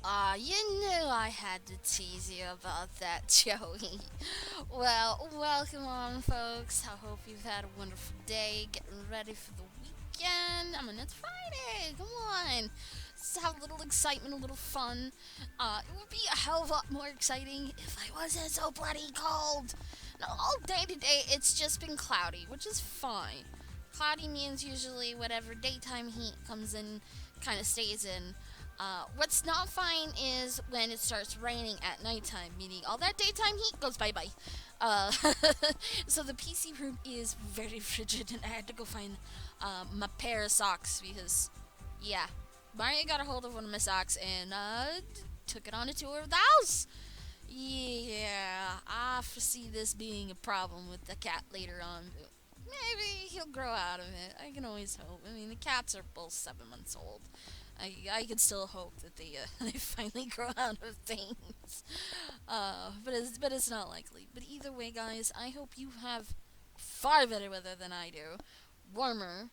You knew I had to tease you about that, Joey. Well, welcome on, folks. I hope you've had a wonderful day, getting ready for the weekend. I mean, it's Friday. Come on. Let's have a little excitement, a little fun. It would be a hell of a lot more exciting if I wasn't so bloody cold. No, all day today, it's just been cloudy, which is fine. Cloudy means usually whatever daytime heat comes in kind of stays in. What's not fine is when it starts raining at nighttime, meaning all that daytime heat goes bye bye. Uh, so the PC room is very frigid, and I had to go find my pair of socks because, yeah, Mario got a hold of one of my socks and took it on a tour of the house. Yeah, I foresee this being a problem with the cat later on. But maybe he'll grow out of it. I can always hope. I mean, the cats are both 7 months old. I can still hope that they they finally grow out of things. But it's not likely. But either way, guys, I hope you have far better weather than I do, warmer,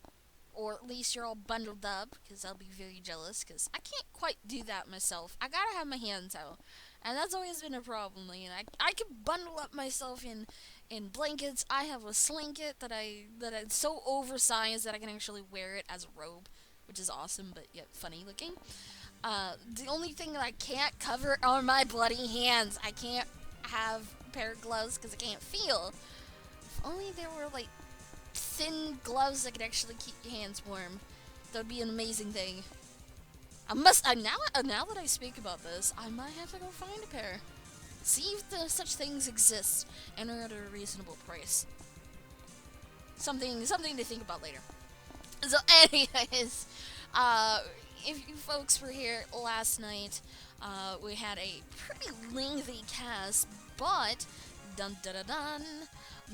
or at least you're all bundled up. Because I'll be very jealous. Because I can't quite do that myself. I gotta have my hands out, and that's always been a problem. You know, I can bundle up myself in blankets. I have a slinket that I so oversized that I can actually wear it as a robe, which is awesome but yet funny looking. The only thing that I can't cover are my bloody hands. I can't have a pair of gloves because I can't feel. If only there were like thin gloves that could actually keep your hands warm. That would be an amazing thing. Now that I speak about this, I might have to go find a pair. See if such things exist and are at a reasonable price. Something to think about later. So, anyways, uh, if you folks were here last night, we had a pretty lengthy cast, but dun dun dun dun,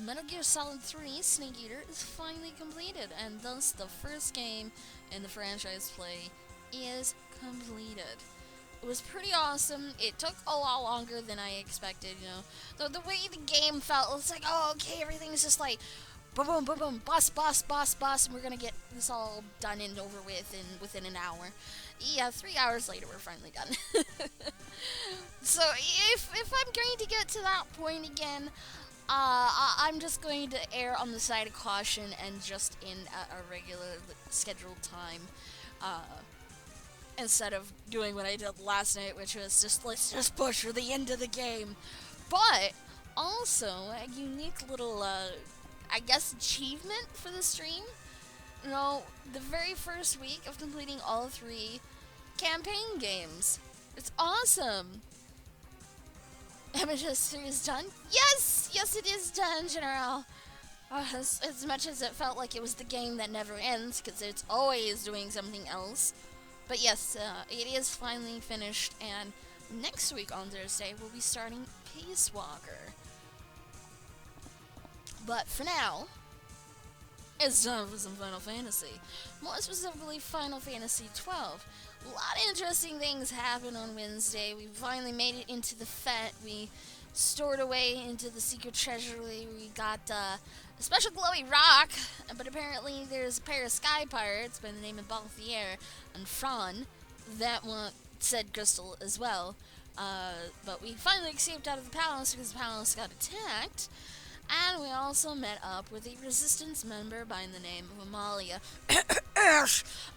Metal Gear Solid 3 Snake Eater is finally completed, and thus the first game in the franchise play is completed. It was pretty awesome. It took a lot longer than I expected, you know. The way the game felt, it's like, oh, okay, everything's just like boom, boom, boom, boom, boss, boss, boss, boss, and we're gonna get this all done and over with within an hour. Yeah, 3 hours later, we're finally done. So if I'm going to get to that point again, I'm just going to err on the side of caution and just in a regular scheduled time. Uh, Instead of doing what I did last night, which was just let's just push for the end of the game. But also a unique little, I guess, achievement for the stream. You know, the very first week of completing all three campaign games. It's awesome. Amethyst 3 is done? Yes! Yes, it is done, General. As much as it felt like it was the game that never ends, because it's always doing something else. But yes, it is finally finished, and next week on Thursday, we'll be starting Peace Walker. But for now, it's time for some Final Fantasy. More specifically, Final Fantasy 12. A lot of interesting things happened on Wednesday. We finally made it into the FET. We stored away into the secret treasury. We got a special glowy rock, but apparently there's a pair of sky pirates by the name of Balthier and Fran that want said crystal as well. But we finally escaped out of the palace because the palace got attacked. And we also met up with a resistance member by the name of Amalia.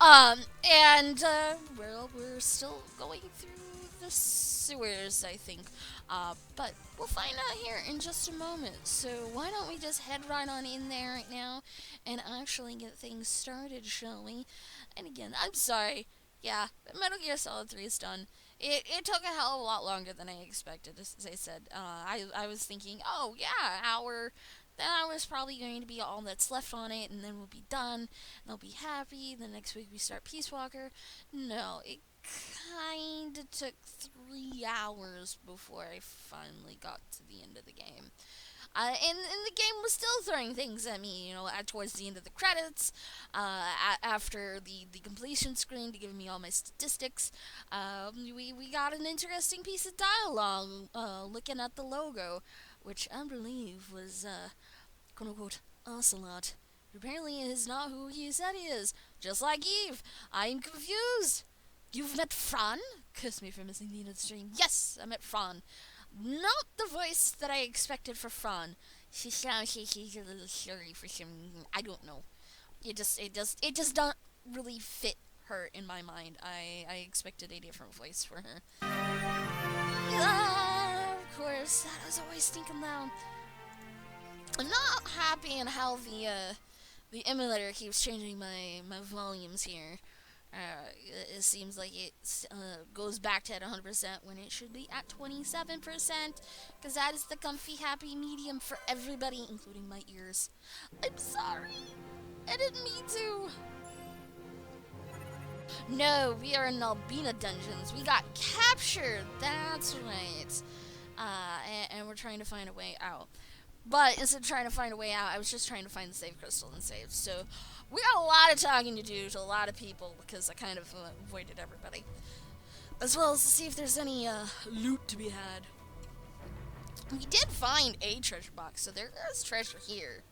Well, we're still going through the sewers, I think. But we'll find out here in just a moment. So why don't we just head right on in there right now and actually get things started, shall we? And again, I'm sorry. Yeah, Metal Gear Solid 3 is done. It took a hell of a lot longer than I expected, as I said. I was thinking, oh, yeah, that hour's probably going to be all that's left on it, and then we'll be done, and I'll be happy. The next week we start Peace Walker. No, it kinda took 3 hours before I finally got to the end of the game. And the game was still throwing things at me, you know, towards the end of the credits, after the completion screen to give me all my statistics. We got an interesting piece of dialogue, looking at the logo, which I believe was, quote unquote, Ocelot. Apparently it is not who he said he is. Just like Eve, I'm confused. You've met Fran? Curse me for missing the end of the stream. Yes, I met Fran. Not the voice that I expected for Fran. She sounds like she's a little slurry for some reason. I don't know. It just don't really fit her in my mind. I expected a different voice for her. Of course, that was always stinking loud. I'm not happy in how the emulator keeps changing my volumes here. It seems like it goes back to at 100% when it should be at 27%, because that is the comfy, happy medium for everybody, including my ears. I'm sorry. I didn't mean to. No, we are in Albina dungeons. We got captured. That's right. And we're trying to find a way out. But instead of trying to find a way out, I was just trying to find the save crystal and save. So we got a lot of talking to do to a lot of people because I kind of avoided everybody. As well as to see if there's any loot to be had. We did find a treasure box, so there is treasure here.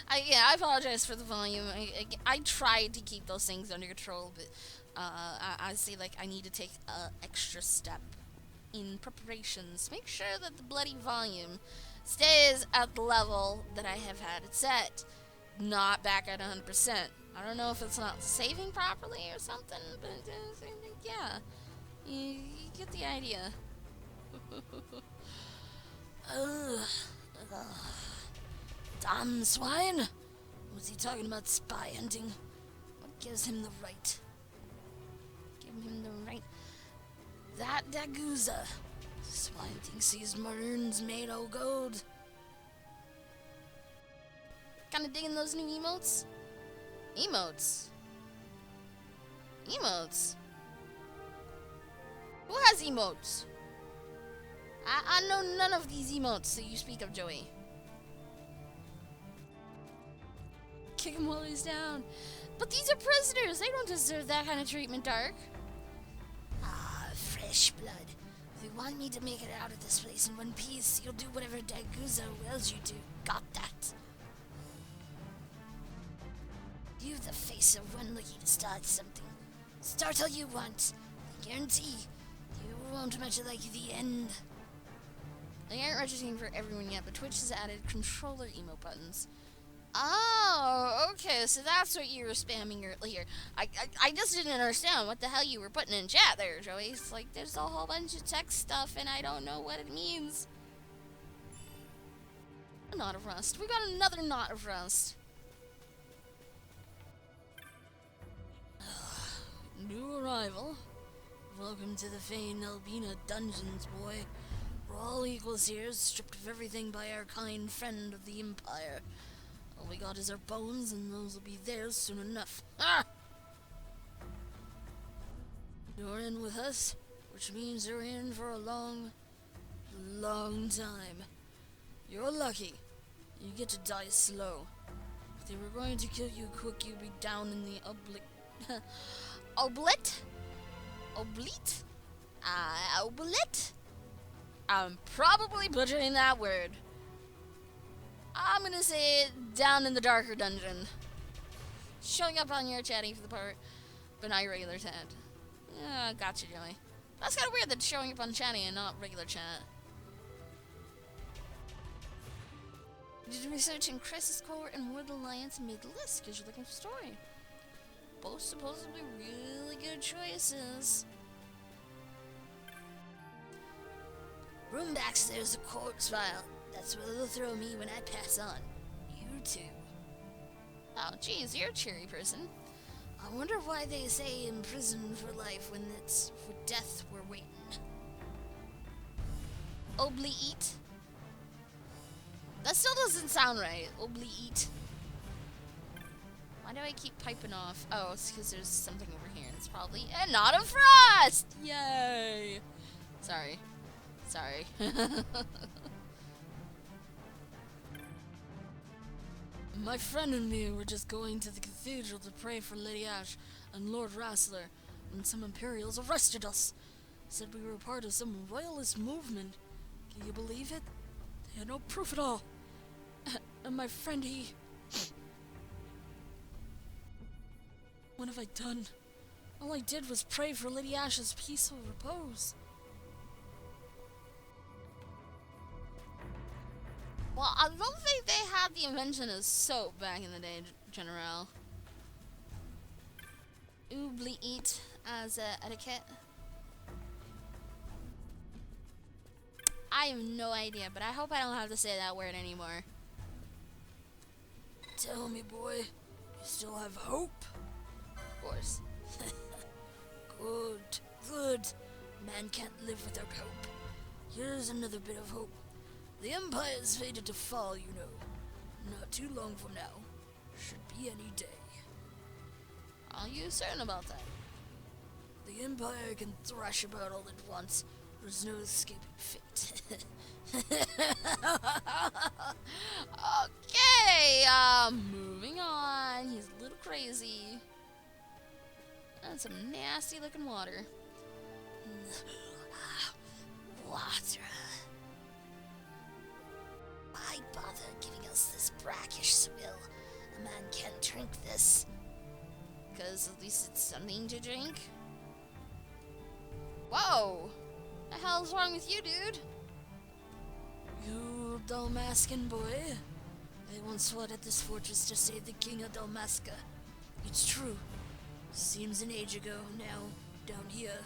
I apologize for the volume. I tried to keep those things under control, but I see like I need to take an extra step in preparations. Make sure that the bloody volume stays at the level that I have had it set, not back at 100%. I don't know if it's not saving properly or something, but yeah, you get the idea. Damn swine! Was he talking about spy hunting? What gives him the right? Give him the right. That Daguza. Swine thinks he's maroons made o' gold. Kinda digging those new emotes? Emotes? Emotes? Who has emotes? I know none of these emotes that you speak of, Joey. Kick him while he's down. But these are prisoners. They don't deserve that kind of treatment, Dark. Ah, fresh blood. If you want me to make it out of this place in one piece, you'll do whatever Daguza wills you to. Got that? You've the face of one looking to start something. Start all you want. I guarantee you won't much like the end. They aren't registering for everyone yet, but Twitch has added controller emote buttons. Oh, okay, so that's what you were spamming earlier. I just didn't understand what the hell you were putting in chat there, Joey. It's like, there's a whole bunch of text stuff, and I don't know what it means. A knot of rust. We got another knot of rust. New arrival. Welcome to the Fane Albina dungeons, boy. We're all equals here, stripped of everything by our kind friend of the Empire. All we got is our bones, and those will be theirs soon enough. Ah! You're in with us, which means you're in for a long, long time. You're lucky. You get to die slow. If they were going to kill you quick, you'd be down in the oblit? Oblite? Oblit? I'm probably butchering that word. I'm gonna say it down in the darker dungeon. Showing up on your chatting for the part, but not your regular chat. Yeah, gotcha, Joey. That's kind of weird that it's showing up on chatting and not regular chat. Did research in Crisis Core and World Alliance mid-list because you're looking for story. Both supposedly really good choices. Room backstairs, a corpse file. That's where they'll throw me when I pass on. You too. Oh, geez, you're a cheery person. I wonder why they say in prison for life when it's for death we're waiting. Oblique. That still doesn't sound right. Oblique. Why do I keep piping off? Oh, it's because there's something over here. It's probably a knot of frost! Yay! Sorry. Sorry. My friend and me were just going to the cathedral to pray for Lady Ash and Lord Rassler when some Imperials arrested us. Said we were part of some royalist movement. Can you believe it? They had no proof at all. And my friend, he... What have I done? All I did was pray for Lady Ash's peaceful repose. Well, I don't think they had the invention of soap back in the day, General. Oubliette as etiquette. I have no idea, but I hope I don't have to say that word anymore. Tell me, boy, you still have hope? Of course. Good, good. Man can't live without hope. Here's another bit of hope. The Empire's fated to fall, you know. Not too long from now. Should be any day. Are you certain about that? The Empire can thrash about all it wants. There's no escaping fate. Okay, moving on. He's a little crazy. And some nasty looking water. Water. Why bother giving us this brackish swill? A man can't drink this. Because at least it's something to drink. Whoa! What the hell's wrong with you, dude? You Dalmascan boy. I once fought at this fortress to save the king of Dalmasca. It's true. Seems an age ago now, down here.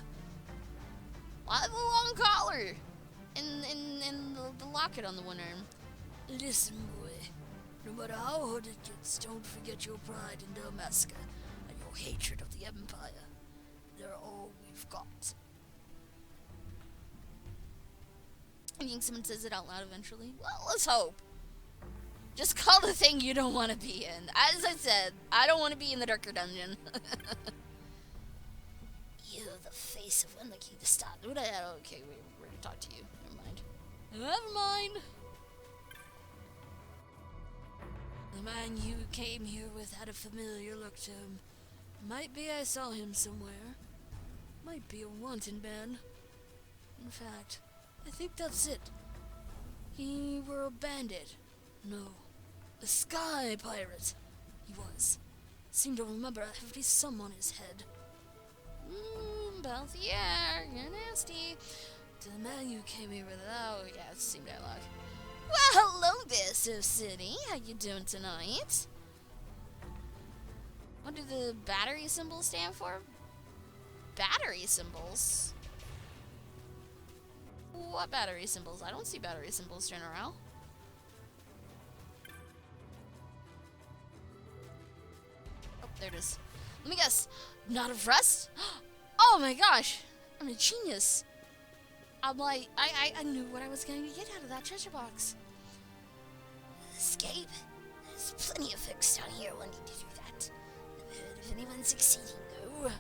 Why the long collar? And the locket on the one arm. Listen, boy. No matter how hard it gets, don't forget your pride in Dalmasca and your hatred of the Empire. They're all we've got. I think someone says it out loud eventually. Well, let's hope. Just call the thing you don't want to be in. As I said, I don't want to be in the darker dungeon. You're the face of when the king to stop. Okay, we're gonna talk to you. Never mind. Never mind. The man you came here with had a familiar look to him. Might be I saw him somewhere. Might be a wanted man. In fact, I think that's it. He were a bandit. No, a sky pirate. He was. Seemed to remember a hefty sum on his head. Bouncy air, you're nasty. To the man you came here with, oh yeah, it's the same dialogue. Well, hello there, Surf City. How you doing tonight? What do the battery symbols stand for? Battery symbols? What battery symbols? I don't see battery symbols, General. Oh, there it is. Let me guess. Not of rust? Oh my gosh! I'm a genius. I'm like, I knew what I was going to get out of that treasure box. Escape? There's plenty of folks down here wanting to do that. Never heard of anyone succeeding, though.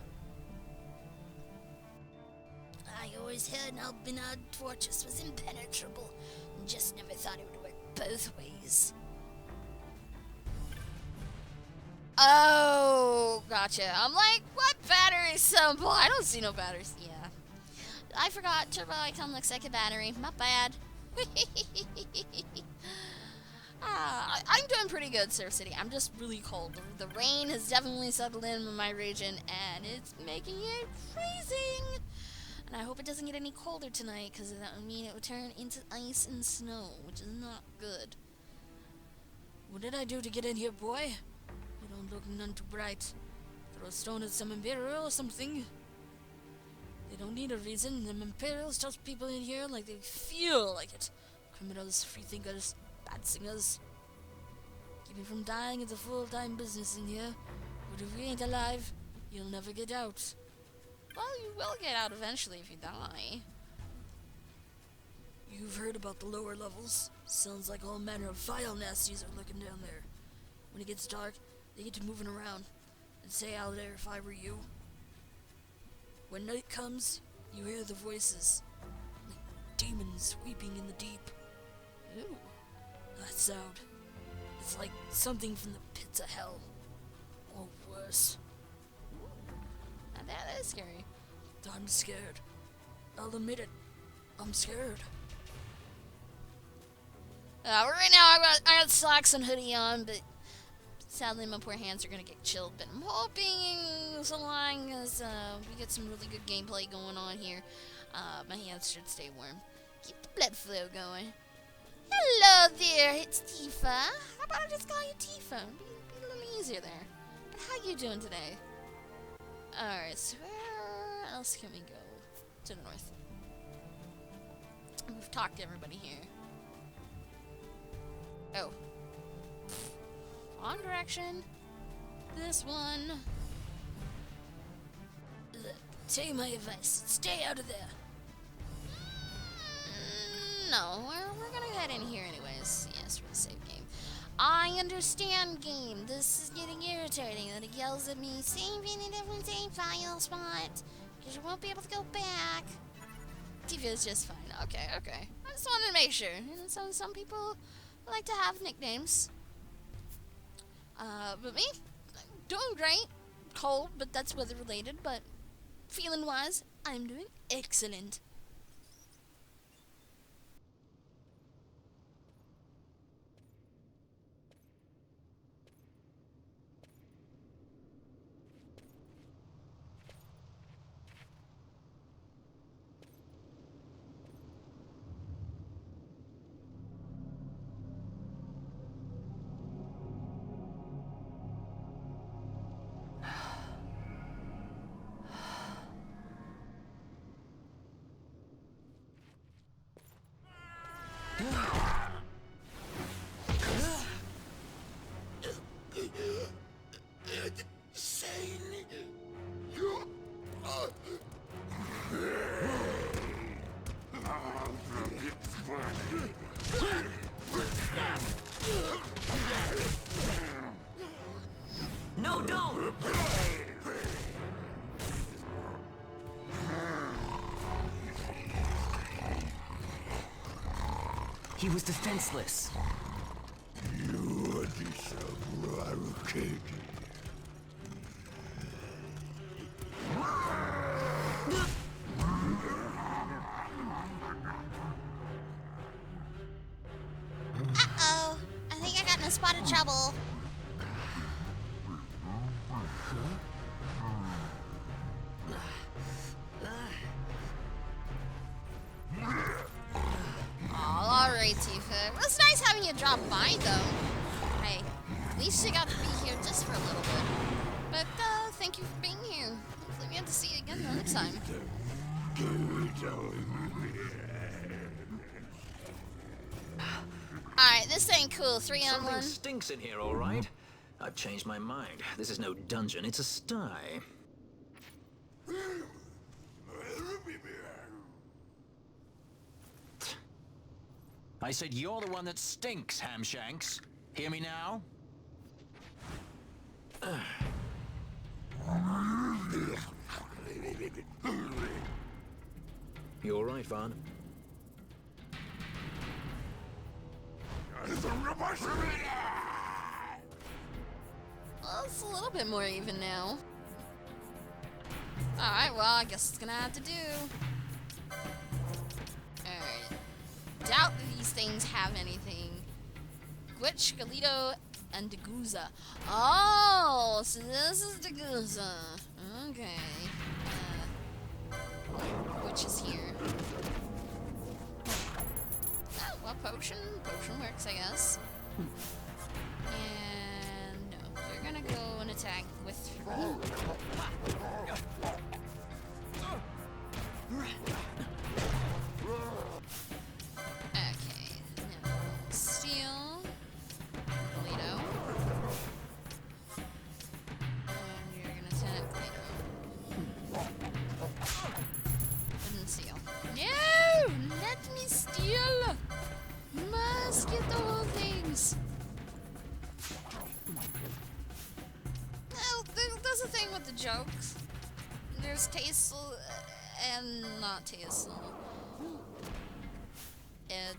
I always heard Albinard Fortress was impenetrable, and just never thought it would work both ways. Oh, gotcha. I'm like, what battery symbol? I don't see no batteries. Yeah. I forgot. Turbo icon looks like a battery. My bad. I'm doing pretty good, Surf City. I'm just really cold. The rain has definitely settled in my region, and it's making it freezing. And I hope it doesn't get any colder tonight, because that would mean it would turn into ice and snow, which is not good. What did I do to get in here, boy? You don't look none too bright. Throw a stone at some Imperial or something? They don't need a reason. Them Imperials toss people in here like they feel like it. Criminals, freethinkers, bad singers. Keep me from dying. It's a full-time business in here. But if we ain't alive, you'll never get out. Well, you will get out eventually if you die. You've heard about the lower levels. Sounds like all manner of vile nasties are looking down there. When it gets dark, they get to moving around. I'd say out there if I were you. When night comes, you hear the voices. Like demons weeping in the deep. Ooh. That sound. It's like something from the pits of hell. Or worse. Now that is scary. I'm scared. I'll admit it. I'm scared. Right now I got slacks and hoodie on, but Sadly, my poor hands are gonna get chilled, but I'm hoping so long as we get some really good gameplay going on here, my hands should stay warm. Keep the blood flow going. Hello there, it's Tifa. How about I just call you Tifa? Be a little easier there. But how you doing today? Alright, so where else can we go? To the north. We've talked to everybody here. Oh. Wrong direction. This one. Take my advice. Stay out of there. No, we're gonna head in here anyways. Yes, for the save game. I understand, game. This is getting irritating that it yells at me, save in a different save file spot, because you won't be able to go back. TV is just fine. Okay. I just wanted to make sure. Some people like to have nicknames. But me, doing great. Cold, but that's weather related. But feeling wise, I'm doing excellent. No, don't! He was defenseless. You disagree. Uh-oh. I think I got in a spot of trouble. Alright, Tifa. It was nice having you drop by, though. Hey, at least you got to be here just for a little bit. But, thank you for being here. Hopefully we get to see you again the next time. Alright, this ain't cool. 3 on 1. Something stinks in here, all right. I've changed my mind. This is no dungeon, it's a sty. I said you're the one that stinks, Hamshanks. Hear me now? You all right, Vaughn? Well, it's a little bit more even now. Alright, well, I guess it's gonna have to do. Alright. Doubt that these things have anything. Gwitch, Galito, and Deguza. Oh, so this is Deguza. Okay. Which is here. Oh, well, potion. Potion works, I guess. And no, you're gonna go and attack with. Okay, now steel, Galito, and you're gonna attack Galito. Didn't steal. No! Let me steal! Must get the whole things. No, there's a thing with the jokes. There's tasteful and not tasteful. And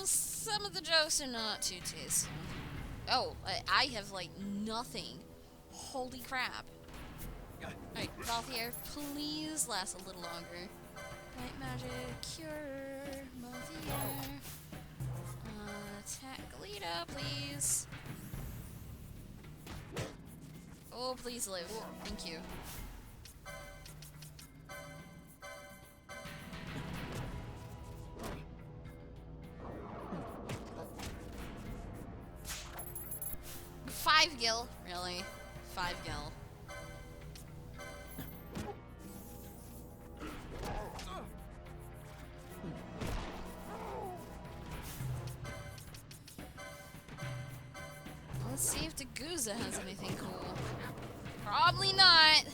some of the jokes are not too tasteful. Oh, I have like nothing. Holy crap. Alright, Valthier, please last a little longer. White magic, cure, Valthier. Attack Galita, please. Oh, please live. Thank you. Five gil? Really? 5 gil. Let's see if the Guza has anything cool. Probably not.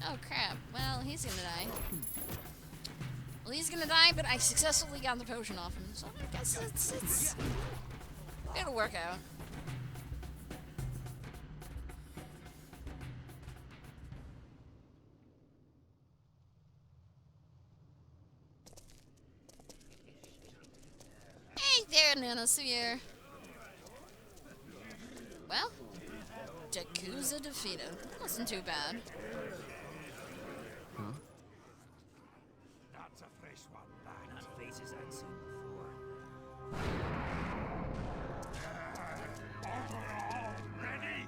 Oh crap. Well, he's gonna die. Well, he's gonna die, but I successfully got the potion off him, so I guess it'll work out. Hey there, Nanosphere. Well, Yakuza defeated. Wasn't too bad. That's a fresh one, lad. Not faces I'd seen before. Ready?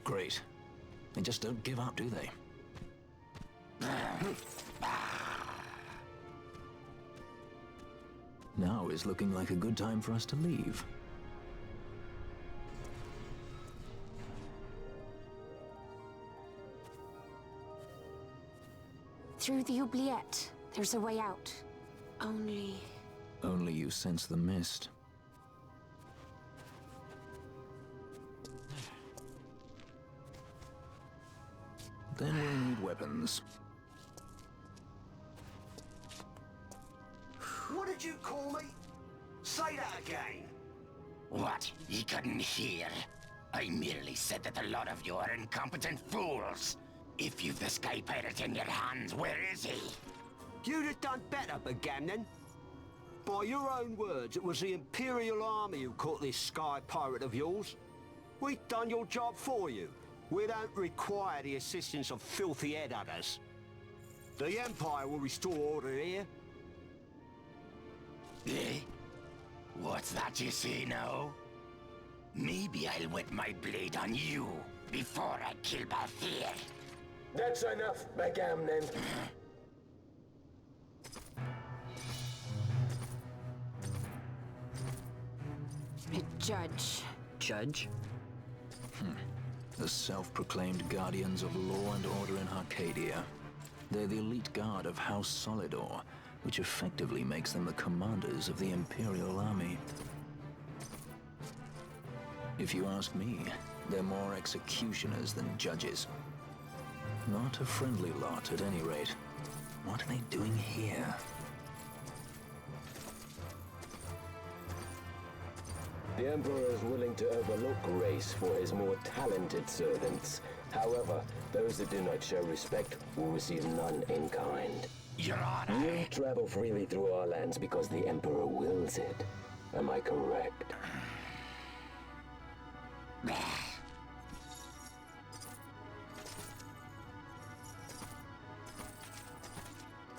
Great. They just don't give up, do they? Now is looking like a good time for us to leave. Through the oubliette, there's a way out. Only... Only you sense the mist. Then we'll need weapons. What did you call me? Say that again. What? You couldn't hear? I merely said that a lot of you are incompetent fools. If you've the Sky Pirate in your hands, where is he? You'd have done better, Bagamnon. By your own words, it was the Imperial Army who caught this Sky Pirate of yours. We've done your job for you. We don't require the assistance of filthy headhunters. The Empire will restore order here. Eh? What's that you say now? Maybe I'll wet my blade on you before I kill Balthier. That's enough, Bagamnon. a judge. Judge? The self-proclaimed guardians of law and order in Arcadia. They're the elite guard of House Solidor, which effectively makes them the commanders of the Imperial Army. If you ask me, they're more executioners than judges. Not a friendly lot, at any rate. What are they doing here? The Emperor is willing to overlook race for his more talented servants. However, those that do not show respect will receive none in kind. Your Honor. You travel freely through our lands because the Emperor wills it. Am I correct?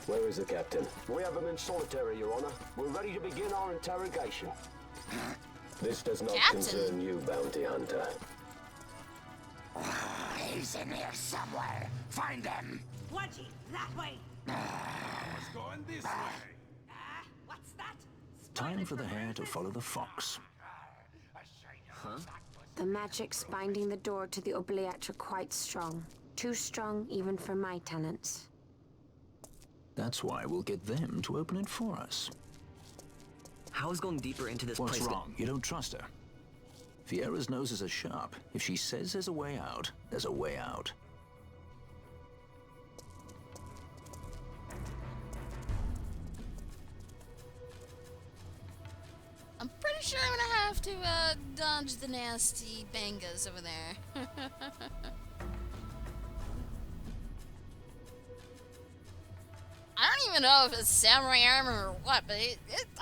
Where is the captain? We have him in solitary, Your Honor. We're ready to begin our interrogation. This does not Captain? concern you, bounty hunter. He's in here somewhere. Find him. Wedgie, that way! It's going this way. What's that? Time for the hare to follow the fox. The magics binding the door to the oubliette are quite strong. Too strong even for my tenants. That's why we'll get them to open it for us. How is going deeper into this What's place? wrong? You don't trust her. Fiera's noses are sharp. If she says there's a way out, there's a way out. I'm pretty sure I'm gonna have to dodge the nasty bangas over there. I don't even know if it's samurai armor or what, but it's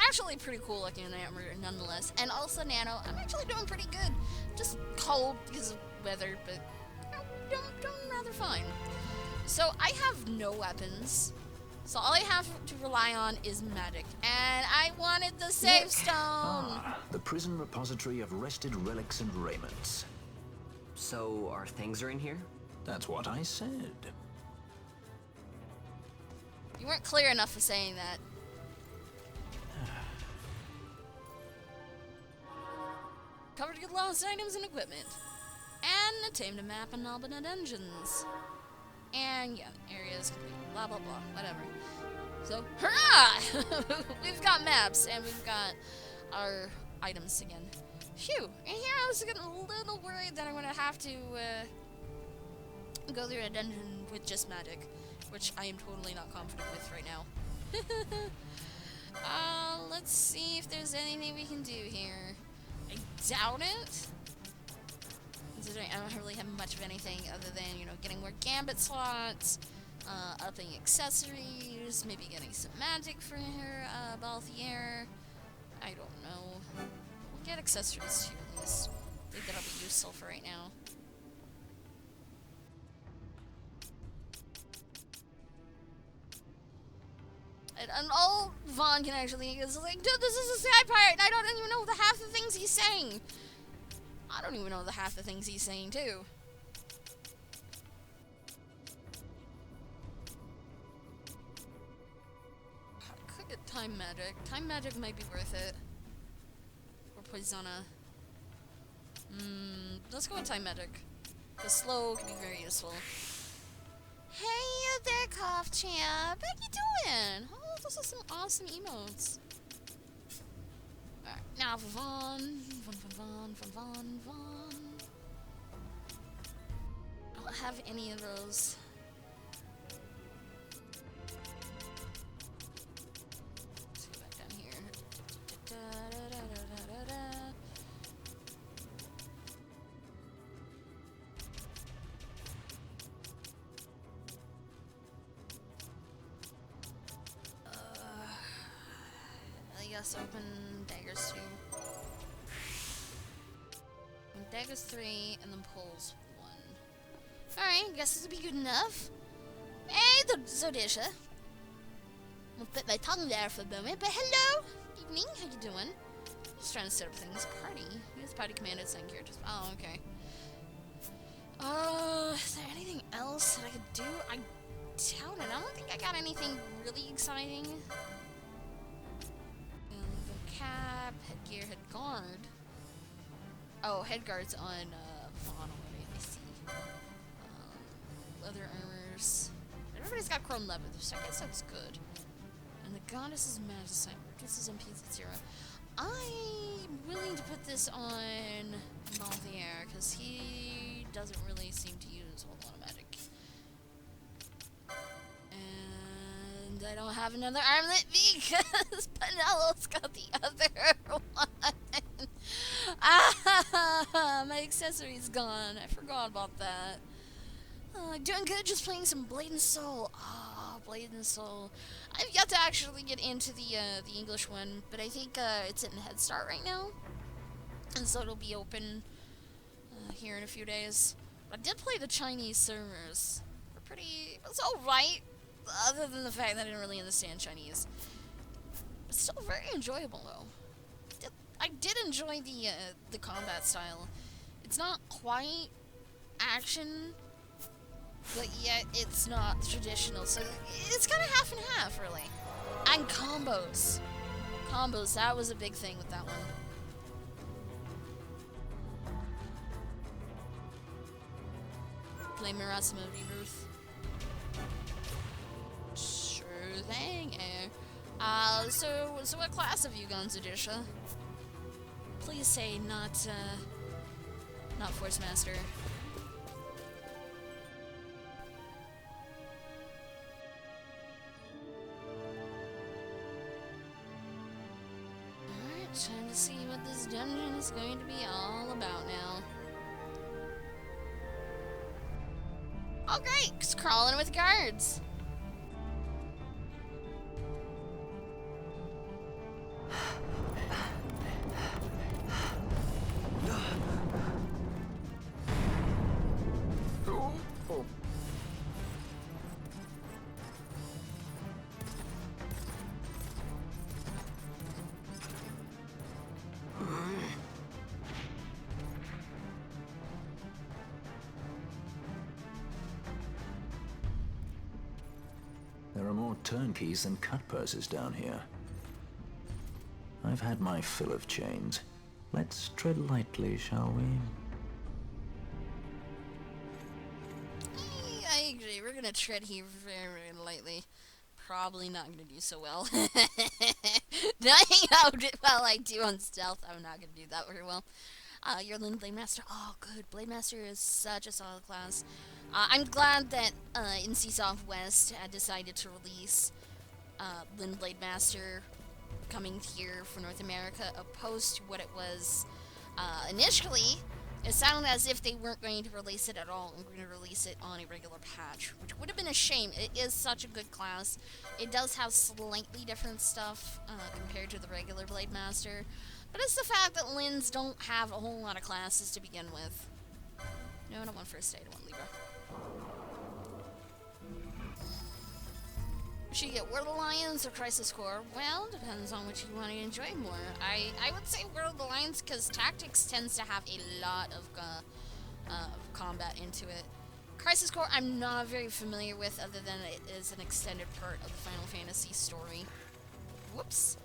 actually pretty cool looking armor nonetheless. And also Nano, I'm actually doing pretty good. Just cold because of weather, but I'm rather fine. So I have no weapons. So all I have to rely on is magic. And I wanted the save stone! Ah, the prison repository of rested relics and raiments. So, our things are in here? That's what I said. You weren't clear enough for saying that. Covered good lost items and equipment. And tamed a map in Albina Dungeons. And yeah, areas complete. Blah blah blah. Whatever. So, hurrah! We've got maps and we've got our items again. Phew! And here I was getting a little worried that I'm gonna have to go through a dungeon with just magic, which I am totally not confident with right now. Let's see if there's anything we can do here. I doubt it. Considering I don't really have much of anything other than, you know, getting more gambit slots, upping accessories, maybe getting some magic for her, Balthier. I don't know. We'll get accessories too, at least. I think that'll be useful for right now. And all Vaughn can actually is like, dude, this is a sky pirate, and I don't even know the half the things he's saying. I don't even know the half the things he's saying too. I could get time magic. Time magic might be worth it. Or Poisona. Let's go with time magic. The slow can be very useful. Hey you there, Cough Champ. How you doing? Oh, those are some awesome emotes. Alright, now for Vaughn. Vaughn. I don't have any of those. Let's go back down here. I guess open daggers 2. Daggers 3 and then pulls 1. Alright, guess this will be good enough. Hey, the Zodisha. I'll bit my tongue there for a moment, but hello! Evening, how you doing? Just trying to set up things. Party. Use party command at second characters. Oh, okay. Is there anything else that I could do? I doubt it. I don't think I got anything really exciting. Cap, headgear, headguard. Oh, headguard's on Vaughn already, I see. Leather armors. Everybody's got chrome leather, so I guess that's good. And the goddess's magicite. This is on Pizza 0. I'm willing to put this on Malthier, because he doesn't really seem to use a whole lot of magic. And I don't have another armlet because Penelo's got the other one. My accessory's gone. I forgot about that. Doing good, just playing some Blade and Soul. Blade and Soul. I've yet to actually get into the English one, but I think it's in Head Start right now. And so it'll be open here in a few days. But I did play the Chinese servers. They're pretty... It's alright. Other than the fact that I didn't really understand Chinese. It's still very enjoyable, though. I did enjoy the combat style. It's not quite action, but yet it's not traditional, so it's kind of half and half, really. And combos. Combos, that was a big thing with that one. Play Mirasima Rebirth. Sure thing, so what class have you gone, Zudisha? Please say not Force Master. Alright, Time to see what this dungeon is going to be all about now. Oh great, it's crawling with guards. There are more turnkeys than cut purses down here. I've had my fill of chains. Let's tread lightly, shall we? I agree. We're gonna tread here very, very lightly. Probably not gonna do so well. Dying out while I do on stealth, I'm not gonna do that very well. Your Lynn Blade Master. Oh, good. Blade Master is such a solid class. I'm glad that NCSoft West had decided to release Lynn Blade Master coming here for North America, opposed to what it was initially. It sounded as if they weren't going to release it at all and were going to release it on a regular patch, which would have been a shame. It is such a good class. It does have slightly different stuff compared to the regular Blade Master, but it's the fact that Lyns don't have a whole lot of classes to begin with. No, I don't want First Aid, I want Libra. Should you get World Alliance or Crisis Core? Well, depends on what you want to enjoy more. I would say World Alliance because Tactics tends to have a lot of combat into it. Crisis Core I'm not very familiar with other than it is an extended part of the Final Fantasy story. Whoops.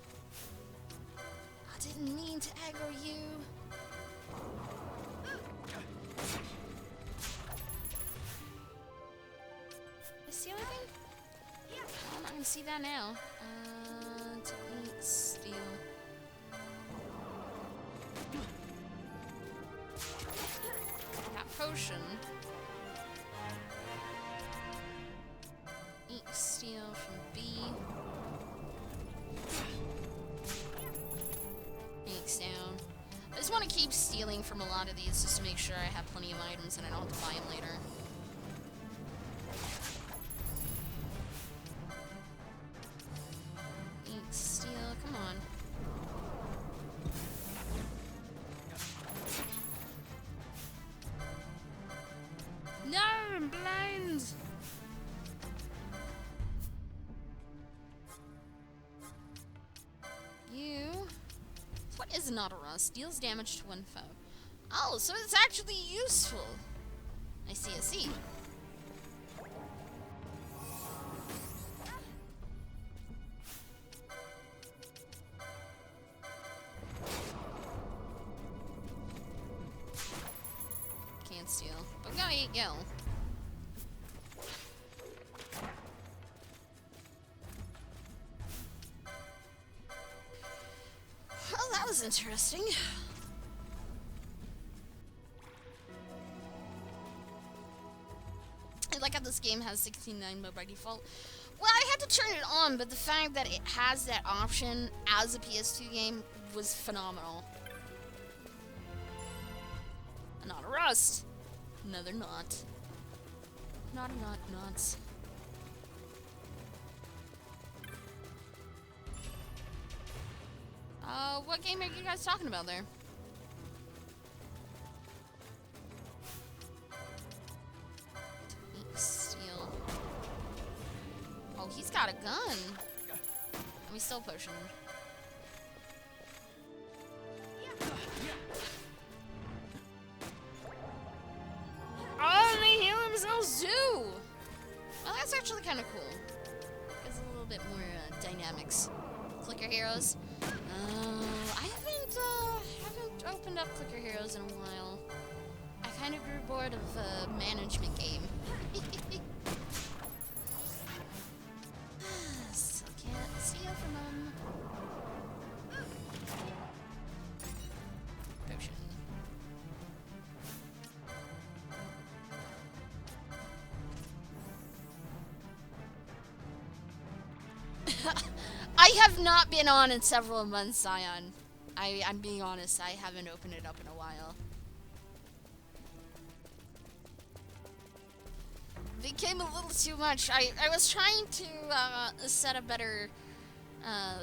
I didn't mean to aggro you. Did I see anything? I'm not gonna see that now. Technique, steal. That potion. Eat steal from B. Makes down. I just want to keep stealing from a lot of these just to make sure I have plenty of items and I don't have to buy them later. Come on. No, I'm blind. You. What is not a rust? Deals damage to one foe. Oh, so it's actually useful. I see. I see. Steal. But go eat Gil. Well, that was interesting. I like how this game has 16:9 mode by default. Well, I had to turn it on, but the fact that it has that option as a PS2 game was phenomenal. Not a rust. No, they're not. Not. What game are you guys talking about there? Steal. Oh, he's got a gun. Let me steal potion. Oh, they heal themselves too! Well, that's actually kind of cool. Gives a little bit more dynamics. Clicker Heroes. I haven't opened up Clicker Heroes in a while. I kind of grew bored of the management game. Still can't steal from them. Potion. I have not been on in several months, Zion. I'm being honest, I haven't opened it up in a while. Became a little too much. I was trying to set a better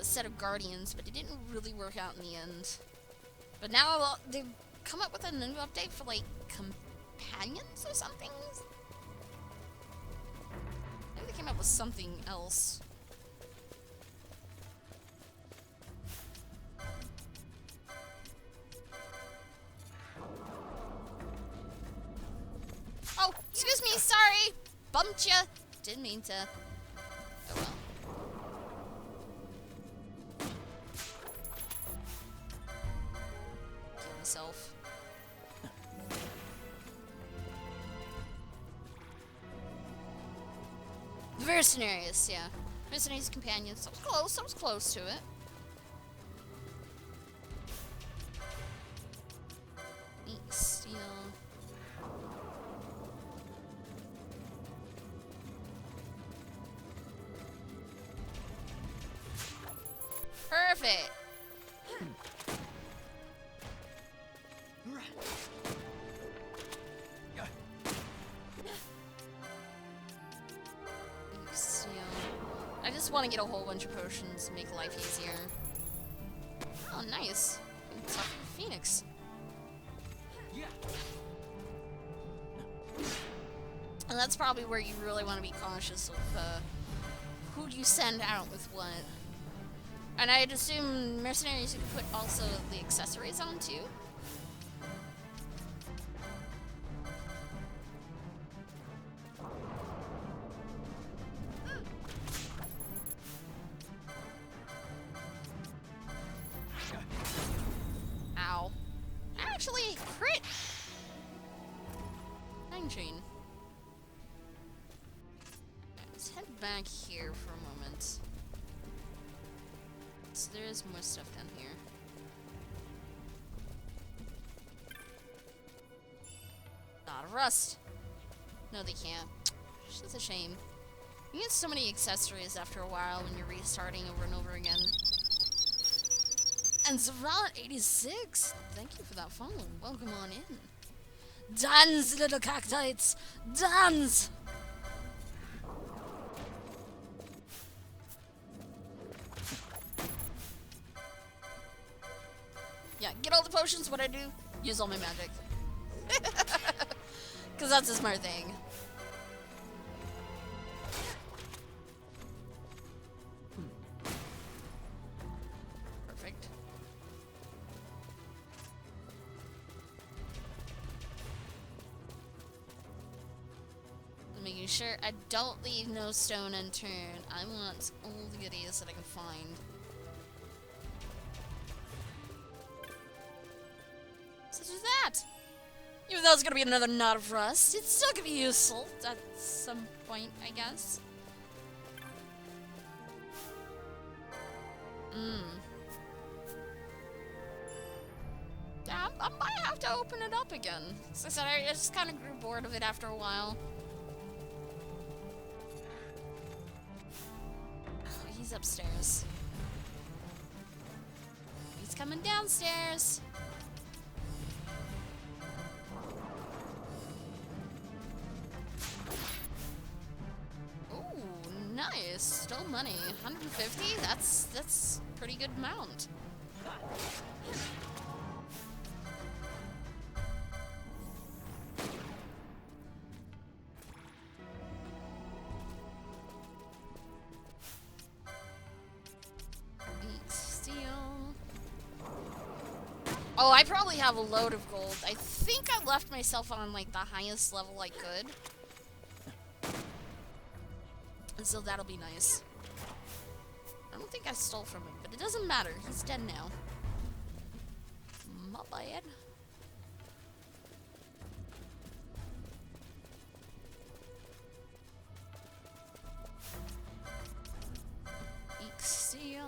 set of guardians, but it didn't really work out in the end. But now they've come up with a new update for like companions or something. Maybe they came up with something else. Oh, excuse me, sorry! Bumped ya! Didn't mean to. Oh well. Kill myself. Mercenaries, yeah. Mercenaries companions. I was close to it. Neat steel. Perfect. I just want to get a whole bunch of potions to make life easier. Oh, nice. Phoenix. And that's probably where you really want to be cautious of who do you send out with what. And I'd assume mercenaries you could put also the accessories on too. Ow. Actually, crit! 19. Let's head back here for a moment. So there is more stuff down here. Not a rust. No, they can't. It's just a shame. You get so many accessories after a while when you're restarting over and over again. And Zeron86, thank you for that follow. Welcome on in. Dance, little cactites! Dance! Yeah, get all the potions, what I do, use all my magic. Because that's a smart thing. Perfect. Making sure I don't leave no stone unturned. I want all the goodies that I can find. Such as that! Even though it's gonna be another knot of rust, it's still gonna be useful at some point, I guess. Yeah, I might have to open it up again. As I said, I just kind of grew bored of it after a while. Oh, he's upstairs. He's coming downstairs. Ooh, nice. Still money. 150? That's pretty good amount. Oh, I probably have a load of gold. I think I left myself on, like, the highest level I could. And so that'll be nice. I don't think I stole from him, but it doesn't matter. He's dead now. My bad. XII.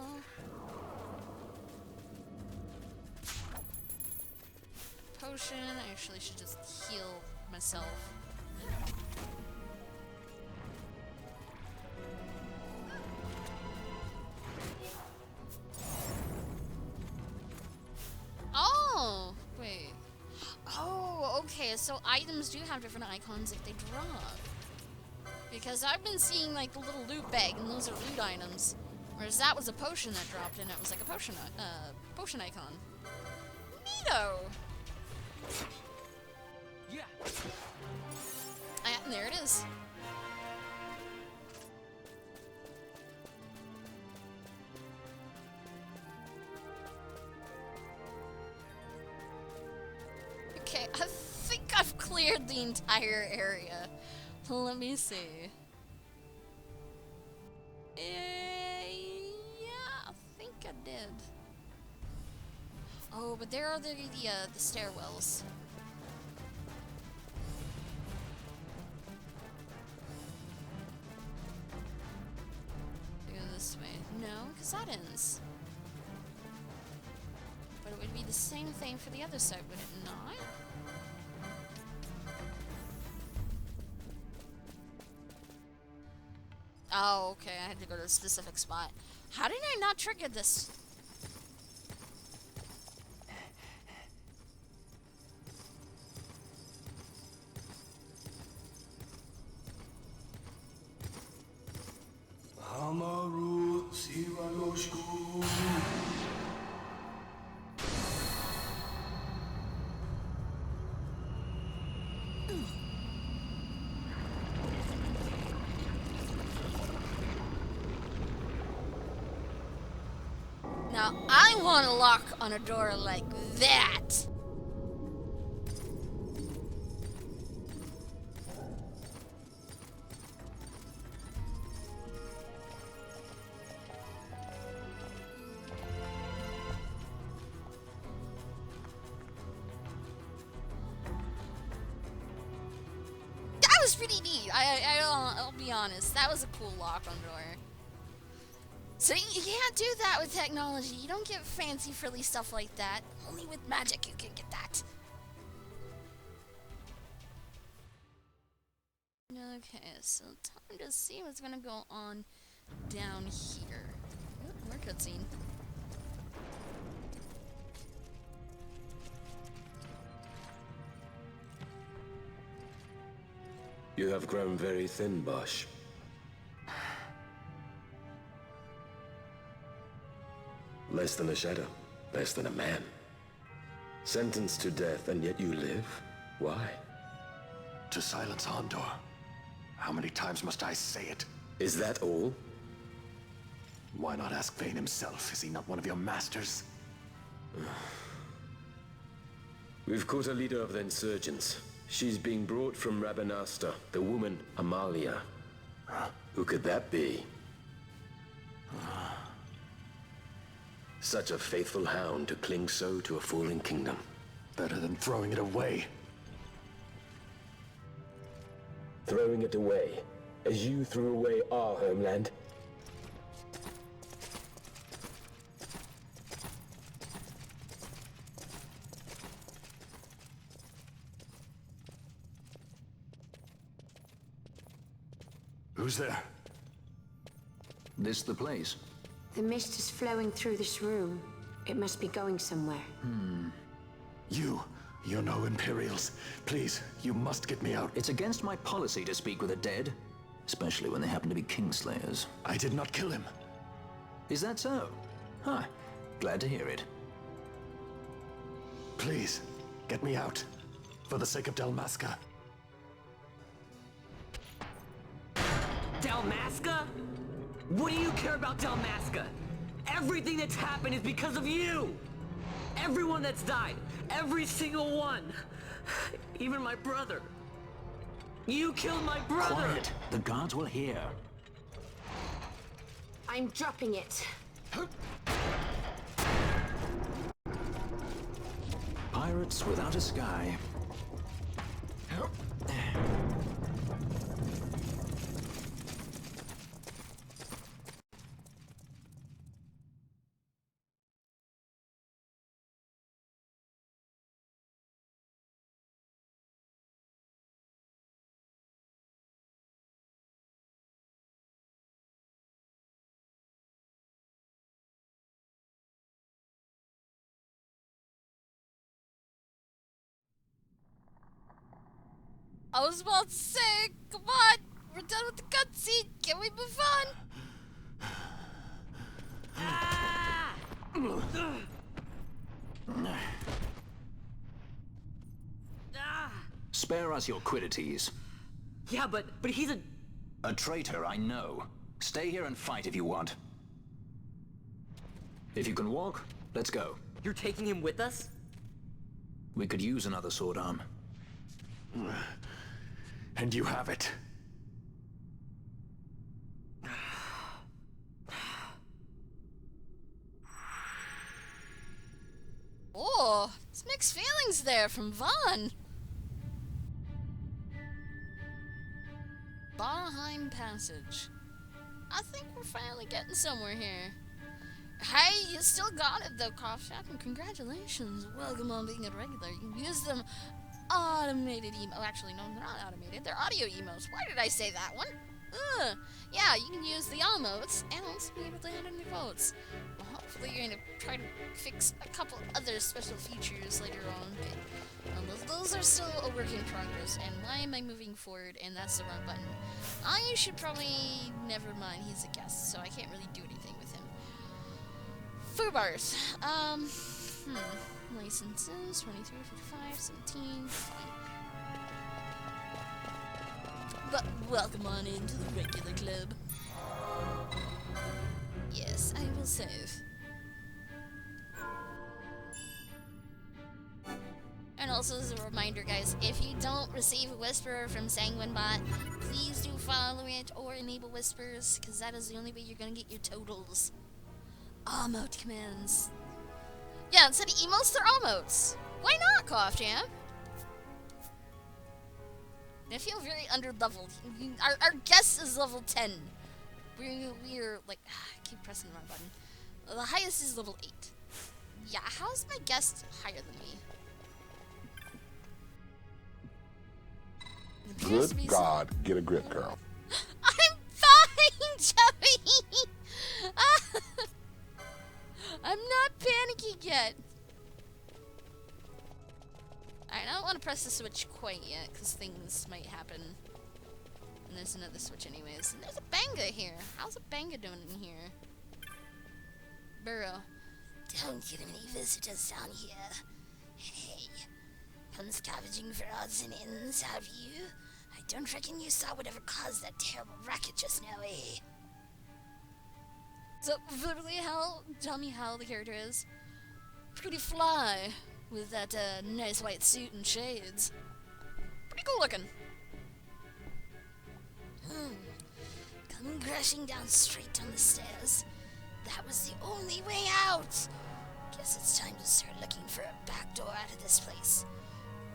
Potion. I actually should just heal myself. so items do have different icons if they drop. Because I've been seeing like the little loot bag, and those are loot items. Whereas that was a potion that dropped, and it was like a potion icon. Neato! Yeah. And there it is. Okay, I think I've cleared the entire area. Let me see. Yeah, I think I did. Oh, but there are the stairwells. Go this way. No, because that ends. But it would be the same thing for the other side, would it not? Oh, okay, I had to go to a specific spot. How did I not trigger this? Now, I want to lock on a door like that. That was pretty neat. I'll be honest. That was a cool lock on door. So you can't do that with technology. You don't get fancy frilly stuff like that. Only with magic you can get that. Okay, so time to see what's gonna go on down here. Oh, more cutscene. You have grown very thin, Bosch. Less than a shadow, less than a man. Sentenced to death, and yet you live? Why? To silence Hondor. How many times must I say it? Is that all? Why not ask Vayne himself? Is he not one of your masters? We've caught a leader of the insurgents. She's being brought from Rabanasta, the woman Amalia. Who could that be? Such a faithful hound to cling so to a falling kingdom. Better than throwing it away. Throwing it away, as you threw away our homeland? Who's there? This the place? The mist is flowing through this room. It must be going somewhere. You're no Imperials. Please, you must get me out. It's against my policy to speak with the dead, especially when they happen to be Kingslayers. I did not kill him. Is that so? Huh. Glad to hear it. Please, get me out. For the sake of Dalmasca. Dalmasca? What do you care about Dalmasca? Everything that's happened is because of you! Everyone that's died, every single one. Even my brother. You killed my brother! Quiet. The guards will hear. I'm dropping it. Pirates without a sky. I was about to say, come on, we're done with the cutscene. Can we move on? Ah! Ah! Spare us your quiddities. Yeah, but he's a... A traitor, I know. Stay here and fight if you want. If you can walk, let's go. You're taking him with us? We could use another sword arm. And you have it. Oh, it's mixed feelings there from Vaughn. Barheim Passage. I think we're finally getting somewhere here. Hey, you still got it though, Cough Shop, and congratulations. Welcome on being a regular. You can use them automated email. Oh, actually, no, they're not automated. They're audio emails. Why did I say that one? Yeah, you can use the emotes and also be able to hand in your votes. Well, hopefully you're going to try to fix a couple other special features later on, but those are still a work in progress. And why am I moving forward and that's the wrong button? I should probably... Never mind, he's a guest, so I can't really do anything with him. Foobars. Licenses, 23, 55, 17, fine. But welcome on into the regular club. Yes, I will save. And also as a reminder, guys, if you don't receive a whisperer from Sanguinebot, please do follow it or enable whispers, because that is the only way you're gonna get your totals. Emote commands. Yeah, instead of emotes, they're emotes. Why not, Cough Jam? I feel very under-leveled. Our guest is level 10. We're like... I keep pressing the wrong button. The highest is level 8. Yeah, how's my guest higher than me? Good God, get a grip, girl. I'm fine, Joey! I'm not panicking yet. I don't want to press the switch quite yet, because things might happen. And there's another switch anyways. And there's a Banga here. How's a Banga doing in here? Burrow. Don't get any visitors down here. Hey, come scavenging for odds and ends, have you? I don't reckon you saw whatever caused that terrible racket just now, eh? So, literally, tell me how the character is. Pretty fly, with that nice white suit and shades. Pretty cool looking. Come crashing down straight down the stairs. That was the only way out. Guess it's time to start looking for a back door out of this place.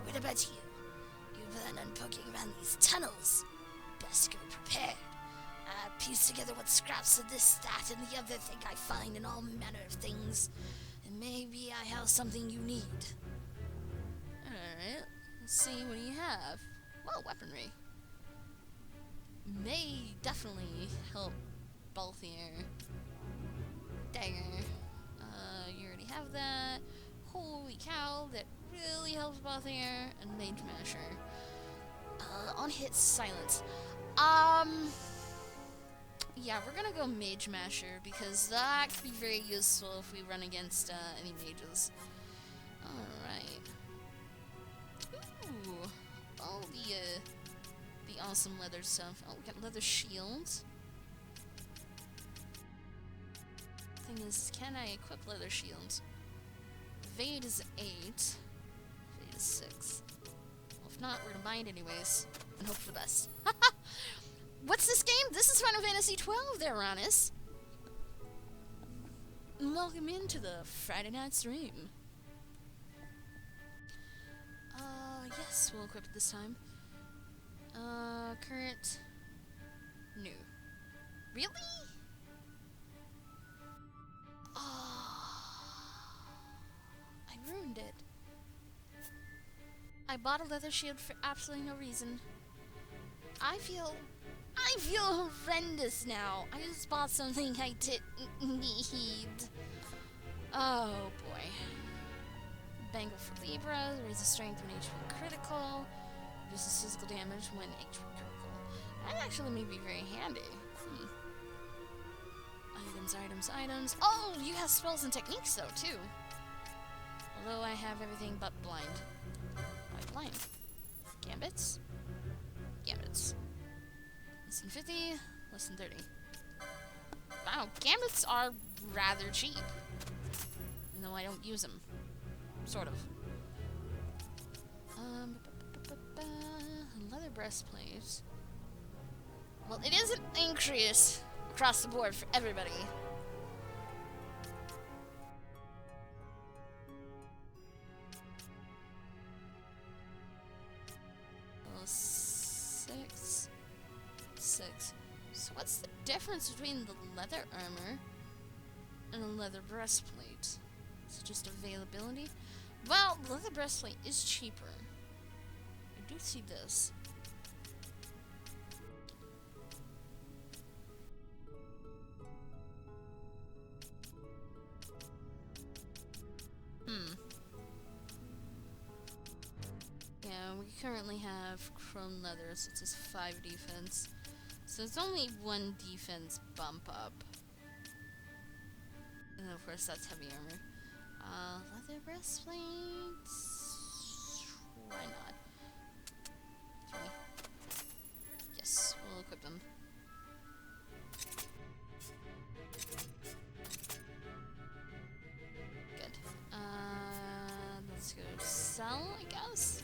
What about you? You plan on poking around these tunnels? Best go prepared. Piece together what scraps of this, that, and the other thing I find in all manner of things. And maybe I have something you need. Alright, let's see what you have. Well, weaponry. May definitely help Balthier. Dagger. You already have that. Holy cow, that really helps Balthier. And Mage Masher. On hit, silence. Yeah, we're gonna go Mage Masher, because that could be very useful if we run against any mages. Alright. Ooh. All the awesome leather stuff. Oh, we got leather shields. Thing is, can I equip leather shields? Evade is 8. Evade is 6. Well, if not, we're gonna bind anyways. And hope for the best. What's this game? This is Final Fantasy XII there, Ronis. And welcome into the Friday night stream. Yes, we'll equip it this time. Current. New. Really? I ruined it. I bought a leather shield for absolutely no reason. I feel horrendous now. I just bought something I didn't need. Oh boy. Bangle for Libra, raise the strength when HP critical. Reduces physical damage when HP critical. That actually may be very handy. Items. Oh, you have spells and techniques though, too. Although I have everything but blind. Blind. Gambits. Less than 50, less than 30. Wow, gambits are rather cheap. Even though I don't use them. Sort of. Leather breastplate. Well, it is an increase across the board for everybody. Well, six. So what's the difference between the leather armor and a leather breastplate? Is it just availability? Well, the leather breastplate is cheaper. I do see this. Yeah, we currently have chrome leather, so it says 5 defense. So it's only 1 defense bump up. And of course that's heavy armor. Leather breastplates? Why not? 3. Yes, we'll equip them. Good. Let's go sell, I guess.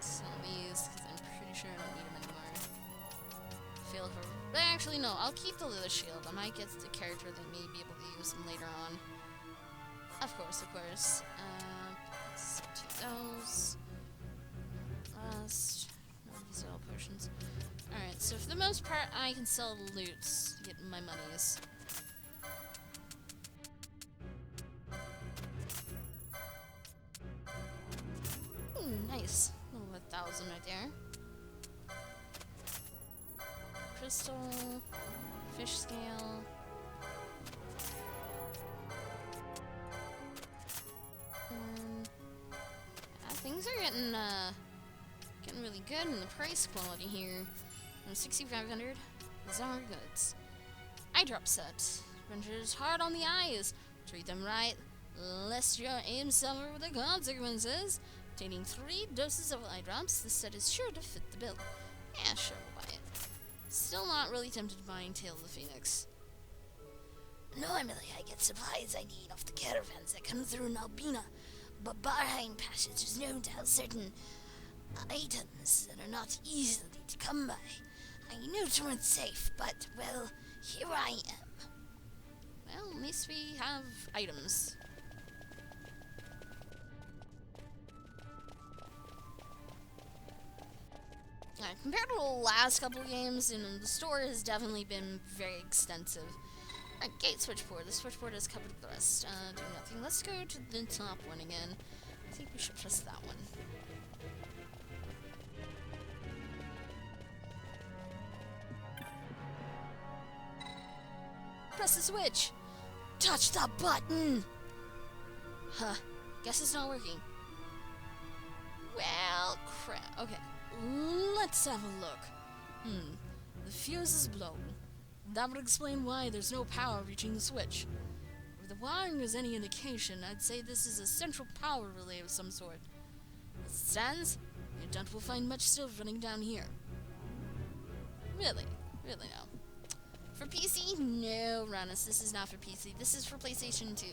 Sell these, because I'm pretty sure I don't need them anymore. Fail for... Actually, no, I'll keep the leather shield. I might get the character that may be able to use them later on. Of course. Let's do those. Rust. No, these are all potions. Alright, so for the most part, I can sell loots to get my monies. Ooh, nice. A little 1,000 right there. Crystal, fish scale. Things are getting really good in the price quality here. 6,500 bizarre goods. Eye drop set. Rangers hard on the eyes. Treat them right, lest your aim suffer with the consequences. Obtaining 3 doses of eye drops, this set is sure to fit the bill. Yeah, sure, we'll buy it. Still not really tempted to buy Tail of the Phoenix. Normally I get supplies I need off the caravans that come through Nalbina, but Barheim Passage is known to have certain items that are not easily to come by. I knew it weren't safe, but, well, here I am. Well, at least we have items. Compared to the last couple of games, the store has definitely been very extensive. Alright, gate switchboard. The switchboard has covered the rest. Do nothing. Let's go to the top one again. I think we should press that one. Press the switch! Touch the button! Huh. Guess it's not working. Well, crap. Okay. Let's have a look. The fuse is blown. That would explain why there's no power reaching the switch. If the wiring is any indication, I'd say this is a central power relay of some sort. As it stands, you don't will find much still running down here. Really? Really no. For PC? No, Ranus, this is not for PC. This is for PlayStation 2.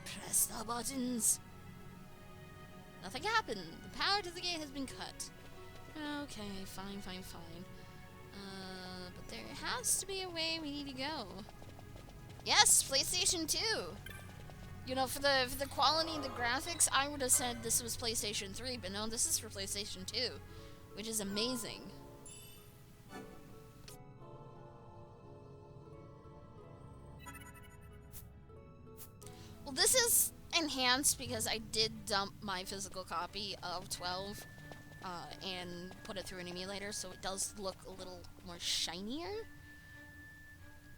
Press the buttons. Nothing happened. The power to the gate has been cut. Okay, fine. But there has to be a way we need to go. Yes, PlayStation 2. You know, for the quality of the graphics, I would have said this was PlayStation 3, but no, this is for PlayStation 2, which is amazing. Well, this is enhanced because I did dump my physical copy of 12 and put it through an emulator, so it does look a little more shinier.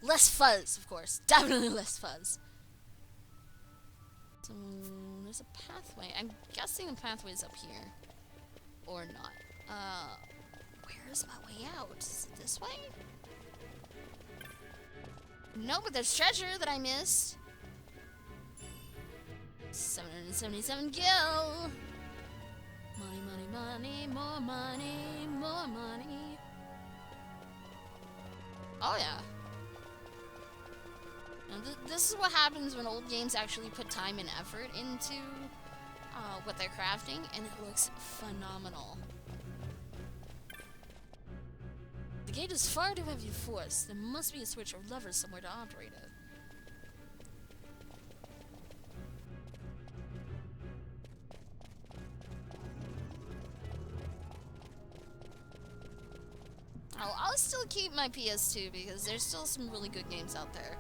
Less fuzz, of course. Definitely less fuzz. So, there's a pathway. I'm guessing the pathway's up here. Or not. Where's my way out? Is it this way? No, but there's treasure that I missed. 777 gil. Money, money, money, more money, more money. Oh yeah. Now, this is what happens when old games actually put time and effort into what they're crafting, and it looks phenomenal. The gate is far too heavy force. There must be a switch or lever somewhere to operate it. Oh, I'll still keep my PS2 because there's still some really good games out there.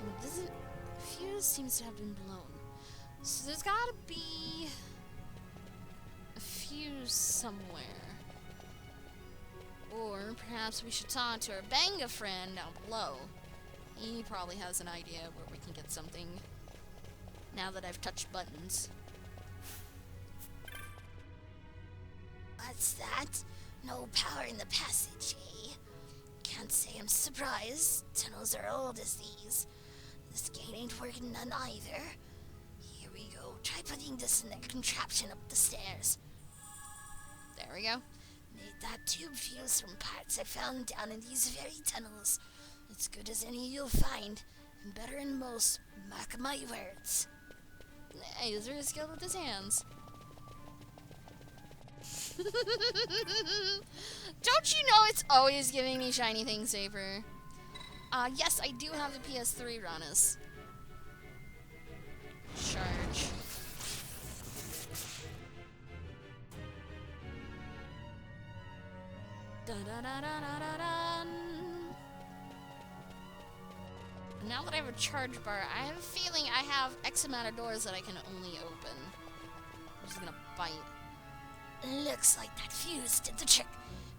And this fuse seems to have been blown. So there's gotta be a fuse somewhere. Or perhaps we should talk to our Banga friend down below. He probably has an idea where we can get something now that I've touched buttons. What's that? No power in the passage, eh? Can't say I'm surprised. Tunnels are old as these. This gate ain't working none either. Here we go. Try putting this in the contraption up the stairs. There we go. Made that tube fuse from parts I found down in these very tunnels. As good as any you'll find, and better than most. Mark my words. Hey, he's really skilled with his hands. Don't you know it's always giving me shiny things, Saber? Yes, I do have the PS3, Ranus. Charge. Da da da da da da da. Now that I have a charge bar, I have a feeling I have X amount of doors that I can only open. I'm just gonna bite. Looks like that fuse did the trick,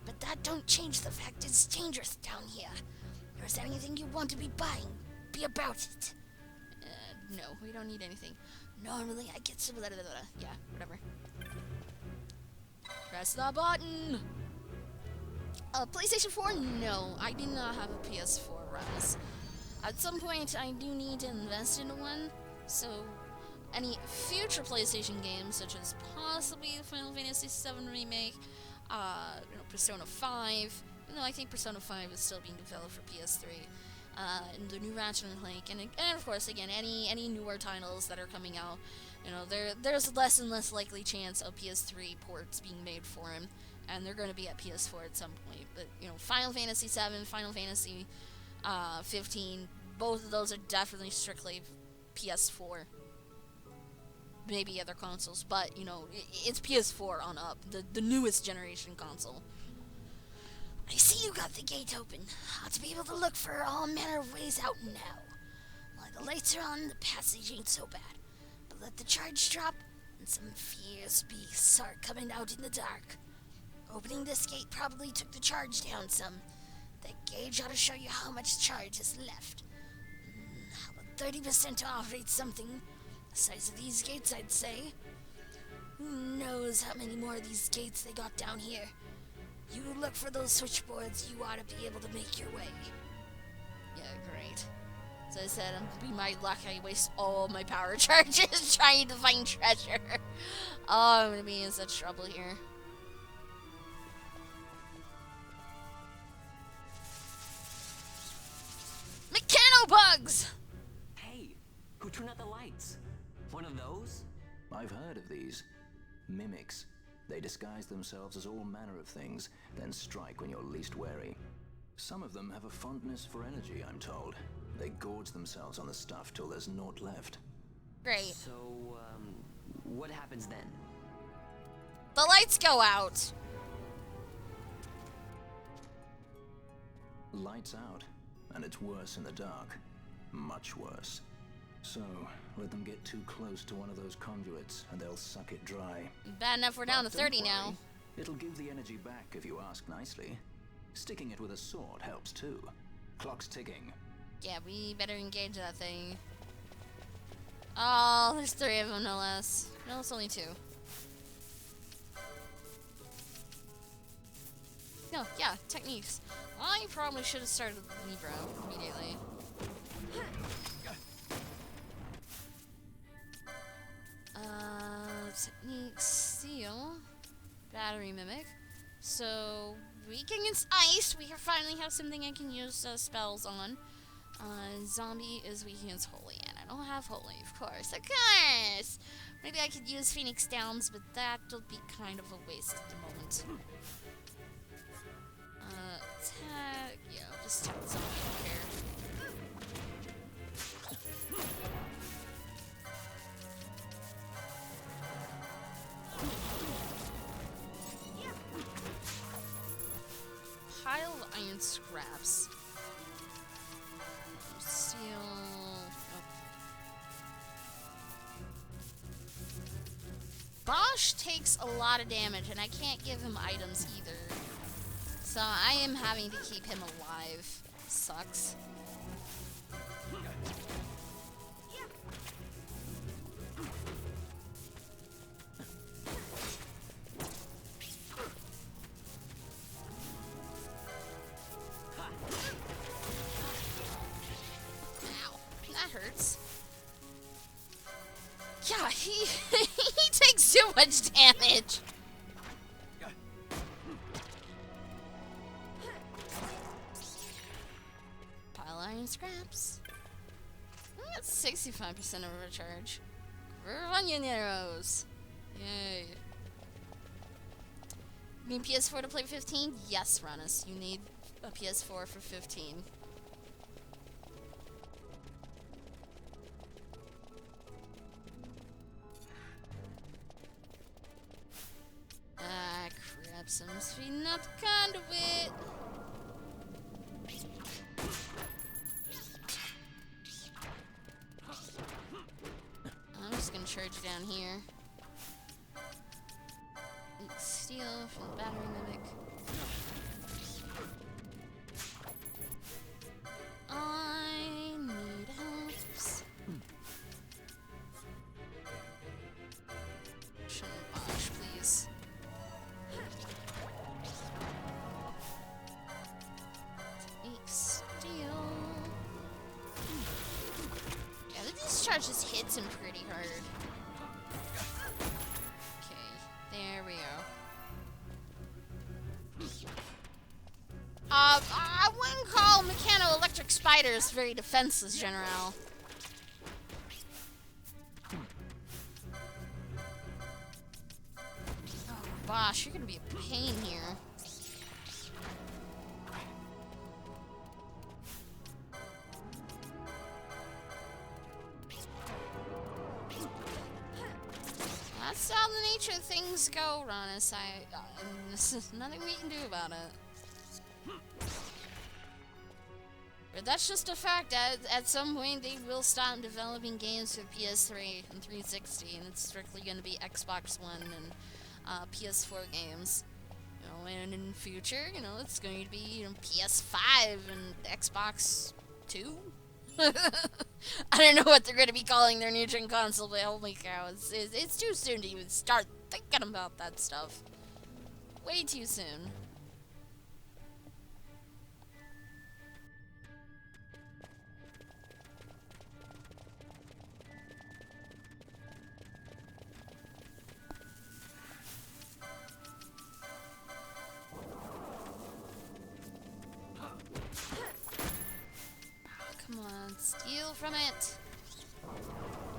but that don't change the fact it's dangerous down here. If there's anything you want to be buying, be about it. No, we don't need anything. Normally I get some blah, blah, blah. Yeah, whatever. Press the button! PlayStation 4? No, I do not have a PS4, Raz. At some point, I do need to invest into one, so any future PlayStation games, such as possibly the Final Fantasy VII Remake, Persona 5, even though I think Persona 5 is still being developed for PS3, and the new Ratchet & Clank, and of course, again, any newer titles that are coming out, you know, there's less and less likely chance of PS3 ports being made for him, and they're going to be at PS4 at some point. But, you know, Final Fantasy VII, Final Fantasy 15, both of those are definitely strictly PS4. Maybe other consoles, but, you know, it's PS4 on up, the newest generation console. I see you got the gate open. Ought to be able to look for all manner of ways out now. While the lights are on, the passage ain't so bad. But let the charge drop, and some fierce beasts start coming out in the dark. Opening this gate probably took the charge down some. That gauge ought to show you how much charge is left. How about 30% off rate something? The size of these gates, I'd say. Who knows how many more of these gates they got down here. You look for those switchboards, you ought to be able to make your way. Yeah, great. As I said, be my luck, I waste all my power charges trying to find treasure. Oh, I'm gonna be in such trouble here. Mechanobugs! Hey, who turned out the lights? One of those? I've heard of these. Mimics. They disguise themselves as all manner of things, then strike when you're least wary. Some of them have a fondness for energy, I'm told. They gorge themselves on the stuff till there's naught left. Great. So, what happens then? The lights go out. Lights out, and it's worse in the dark. Much worse. So, let them get too close to one of those conduits, and they'll suck it dry. Bad enough we're down to But don't 30 now. worry. It'll give the energy back if you ask nicely. Sticking it with a sword helps too. Clock's ticking. Yeah, we better engage that thing. Oh, there's 3 of them, no less. No, it's only 2. No, yeah, techniques. I probably should have started with Libra immediately. Technique, Seal, Battery Mimic. So, weak against ice. We finally have something I can use spells on. Zombie is weak against Holy, and I don't have Holy, of course. Of course! Maybe I could use Phoenix Downs, but that'll be kind of a waste at the moment. Attack. Yeah, I'll just attack the zombie, I don't care. Pile of iron scraps. Steel. Nope. Bosch takes a lot of damage, and I can't give him items either. So I am having to keep him alive. Sucks. Ow, that hurts. Yeah, he takes too much damage. Pile iron scraps. I got 65% of a recharge. We're onion arrows. Yay. You need PS4 to play 15? Yes, Ranus. You need a PS4 for 15. Ah, crap. Someone's feeding up the conduit. I'm just gonna charge down here. Steal from the battery mimic. I need helps. Shouldn't Bosch, please. Take steal. Yeah, the discharge just hits him pretty hard. Okay, there we go. I wouldn't call mechano-electric spiders very defenseless, General. Oh, Bosch, you're gonna be a pain here. That's how the nature of things go, Ranus. There's nothing we can do about it. But that's just a fact. At some point, they will stop developing games for PS3 and 360, and it's strictly going to be Xbox One and PS4 games. You know, and in the future, you know, it's going to be PS5 and Xbox 2. I don't know what they're going to be calling their new gen console, but holy cow, it's too soon to even start thinking about that stuff. Way too soon. Come on, steal from it.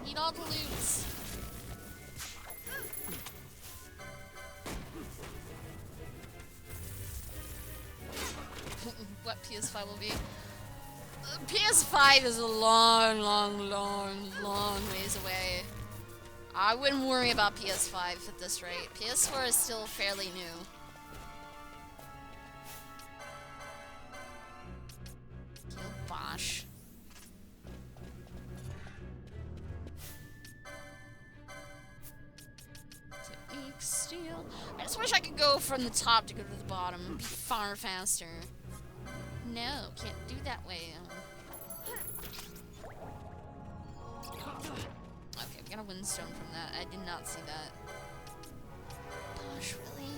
Need all the loots. What PS5 will be? PS5 is a long ways away. I wouldn't worry about PS5 at this rate. PS4 is still fairly new. Kill Bosch. I just wish I could go from the top to go to the bottom. It'd be far faster. No, can't do that way. Okay, we got a windstone from that. I did not see that. Gosh, really?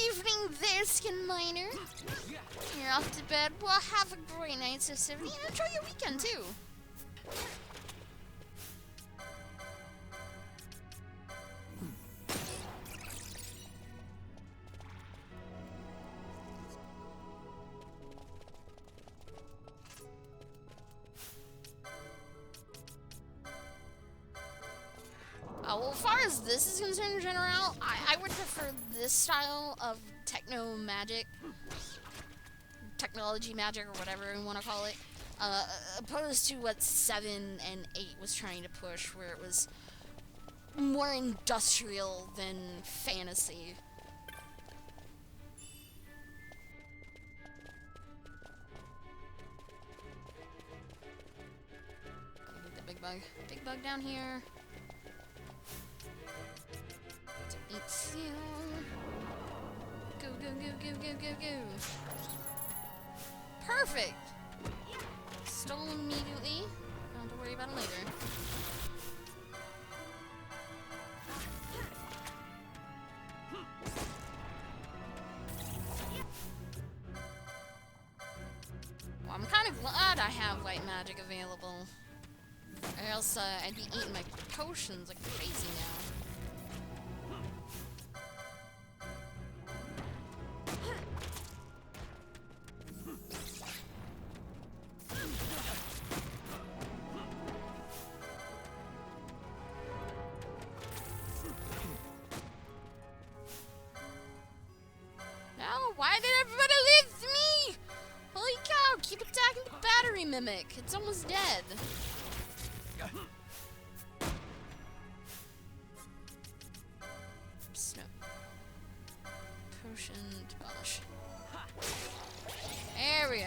Evening there, Skin Miner. You're off to bed. Well, have a great night, Sister, and enjoy your weekend too. Well, as far as this is concerned in general, I would prefer this style of techno magic, technology magic, or whatever you want to call it, opposed to what 7 and 8 was trying to push, where it was more industrial than fantasy. The big bug down here. It's you. Go, go, go, go, go, go, go. Perfect. Stolen immediately. Don't have to worry about it later. Well, I'm kind of glad I have white magic available. Or else I'd be eating my potions like crazy now. Why did everybody leave me? Holy cow, keep attacking the battery mimic. It's almost dead. Snow. Potion demolish. There we go.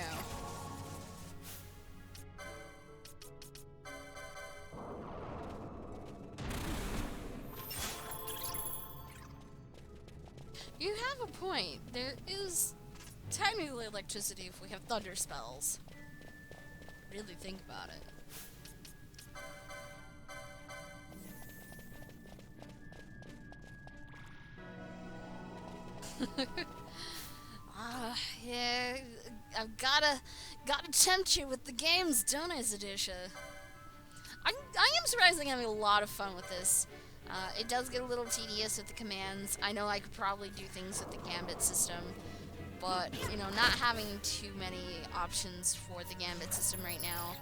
You have a point. There is technically electricity if we have thunder spells. Really think about it. Yeah, I've gotta tempt you with the games, don't I, Zadisha? I am surprisingly having a lot of fun with this. It does get a little tedious with the commands. I know I could probably do things with the Gambit system, but, you know, not having too many options for the Gambit system right now.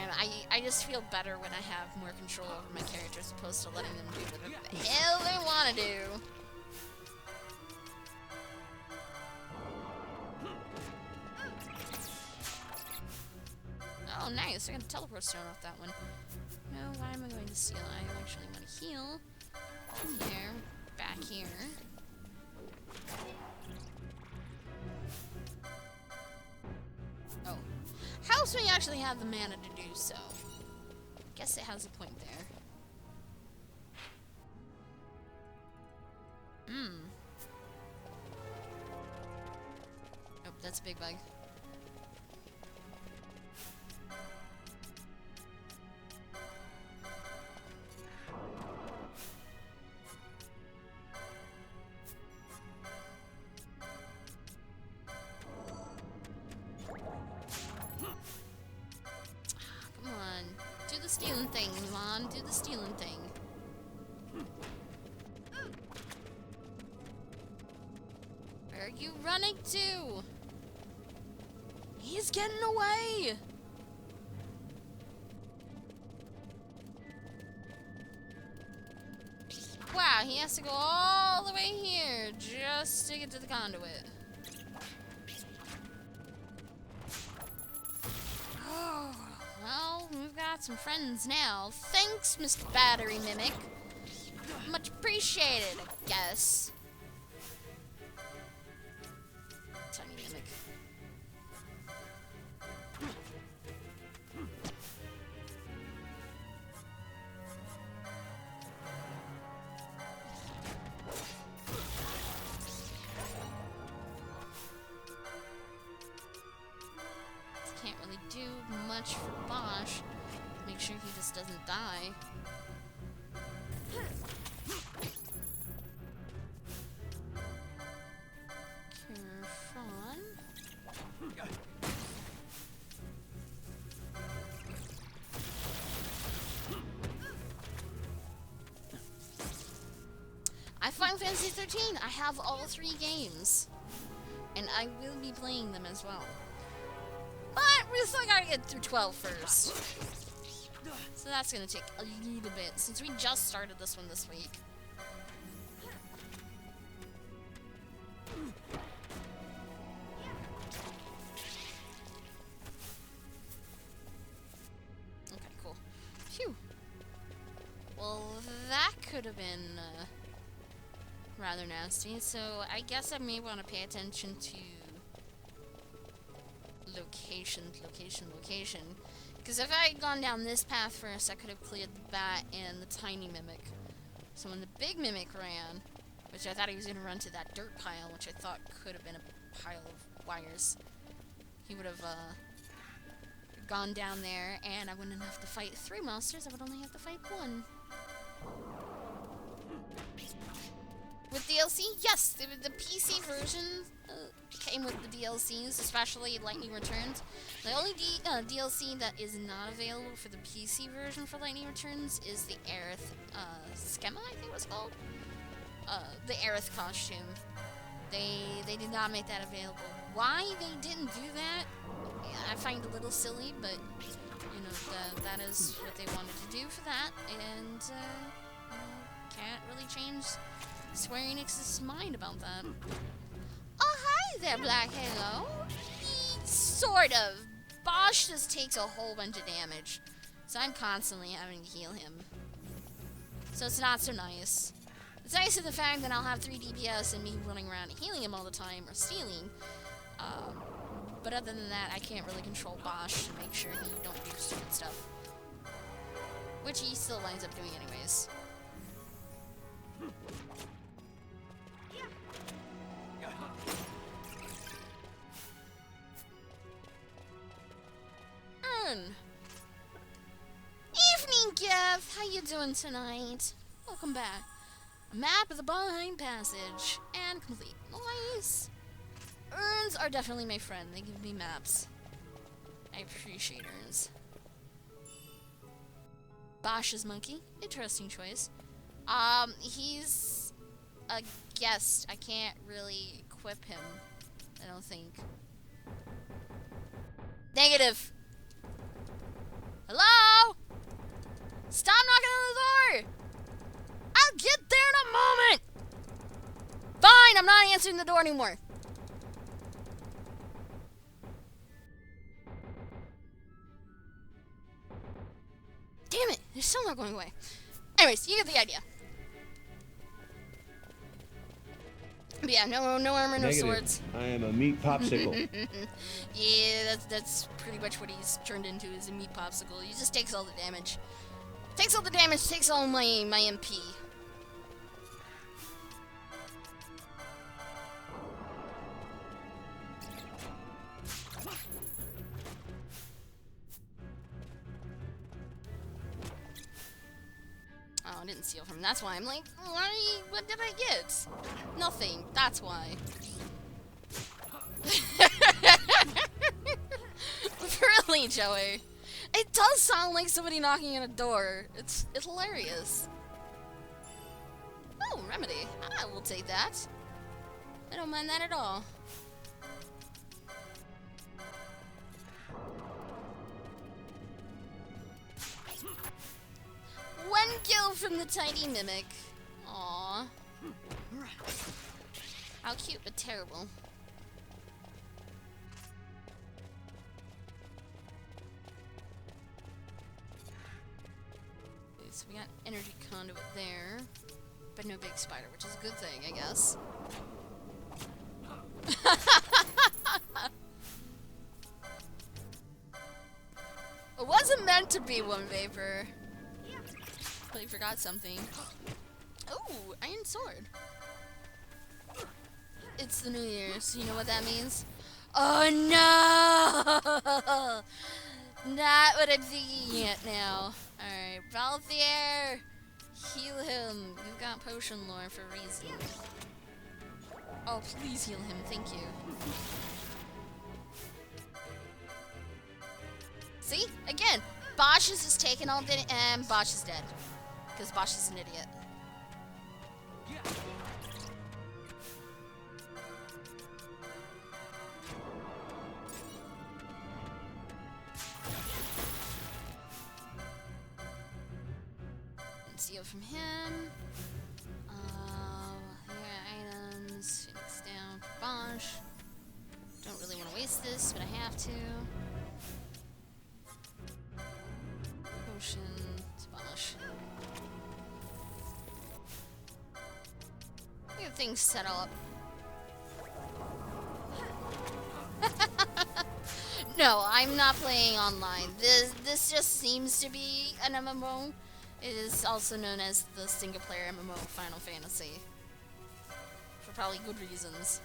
And I just feel better when I have more control over my character as opposed to letting them do whatever the hell they want to do. Oh, nice. I got a teleport stone off that one. No, why am I going to steal? I actually want to heal. Here. Back here. Oh. Helps me actually have the mana to do so. Guess it has a point there. Oh, that's a big bug. Stealing thing, Iman. Do the stealing thing. Where are you running to? He's getting away! Wow, he has to go all the way here just to get to the conduit. Oh, well, we've got some friends now. Thanks, Mr. Battery Mimic. Much appreciated, I guess. Tiny Mimic. really do much for Bosch. Make sure he just doesn't die. Kerfon. I Final Fantasy 13. I have all 3 games. And I will be playing them as well. But we still gotta get through 12 first. So that's gonna take a little bit, since we just started this one this week. Okay, cool. Phew. Well, that could have been rather nasty, so I guess I may want to pay attention to location. Because if I had gone down this path first, I could have cleared the bat and the tiny mimic. So when the big mimic ran, which I thought he was going to run to that dirt pile, which I thought could have been a pile of wires, he would have gone down there, and I wouldn't have to fight 3 monsters, I would only have to fight 1. With DLC? Yes, the PC version came with the DLCs, especially Lightning Returns. The only DLC that is not available for the PC version for Lightning Returns is the Aerith schema, I think it was called. The Aerith costume. They did not make that available. Why they didn't do that, I find a little silly, but you know, that is what they wanted to do for that, and you know, can't really change Square Enix's mind about that. Oh, hi there, Black Halo. Sort of. Bosch just takes a whole bunch of damage, so I'm constantly having to heal him. So it's not so nice. It's nice in the fact that I'll have 3 DPS and me running around and healing him all the time, or stealing. But other than that, I can't really control Bosch to make sure he don't do stupid stuff. Which he still winds up doing anyways. Evening, Geth! How you doing tonight? Welcome back. A map of the Bahine Passage. And complete. Nice! Urns are definitely my friend. They give me maps. I appreciate urns. Bosch's monkey. Interesting choice. He's a guest. I can't really equip him, I don't think. Negative! Hello? Stop knocking on the door! I'll get there in a moment! Fine, I'm not answering the door anymore. Damn it, they're still not going away. Anyways, you get the idea. But yeah, no armor, no swords. I am a meat popsicle. Yeah, that's pretty much what he's turned into, is a meat popsicle. He just takes all the damage. Takes all the damage, takes all my MP. Oh, I didn't steal from him. That's why I'm like, what did I get? Nothing. That's why. Really, Joey? It does sound like somebody knocking on a door. It's hilarious. Oh, remedy. I will take that. I don't mind that at all. One kill from the tiny mimic. Aww. How cute, but terrible. Okay, so we got energy conduit there, but no big spider, which is a good thing, I guess. It wasn't meant to be one vapor. Completely forgot something. Oh, iron sword. It's the New Year, so you know what that means? Oh no! not what I'm thinking yet now. Alright, Balthier! Heal him. You've got potion lore for a reason. Oh, please heal him. Thank you. See? Again, Bosch is just taking all day and Bosch is dead. Because Bosch is an idiot. Steal from him. Here, items. Phoenix down for Bosch. Don't really want to waste this, but I have to. Potion to Bosch. Get things set up. No, I'm not playing online. This just seems to be an MMO. It is also known as the single-player MMO Final Fantasy. For probably good reasons.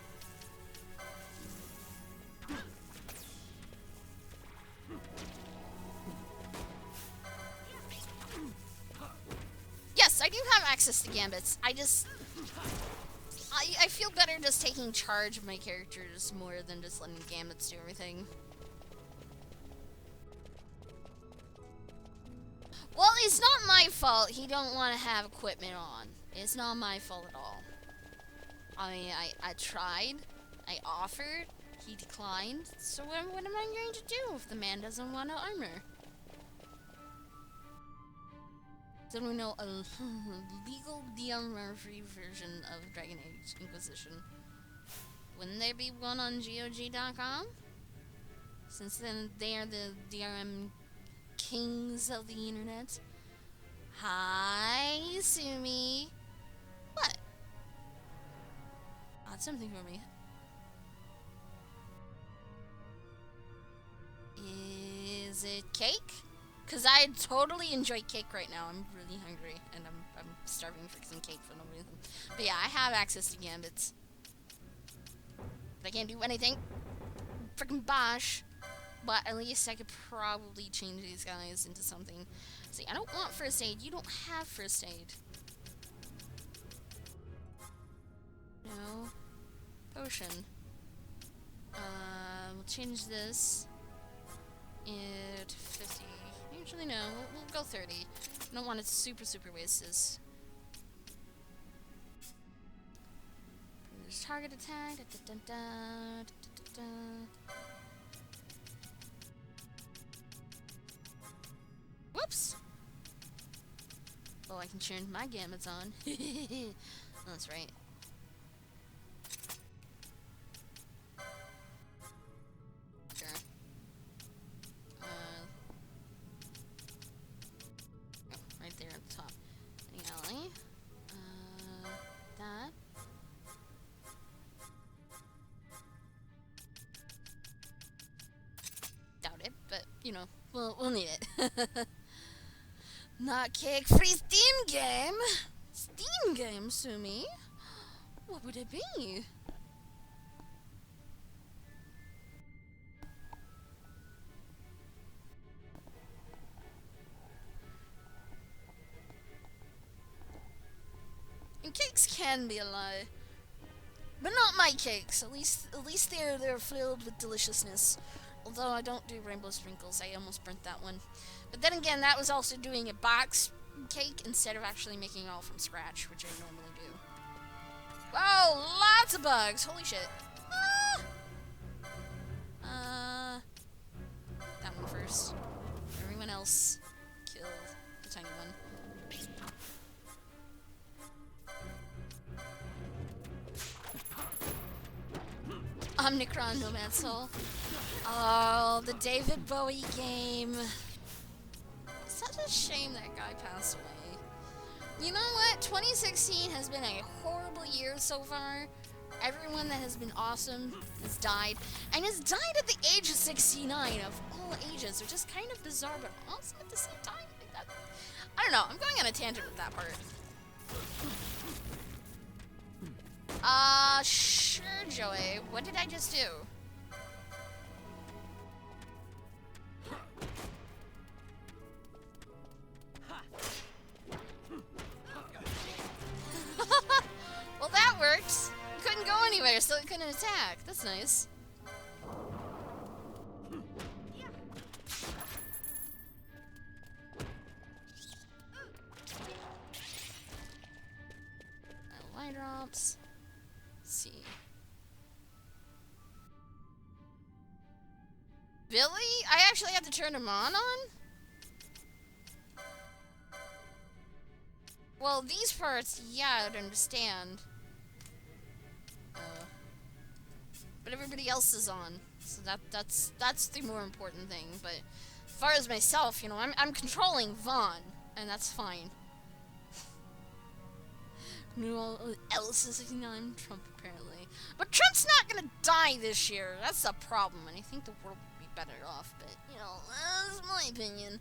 Yes, I do have access to gambits. I feel better just taking charge of my characters more than just letting gambits do everything. Well, it's not my fault he don't want to have equipment on. It's not my fault at all. I mean, I tried. I offered. He declined. So what am I going to do if the man doesn't want no armor? Then we know a legal DRM-free version of Dragon Age Inquisition. Wouldn't there be one on GOG.com? Since then, they are the DRM kings of the internet. Hi, Sumi. What? Oh, it's something for me. Is it cake? Because I totally enjoy cake right now. I'm really hungry, and I'm starving for some cake for no reason. But yeah, I have access to gambits. But I can't do anything. Freaking Bosch. But at least I could probably change these guys into something. See, I don't want first aid. You don't have first aid. No. Potion. We'll change this. It 50. Actually, no. We'll go 30. I don't want to super waste this. There's target attack. Da, da, da, da, da, da, da. Whoops! Oh, I can turn my gambits on. That's right. Sure. Oh, right there at the top. Any ally? That. Doubt it, but, you know, we'll need it. Not cake free Steam game? Steam game, Sumi? What would it be? And cakes can be a lie. But not my cakes. At least they're filled with deliciousness. Although I don't do rainbow sprinkles, I almost burnt that one. But then again, that was also doing a box cake instead of actually making it all from scratch, which I normally do. Whoa, lots of bugs! Holy shit. That one first. Everyone else killed the tiny one. Omnicron Nomad Soul. Oh, the David Bowie game. Such a shame that guy passed away. You know what? 2016 has been a horrible year so far. Everyone that has been awesome has died. And has died at the age of 69 of all ages, which is kind of bizarre, but also at the same time. Like that. I don't know. I'm going on a tangent with that part. Sure, Joey. What did I just do? an attack. That's nice. Line drops. Let's see. Billy? I actually have to turn him on? Well, these parts, yeah, I'd understand. But everybody else is on, so that's the more important thing. But as far as myself, you know, I'm controlling Vaughn, and that's fine. No else is I'm Trump apparently, but Trump's not gonna die this year. That's the problem, and I think the world would be better off. But you know, that's my opinion.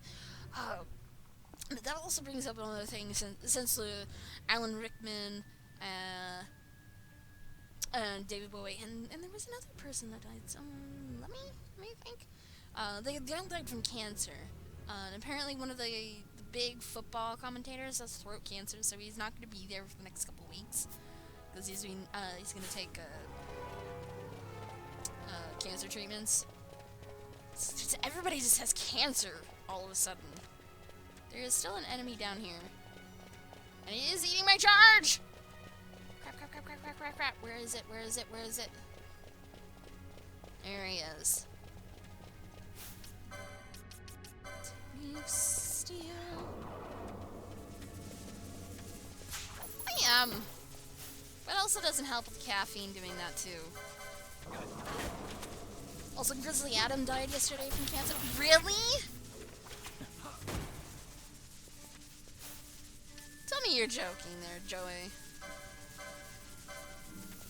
But that also brings up another thing since Alan Rickman, David Bowie, and there was another person that died. Let me think. They all died from cancer. And apparently one of the big football commentators has throat cancer, so he's not going to be there for the next couple weeks because he's going to take cancer treatments. Everybody just has cancer all of a sudden. There is still an enemy down here, and he is eating my charge. Crap. Where is it? There he is. Steel. I am. But also doesn't help with caffeine doing that too. Also, Grizzly Adam died yesterday from cancer. Really? Tell me you're joking there, Joey.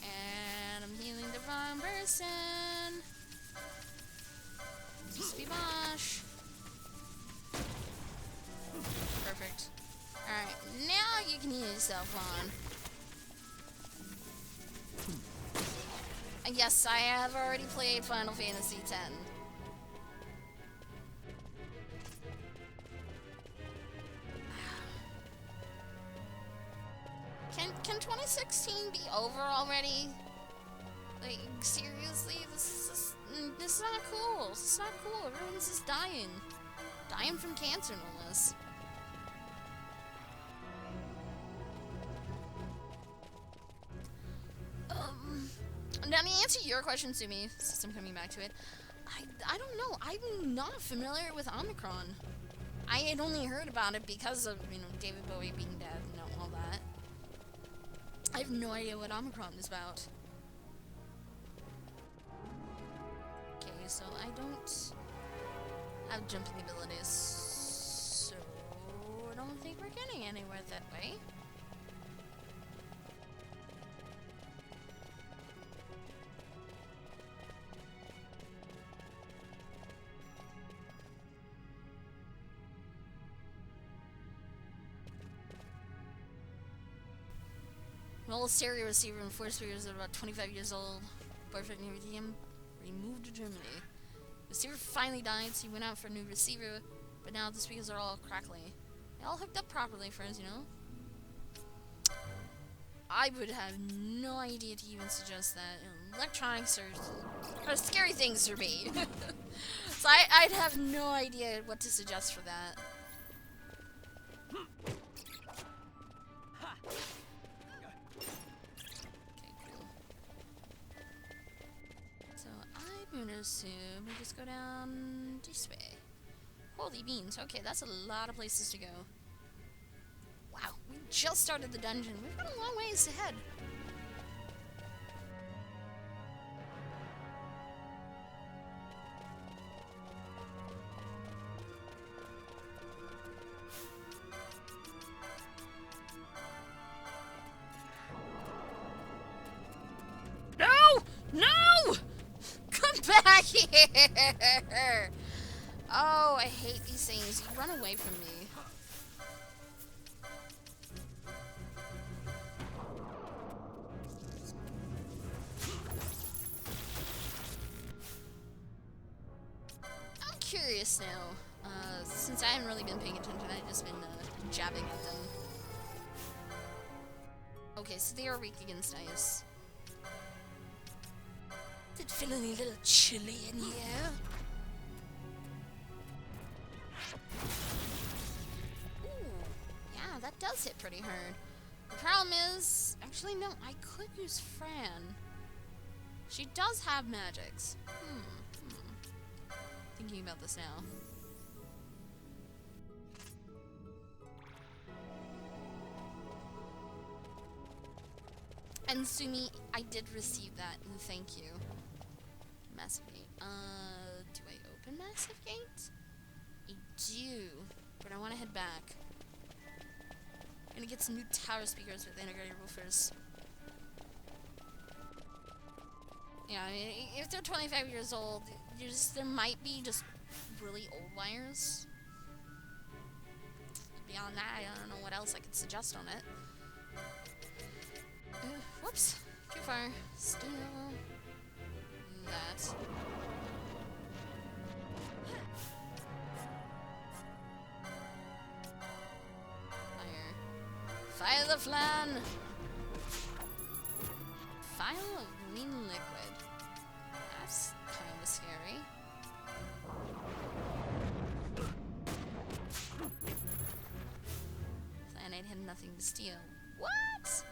And I'm healing the wrong person. Just be Bosh. Perfect. Alright, now you can heal yourself on. And yes, I have already played Final Fantasy X. Can 2016 be over already? Like, seriously? This is not cool. This is not cool. Everyone's just dying. Dying from cancer, no less. Now, to answer your question, Sumi, since I'm coming back to it, I don't know. I'm not familiar with Omicron. I had only heard about it because of, you know, David Bowie being dead and all that. I have no idea what Omicron is about. Okay, so I don't have jumping abilities, so I don't think we're getting anywhere that way. An old stereo receiver and 4 speakers at about 25 years old. Boyfriend near him removed to Germany. The receiver finally died, so he went out for a new receiver, but now the speakers are all crackly. They all hooked up properly for us, you know? I would have no idea to even suggest that. You know, electronics are scary things for me. So I'd have no idea what to suggest for that. I'm gonna assume we just go down this way. Holy beans, okay, that's a lot of places to go. Wow, we just started the dungeon. We've got a long ways ahead. No! No! Back here! Oh, I hate these things. You run away from me. I'm curious now. Since I haven't really been paying attention, I've just been jabbing at them. Okay, so they are weak against ice. Is it feeling a little chilly in here? Ooh, yeah, that does hit pretty hard. The problem is, actually no, I could use Fran. She does have magics. Thinking about this now. And Sumi, I did receive that, and thank you. Massive Gate. Do I open Massive Gate? I do, but I want to head back. I'm gonna get some new tower speakers with integrated woofers. Yeah, I mean, if they're 25 years old, there might be just really old wires. Beyond that, I don't know what else I could suggest on it. Whoops. Too far. Steal that. Fire. Fire the flan! Vial of green liquid. That's kinda scary. Cyanide had nothing to steal. What?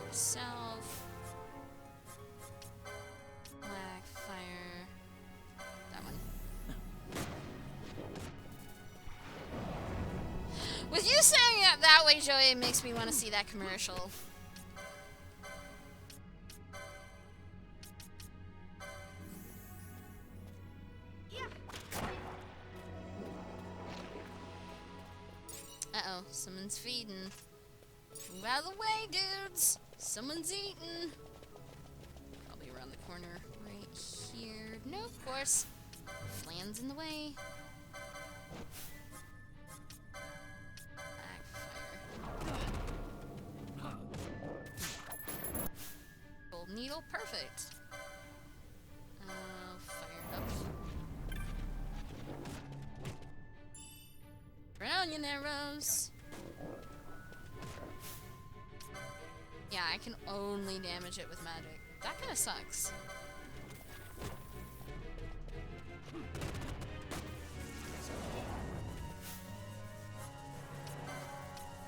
Yourself. Black fire. That one. With you saying it that way, Joey, it makes me want to see that commercial. Uh-oh, someone's feeding. Move out of the way, dudes! Someone's eating! Probably around the corner right here. No, of course. Flan's in the way. Backfire. Gold needle, perfect. Fired up. Brilliant arrows! Yeah, I can only damage it with magic. That kinda sucks.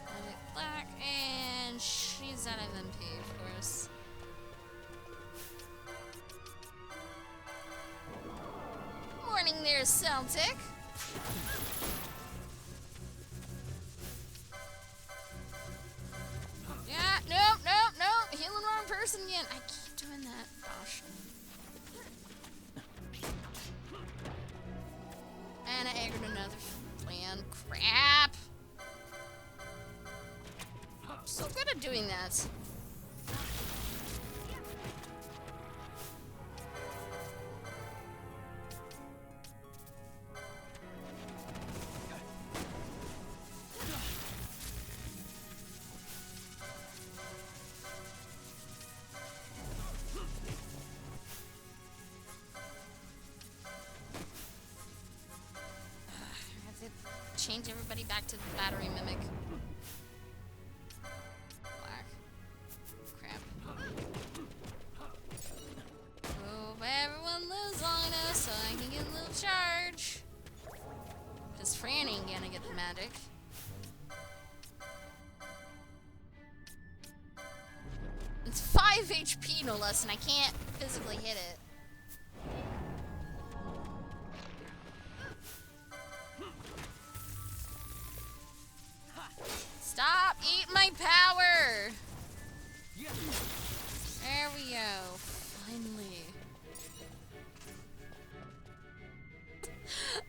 Magic black, and she's out of MP, of course. Morning there, Celtic! Yeah, nope, nope, nope. Healing wrong person again. I keep doing that. Gosh. And I aggroed another plan. Crap. I'm so good at doing that. Change everybody back to the battery mimic. Black. Crap. Hope everyone lives long enough so I can get a little charge. Because Fran ain't gonna get the magic. It's 5 HP no less, and I can't physically hit it. Stop eating my power! There we go. Finally.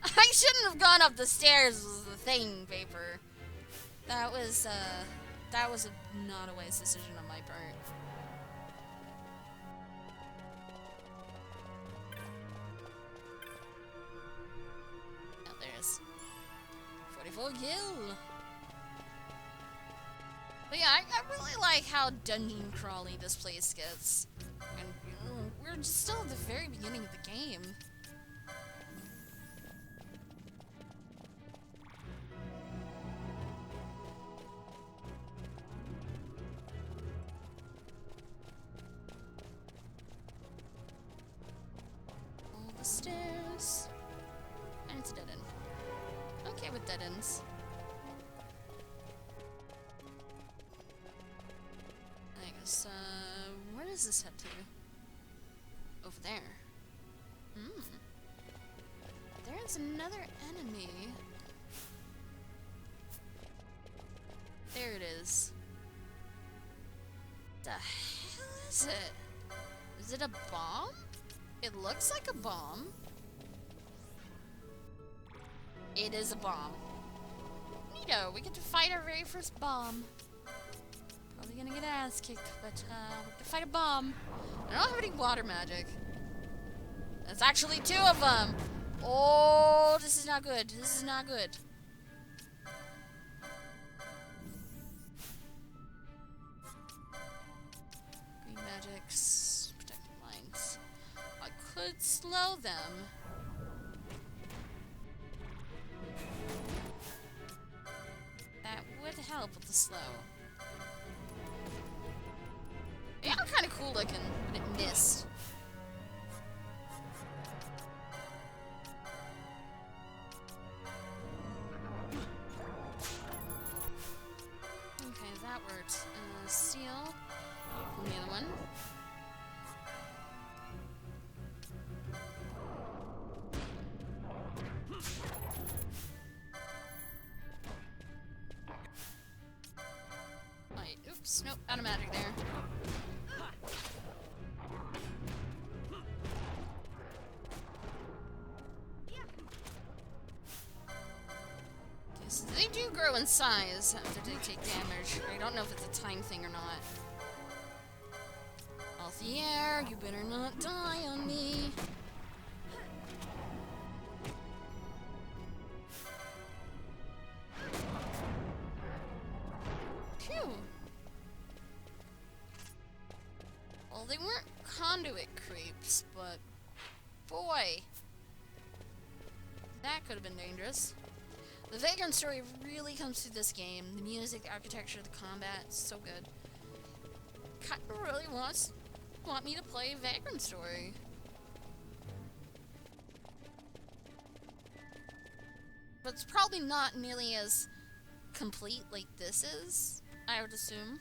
I shouldn't have gone up the stairs was the thing, Vapor. That was not a wise decision on my part. Oh, there's 44 kill. But yeah, I really like how dungeon crawly this place gets. And we're just still at the very beginning of the game. All the stairs. And it's a dead end. Okay with dead ends. I guess, where does this head to? Over there. There's another enemy. There it is. The hell is it? Is it a bomb? It looks like a bomb. It is a bomb. Neato, we get to fight our very first bomb. Probably gonna get ass kicked, but we get to fight a bomb. I don't have any water magic. That's actually 2 of them. Oh, this is not good. This is not good. Green magics, protected lines. I could slow them. That would help with the slow. Yeah, kind of cool looking, but it missed. Okay, that worked. Steel. And the other one. Wait, oops, nope, automatic there. So they do grow in size after they take damage. I don't know if it's a time thing or not. Off the air, you better not die on me. Phew. Well, they weren't conduit creeps, but boy, that could have been dangerous. The Vagrant story really comes through this game. The music, the architecture, the combat, it's so good. Kinda really want me to play Vagrant story. But it's probably not nearly as complete like this is, I would assume.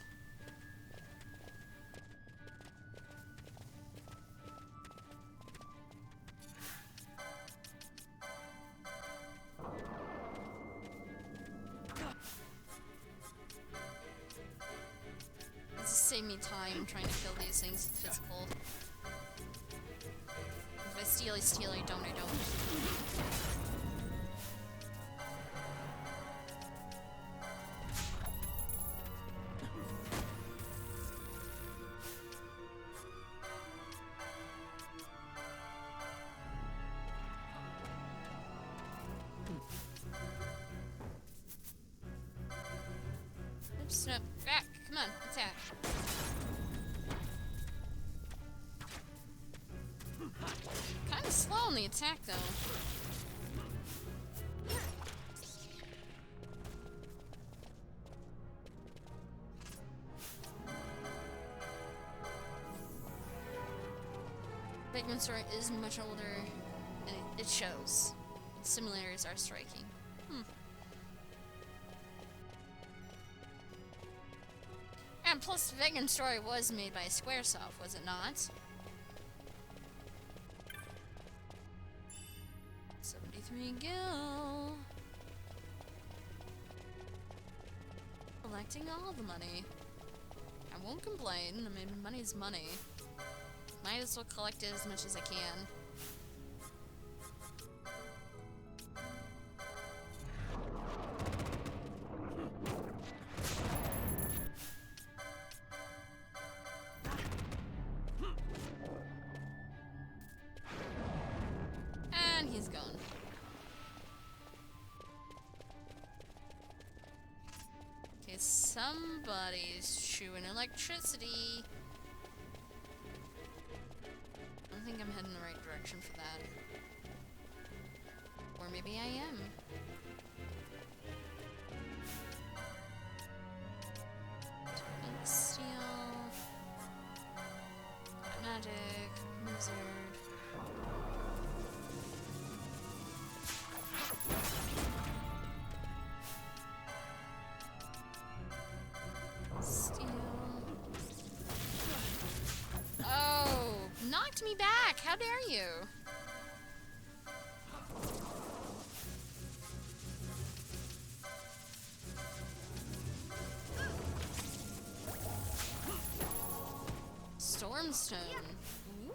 Save me time trying to kill these things with physical. If I steal, I steal, I don't, I don't. Oops, no, back, come on, attack. Kinda slow on the attack, though. Vagrant story is much older, and it shows. The similarities are striking. And plus, Vagrant story was made by Squaresoft, was it not? 73 gil. Collecting all the money. I won't complain. I mean, money's money. Might as well collect it as much as I can. And he's gone. Okay, somebody's chewing electricity. think I'm heading in the right direction for that. Or maybe I am. Steel. Magic. Wizard. Steel. Oh, knocked me back. How dare you? Stormstone. Ooh.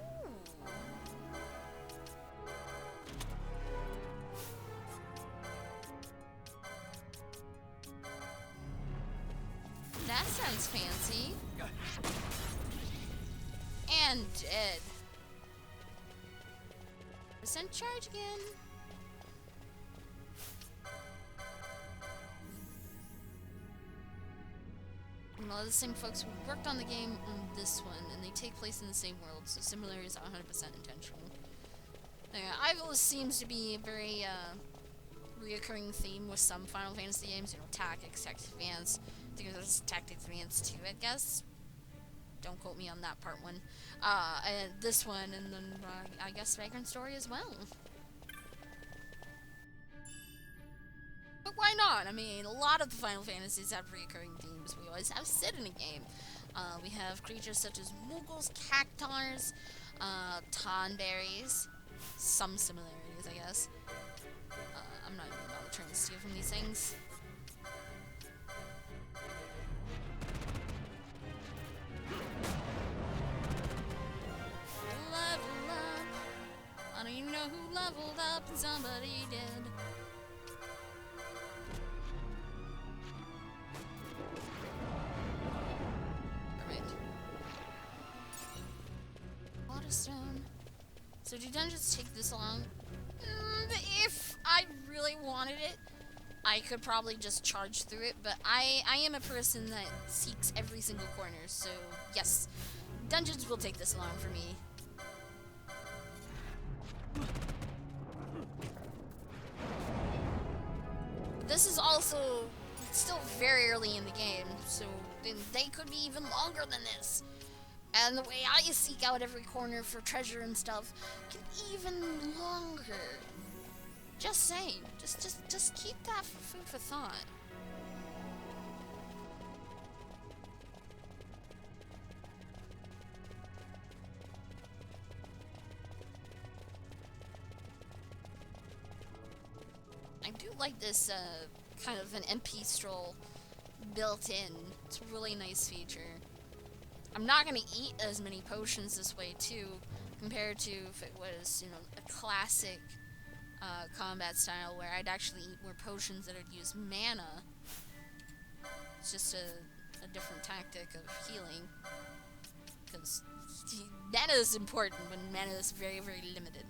That sounds fancy. And dead. Percent charge again. Well, the same folks who worked on the game on this one, and they take place in the same world, so similarity is 100% intentional. Evil seems to be a very reoccurring theme with some Final Fantasy games, you know, Tactics, Tactics Advance. I think there's Tactics Advance 2, I guess. Don't quote me on that part one. And this one, and then I guess Vagrant Story as well. But why not? I mean, a lot of the Final Fantasies have recurring themes. We always have Sid in a game. We have creatures such as Moogles, Cactars, Tonberries. Some similarities, I guess. I'm not even about to try to steal from these things. Level up. I don't even know who leveled up, and somebody did. Waterstone. So do dungeons take this long? If I really wanted it, I could probably just charge through it, but I am a person that seeks every single corner, so yes, dungeons will take this long for me. This is also still very early in the game, so they could be even longer than this. And the way I seek out every corner for treasure and stuff can be even longer. Just saying. Just keep that for food for thought. I do like this kind of an MP stroll built in. It's a really nice feature. I'm not gonna eat as many potions this way too, compared to if it was, you know, a classic combat style where I'd actually eat more potions that would use mana. It's just a different tactic of healing, because mana is important when mana is very, very limited.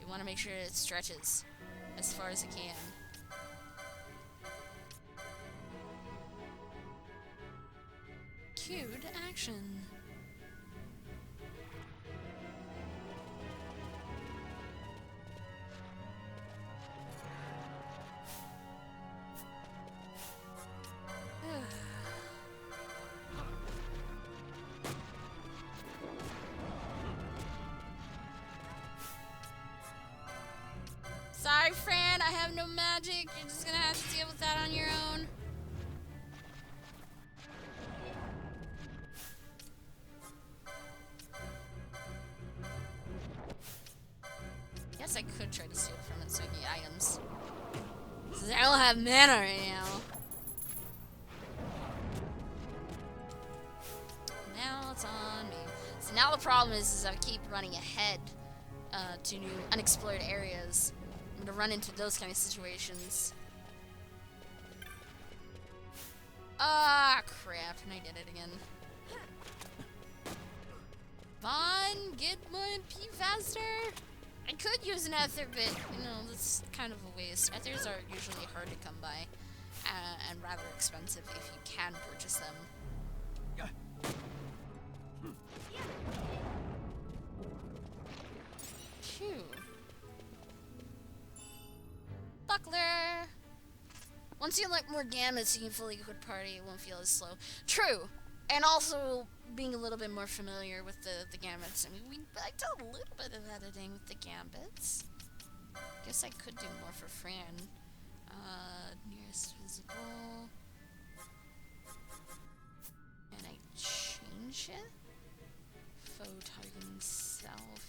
You want to make sure it stretches as far as it can. Queued action. Sorry, Fran, I have no magic. You're just gonna have to deal with that on your own. Guess I could try to steal from it so I can get items. Since I don't have mana right now. Now it's on me. So now the problem is I keep running ahead to new unexplored areas. I'm gonna run into those kind of situations. Ah, crap, and I did it again. Vaughn, get my MP faster! I could use an ether, but, you know, that's kind of a waste. Ethers are usually hard to come by, and rather expensive if you can purchase them. Once you like more gamuts, you can fully equip party. It won't feel as slow. True. And also being a little bit more familiar with the gamuts. I mean, I did a little bit of editing with the gambits. Guess I could do more for Fran. Nearest visible. And I change it? Foe target himself.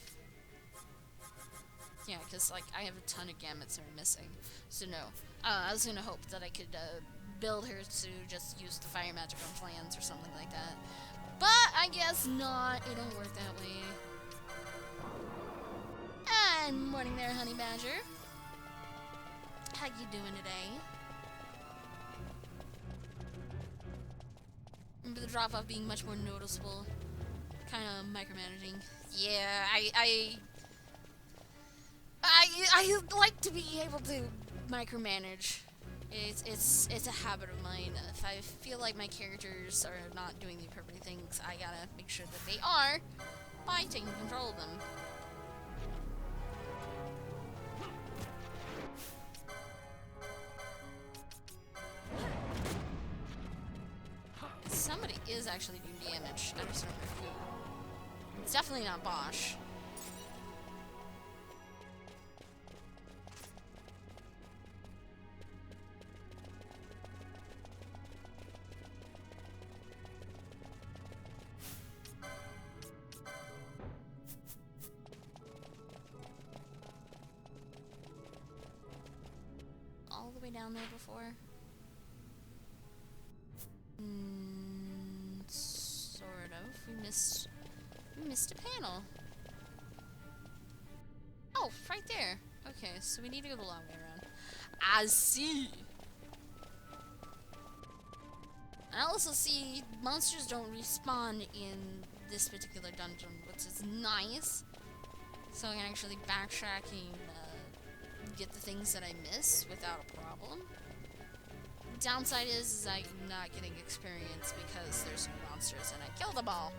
Yeah, because, like, I have a ton of gamuts that are missing. So, no. I was gonna hope that I could, build her to just use the fire magic on plans or something like that. But, I guess not. It don't work that way. And morning there, Honey Badger. How you doing today? Remember the drop-off being much more noticeable. Kind of micromanaging. Yeah, I like to be able to micromanage. It's a habit of mine. If I feel like my characters are not doing the appropriate things, I gotta make sure that they are by taking control of them. Somebody is actually doing damage. I just don't know who. It's definitely not Bosch. All the way down there before? Sort of. We missed a panel. Oh, right there. Okay, so we need to go the long way around. I see. I also see monsters don't respawn in this particular dungeon, which is nice. So I can actually backtrack and get the things that I miss without a problem. The downside is I'm not getting experience because there's new monsters and I kill them all.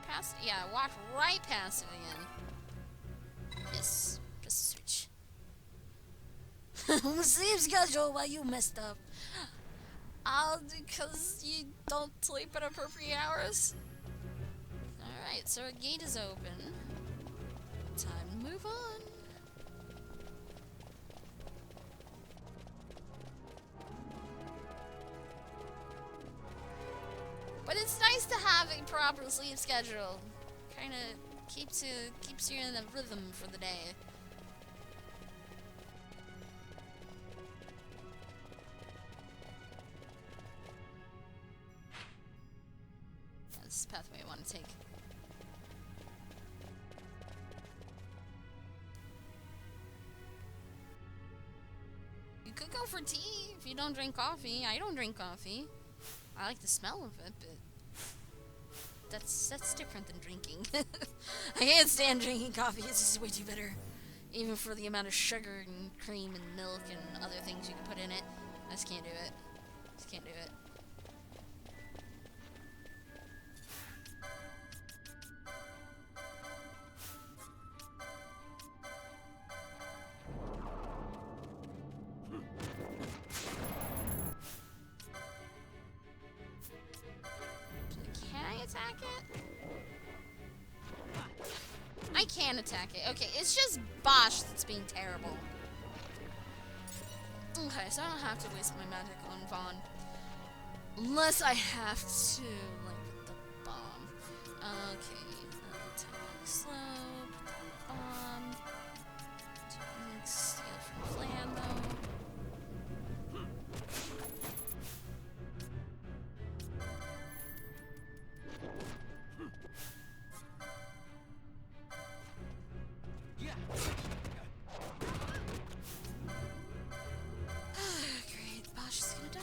Past, yeah, I walked right past it again. Yes, just switch. Sleep schedule while you messed up. Because you don't sleep at appropriate hours? Alright, so a gate is open. Time to move on. But it's nice to have a proper sleep schedule. Kinda keeps you in a rhythm for the day. This is the pathway I want to take. You could go for tea if you don't drink coffee. I don't drink coffee. I like the smell of it, but that's different than drinking. I can't stand drinking coffee. It's just way too bitter. Even for the amount of sugar and cream and milk and other things you can put in it. I just can't do it. Just can't do it. Attack it? I can attack it. Okay, it's just Bosch that's being terrible. Okay, so I don't have to waste my magic on Vaughn. Unless I have to, like, with the bomb. Okay, attack slow, put the bomb. Steal from Flan, though. Great, Bosch is gonna die.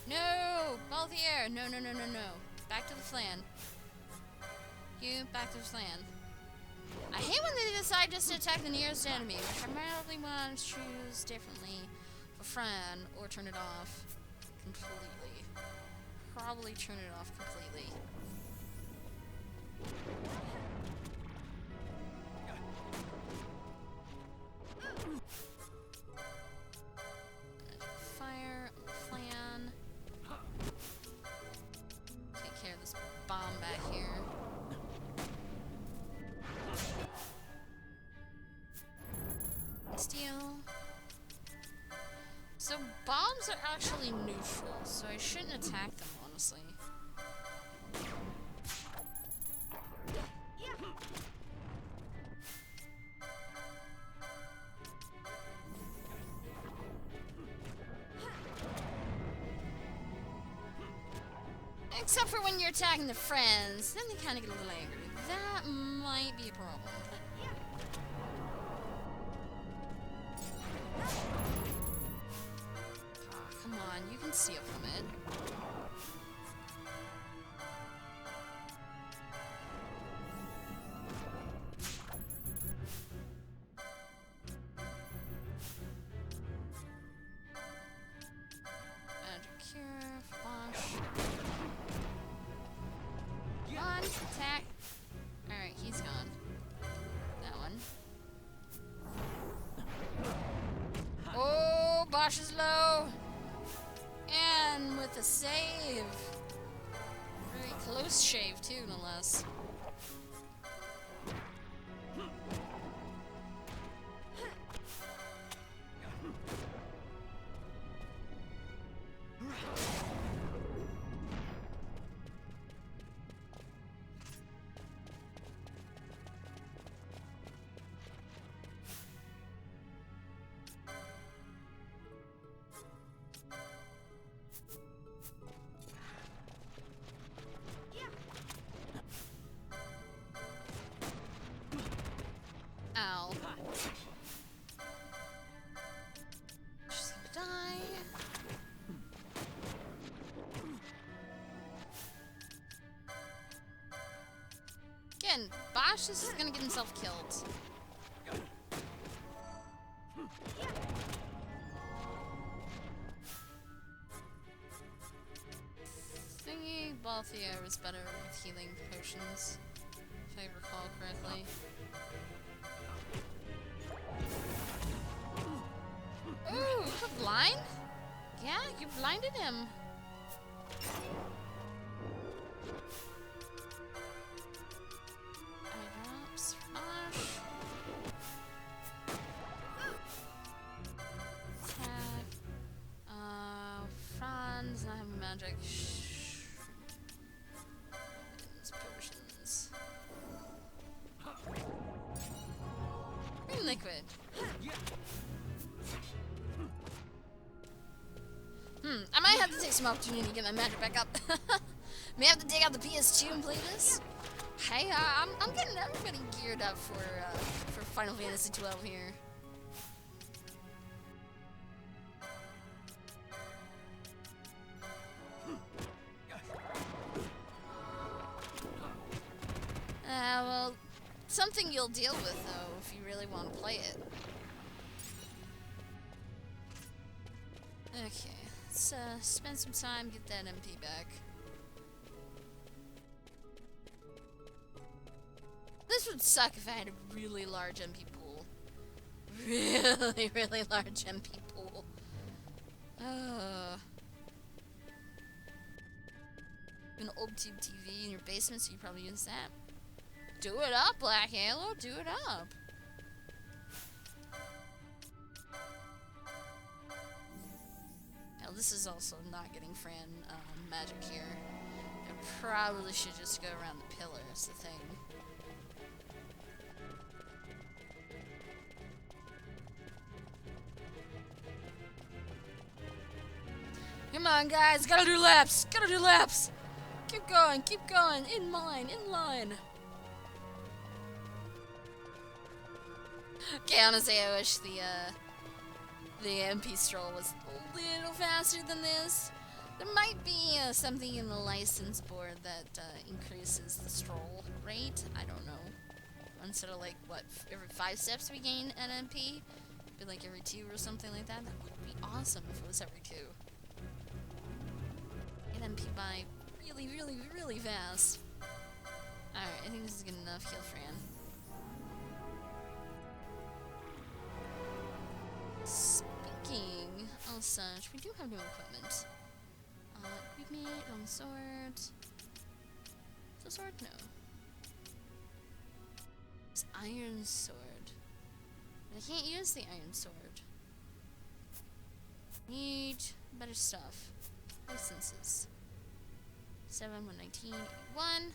No! Both here! No, no, no, no, no. Back to the Flan. You, back to the Flan. I hate when they decide just to attack the nearest enemy. I primarily want to choose differently for Fran or turn it off completely. Probably turn it off completely. Fire, flan. Take care of this bomb back here. Steel. So bombs are actually neutral, so I shouldn't attack them, honestly. Except for when you're attacking the friends, then they kind of get a little angry. That might be a problem. Oh, come on, you can steal from it. Magic cure, flash. Come on, attack. Alright, he's gone. That one. Oh, Bosch is low. And with a save. Very close shave too, no less. Ow. She's gonna die. Again, Bosch is gonna get himself killed. Thingy Balthier was better with healing potions, if I recall correctly. Ooh, you put blind? Yeah, you blinded him. Eye drops, flash. Attack. Franz, I have magic. Items, potions. Green liquid. I might have to take some opportunity to get my magic back up. May have to dig out the PS2 and play this. Hey, I'm getting everybody geared up for Final Fantasy XII here. Well, something you'll deal with though if you really want to play it. Okay. Let's spend some time, get that MP back. This would suck if I had a really large MP pool. Really, really large MP pool. An old tube TV in your basement, so you probably use that. Do it up, Black Halo, do it up. This is also not getting Fran magic here. I probably should just go around the pillar, is the thing. Come on, guys, gotta do laps! Gotta do laps! Keep going, in line, in line! Okay, honestly, I wish the MP stroll was a little faster than this. There might be something in the license board that increases the stroll rate. I don't know. Instead of like, what, every 5 steps we gain an MP? Be like every 2 or something like that? That would be awesome if it was every 2. Get MP by really, really, really fast. Alright, I think this is good enough. Heal Fran. Speaking of such, we do have new equipment. Equipment, long sword. Is it a sword? No. It's iron sword. But I can't use the iron sword. Need better stuff. Licenses. 7, 119, 81.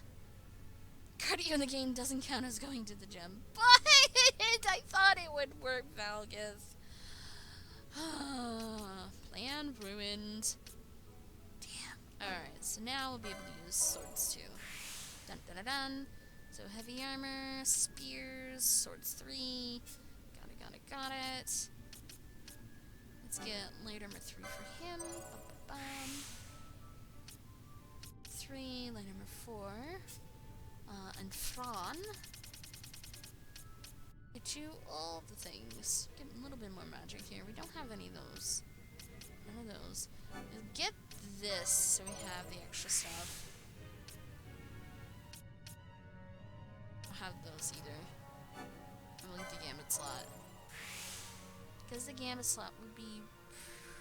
Cardio in the game doesn't count as going to the gym. But I thought it would work, Valgus. Plan ruined. Damn. Alright, so now we'll be able to use swords too. Dun dun dun dun. So heavy armor, spears, swords 3. Got it. Let's get light armor 3 for him. Bum, bum, bum. 3, light armor 4. And Fran. Get you all the things. Get a little bit more magic here. We don't have any of those. None of those. We'll get this so we have the extra stuff. I don't have those either. I'll leave the gambit slot. Because the gambit slot would be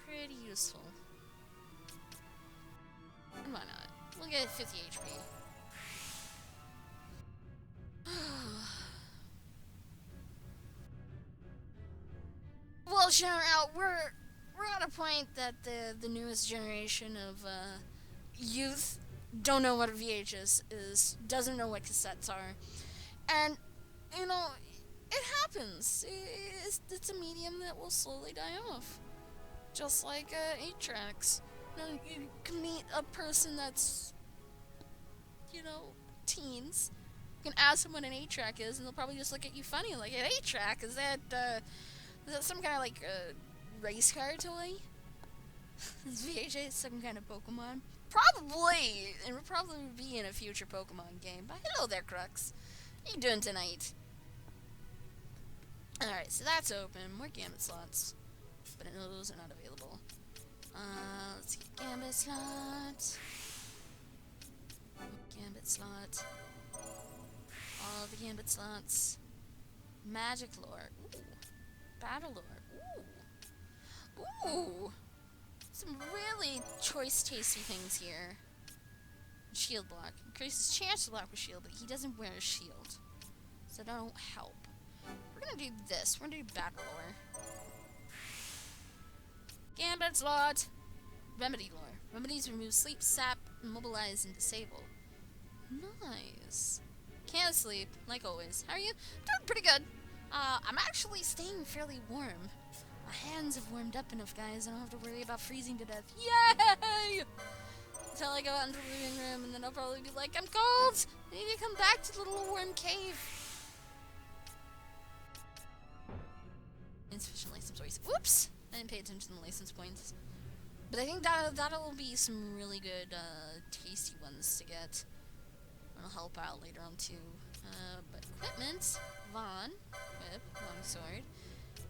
pretty useful. And why not? We'll get 50 HP. Well, shout out, we're at a point that the newest generation of youth don't know what a VHS is, doesn't know what cassettes are, and you know, it happens. It's a medium that will slowly die off, just like 8-tracks. You can meet a person that's, you know, teens. You can ask them what an 8-track is, and they'll probably just look at you funny, like, an 8-track? Is that some kind of, like, race car toy? Is VHS some kind of Pokemon? Probably! It would probably be in a future Pokemon game. But hello there, Crux. How you doing tonight? Alright, so that's open. More Gambit slots. But those are not available. Let's get Gambit slot. Gambit slot. All the Gambit slots. Magic lore. Ooh. Battle lore. Ooh. Ooh. Some really choice, tasty things here. Shield block. Increases chance to block with shield, but he doesn't wear a shield. So that don't help. We're gonna do this. We're gonna do battle lore. Gambit slot. Remedy lore. Remedies remove sleep, sap, immobilize, and disable. Nice. Can't sleep, like always. How are you? Doing pretty good. I'm actually staying fairly warm. My hands have warmed up enough, guys. I don't have to worry about freezing to death. Yay! Until I go out into the living room, and then I'll probably be like, I'm cold! I need to come back to the little warm cave. Insufficient license points. Whoops! I didn't pay attention to the license points. But I think that'll be some really good, tasty ones to get. It'll help out later on, too. But equipment. Vaughn. Whip. Longsword.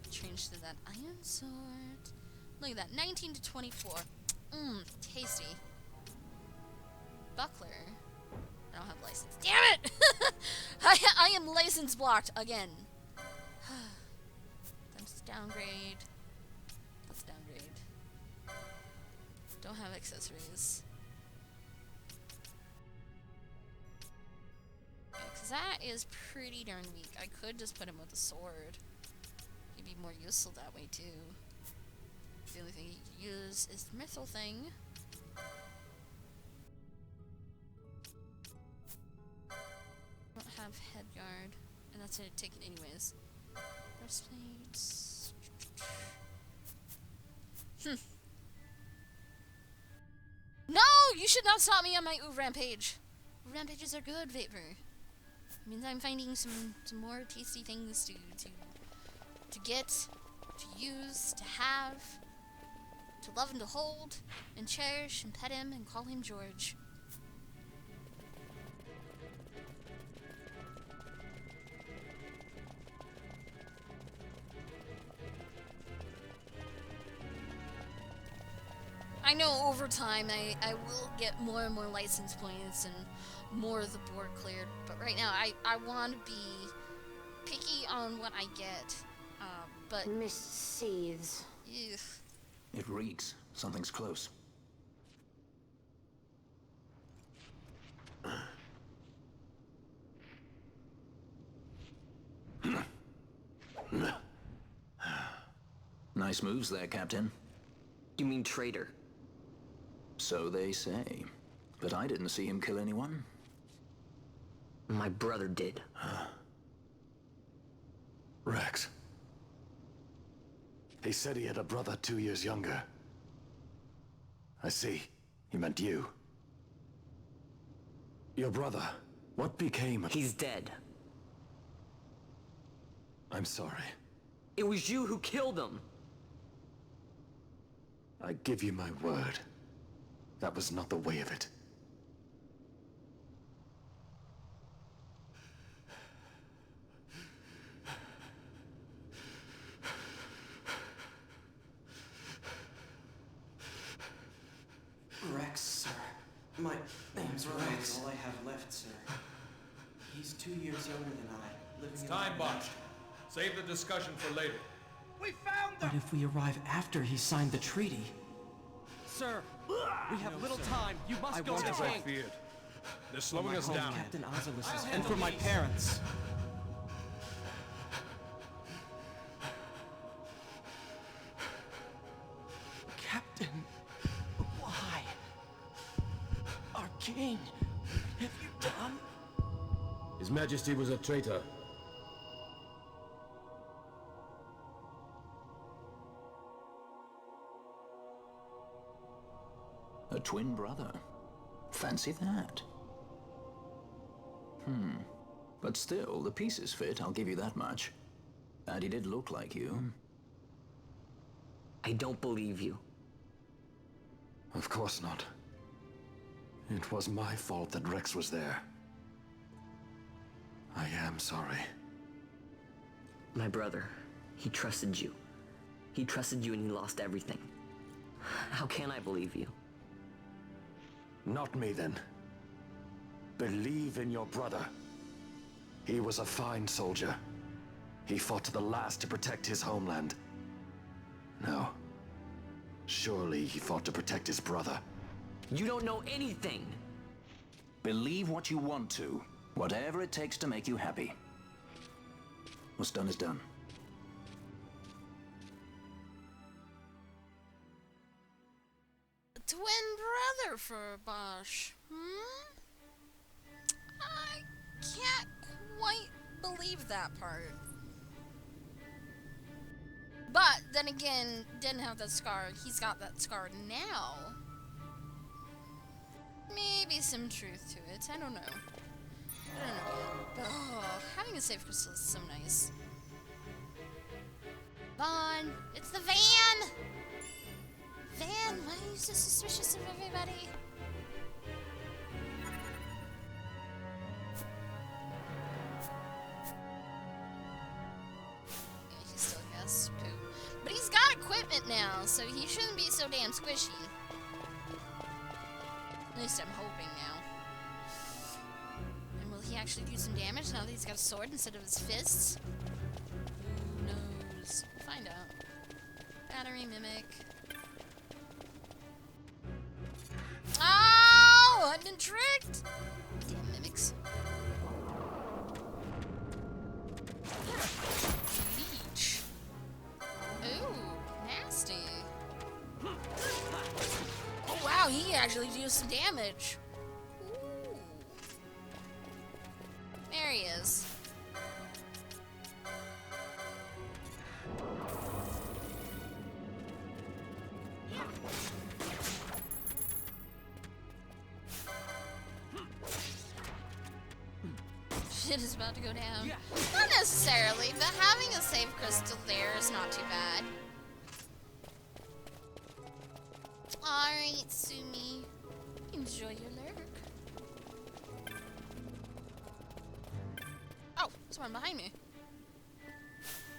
Change to that iron sword. Look at that. 19 to 24. Tasty. Buckler. I don't have license. Damn it! I am license blocked again. That's downgrade. That's downgrade. Don't have accessories. Because that is pretty darn weak. I could just put him with a sword. He'd be more useful that way too. The only thing he could use is the mithril thing. I don't have head guard, and that's gonna take it anyways. Breastplates. No! You should not stop me on my rampage. Rampages are good, Vapor. It means I'm finding some more tasty things to get, to use, to have, to love and to hold, and cherish, and pet him, and call him George. know over time I will get more and more license points and more of the board cleared, but right now I want to be picky on what I get. But Mist seethes. Ugh. It reeks. Something's close. Nice moves there, Captain. You mean traitor? So they say. But I didn't see him kill anyone. My brother did. Rex. He said he had a brother 2 years younger. I see. He meant you. Your brother, what became of... He's dead. I'm sorry. It was you who killed him. I give you my word. That was not the way of it. Rex, sir. My name's Rex. All I have left, sir. He's 2 years younger than I. Living in Time a botched. Save the discussion for later. We found them! But if we arrive after he signed the treaty... Sir, we have little time. You must go to the As I tank. feared. They're slowing us down. Captain Ozilis and for my parents. Captain, why? Our king, have you done? His Majesty was a traitor. A twin brother. Fancy that. But still, the pieces fit, I'll give you that much. And he did look like you. I don't believe you. Of course not. It was my fault that Rex was there. I am sorry. My brother, he trusted you. He trusted you and he lost everything. How can I believe you? Not me, then. Believe in your brother. He was a fine soldier. He fought to the last to protect his homeland. No. Surely he fought to protect his brother. You don't know anything! Believe what you want to. Whatever it takes to make you happy. What's done is done. Twin brother for Bosch. I can't quite believe that part. But then again, didn't have that scar. He's got that scar now. Maybe some truth to it. I don't know. I don't know yet. But oh, having a safe crystal is so nice. Vaughn, it's the van! Van, why are you so suspicious of everybody? Yeah, he still has poo. But he's got equipment now, so he shouldn't be so damn squishy. At least I'm hoping now. And will he actually do some damage now that he's got a sword instead of his fists? Who knows? We'll find out. Battery mimic. Oh! I've been tricked! Damn mimics. Leech. Ooh, nasty. Oh wow, he actually deals some damage. Ooh. There he is. Shit is about to go down. Not necessarily, but having a safe crystal there is not too bad. Alright, Sumi. Enjoy your lurk. Oh, someone behind me.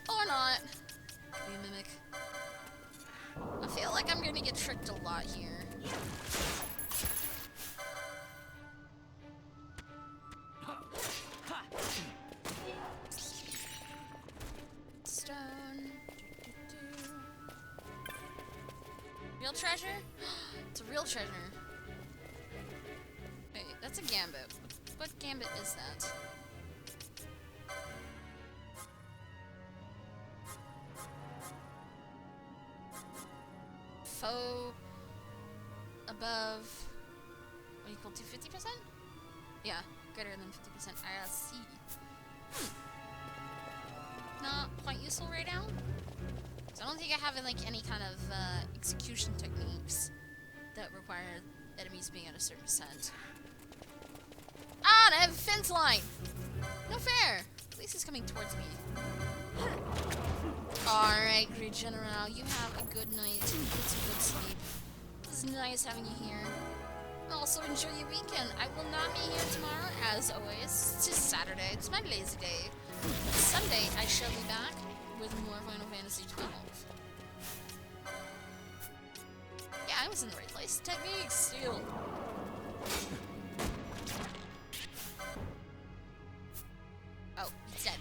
Or not. Could be a mimic. I feel like I'm gonna get tricked a lot here. Stone. Real treasure? It's a real treasure. Wait, that's a gambit. What gambit is that? Foe above equal to 50%? Yeah, greater than 50% IRC. Not quite useful right now. So I don't think I have like any kind of execution techniques that require enemies being at a certain percent. Ah, and I have a fence line! No fair! At least he's coming towards me. Alright, great General, you have a good night. Get some good sleep. It was nice having you here. Also, enjoy your weekend. I will not be here tomorrow, as always. It's just Saturday. It's my lazy day. Sunday, I shall be back with more Final Fantasy XII. Yeah, I was in the right place. Techniques, steal. Oh, he's dead.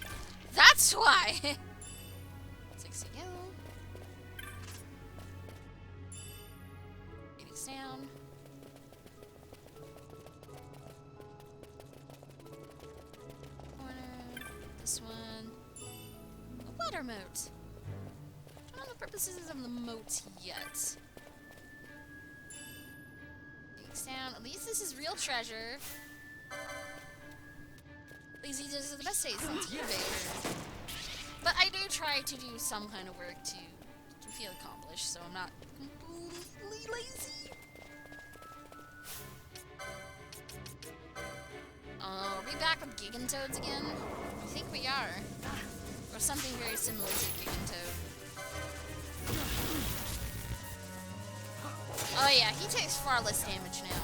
That's why! 60 go. Phoenix down. Corner. This one. The water moat. Don't know the purposes of the moat yet. Phoenix down. At least this is real treasure. Lazy does the best taste. That's Baker. But I do try to do some kind of work to feel accomplished, so I'm not completely lazy. Are we back with Gigantoads again? I think we are. Or something very similar to Gigantoad. Oh yeah, he takes far less damage now.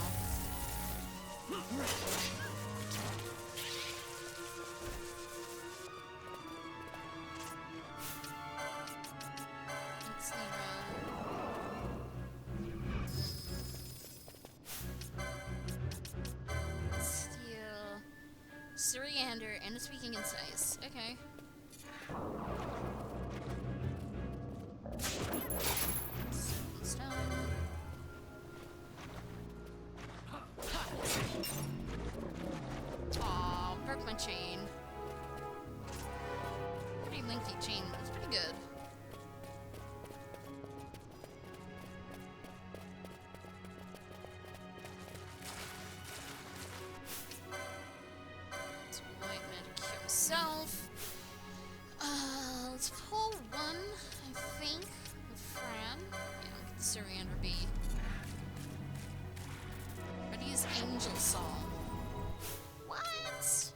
Suriander and it's weakening in size. Okay. Stone. Aw, broke my chain. Pretty lengthy chain, but it's pretty good. Let's pull one, I think, with Fran. Yeah, I'll get the Suriander B. Ready is Angel Song. What?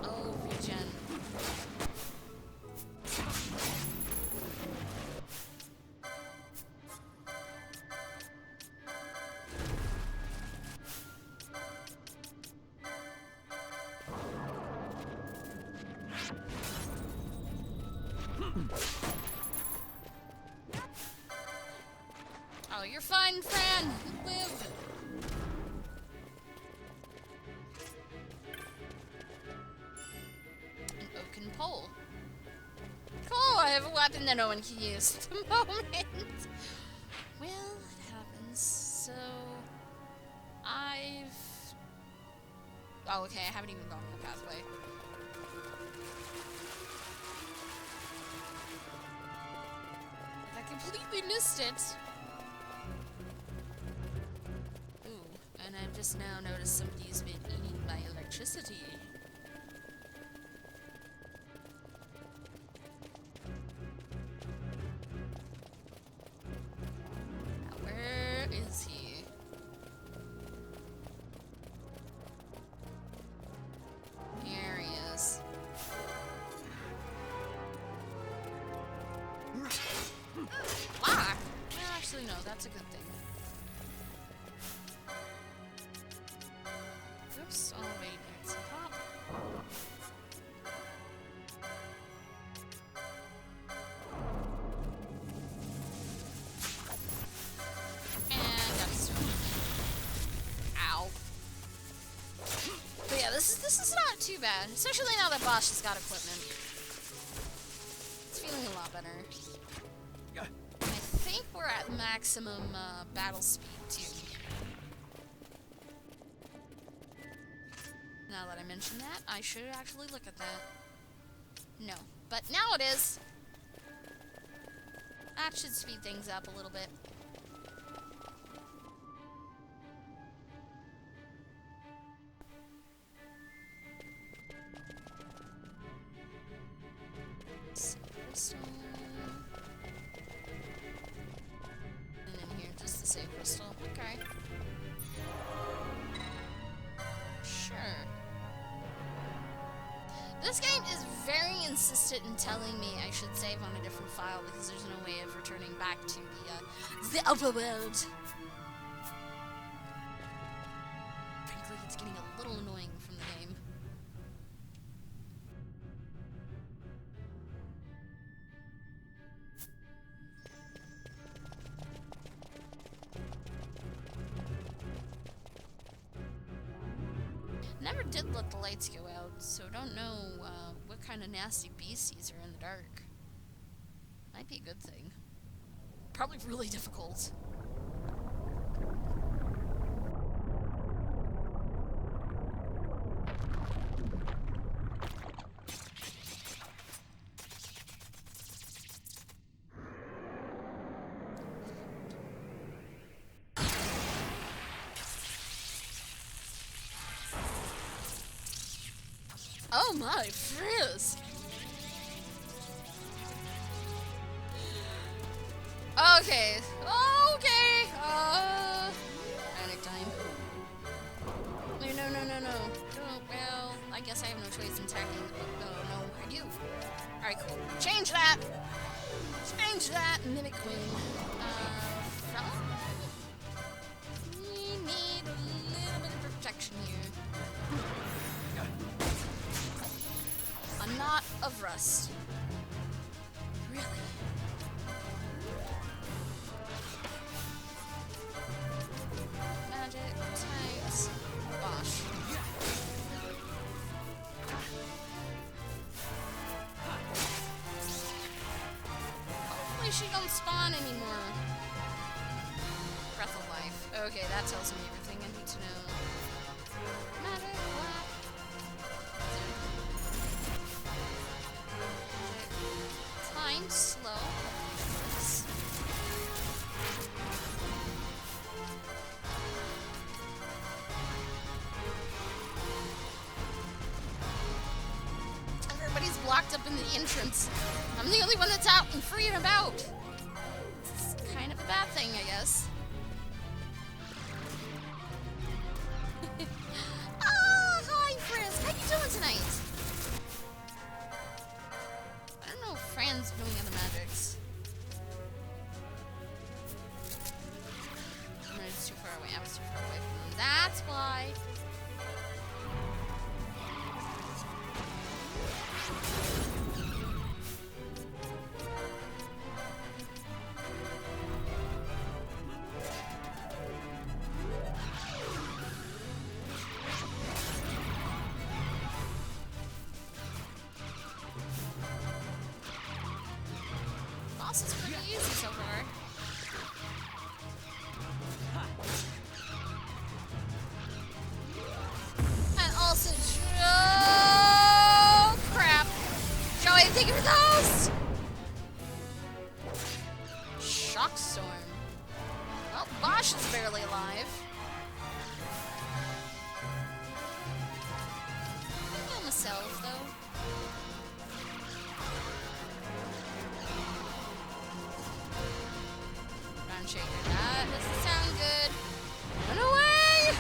Oh, regen. Oh, you're fine, Fran. You live. An oaken pole. Cool, I have a weapon that no one can use at the moment. Well, it happens. So, oh, okay, I haven't even gone on the pathway. I completely missed it. Ooh, and I've just now noticed somebody's been eating my electricity. Now, where is he? Here he is. Ah! Well, actually, no, that's a good thing. Oops, oh wait, it's a pop. this is not too bad, especially now that Bosch has got equipment. It's feeling a lot better. I think we're at maximum battle speed too. Now that I mention that, I should actually look at that. No, but now it is. That should speed things up a little bit. Crystal. And in here, just the same crystal. Okay. Sure. This game is very insistent in telling me I should save on a different file because there's no way of returning back to the overworld. Frankly, it's getting a little annoying from the game. Never did let the lights go out, so don't know what kind of nasty beasties are in the dark. Might be a good thing. Probably really difficult. Oh my frizz! Okay, okay, panic time. No. Well, I guess I have no choice in attacking the book. No, I do. Alright, cool. Change that! Mimic Queen. From? We need a little bit of protection here. A knot of rust. Really? Magic, types, Bosch. Hopefully she don't spawn anymore. Breath of life. Okay, that tells me everything I need to know. Magic, black. Time slow. Everybody's blocked up in the entrance. I'm the only one that's out and free and about. It's kind of a bad thing, I guess. Hi, Frisk. How you doing tonight? I don't know if Fran's doing other magics. It's too far away. I was too far away from them. That's why. Boss is pretty easy so far. And also, oh crap! Joey, thank you for those! Shock storm. Well, Bosch is barely alive. I heal myself, though. Run, shaker. That doesn't sound good. Run away!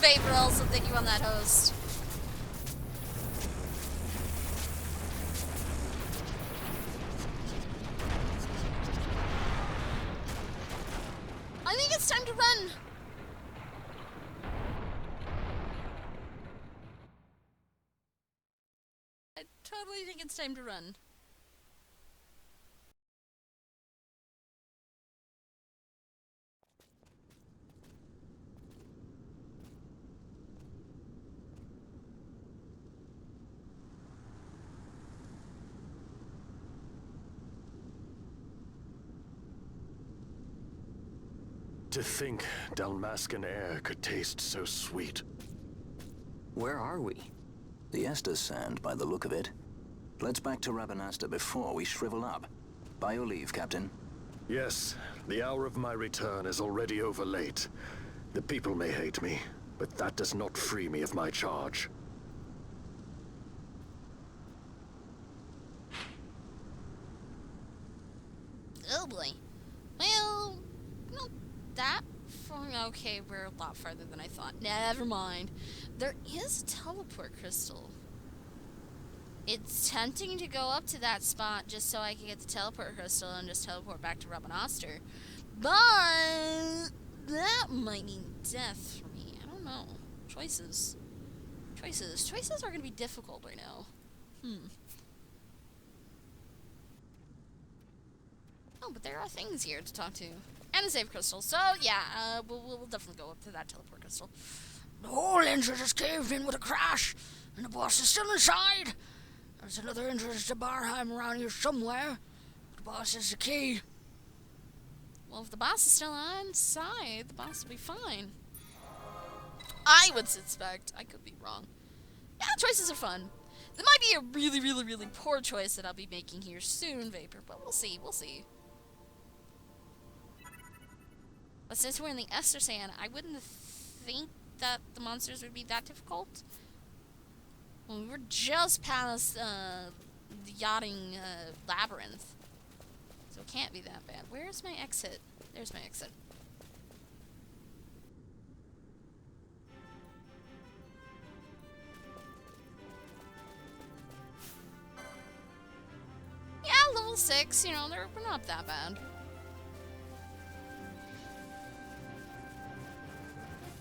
Vapor also, thank you on that host. I think it's time to run. I totally think it's time to run. To think Dalmascan air could taste so sweet. Where are we? The Estes Sand, by the look of it. Let's back to Rabanasta before we shrivel up. By your leave, Captain. Yes, the hour of my return is already over late. The people may hate me, but that does not free me of my charge. Oh boy. Well, not that far. Okay, we're a lot farther than I thought. Never mind. There is a teleport crystal. It's tempting to go up to that spot just so I can get the teleport crystal and just teleport back to Rabanastre. But that might mean death for me. I don't know. Choices. Choices are going to be difficult right now. Oh, but there are things here to talk to. And a save crystal. So, yeah, we'll definitely go up to that teleport crystal. The whole entrance is caved in with a crash, and the boss is still inside. There's another entrance to Barheim around here somewhere. The boss has the key. Well, if the boss is still inside, the boss will be fine. I would suspect. I could be wrong. Yeah, choices are fun. There might be a really, really, really poor choice that I'll be making here soon, Vapor, but we'll see. But since we're in the Estes Sand, I wouldn't think that the monsters would be that difficult. Well, we were just past the yachting labyrinth, so it can't be that bad. Where's my exit? There's my exit. Yeah, level 6, you know, we're not that bad.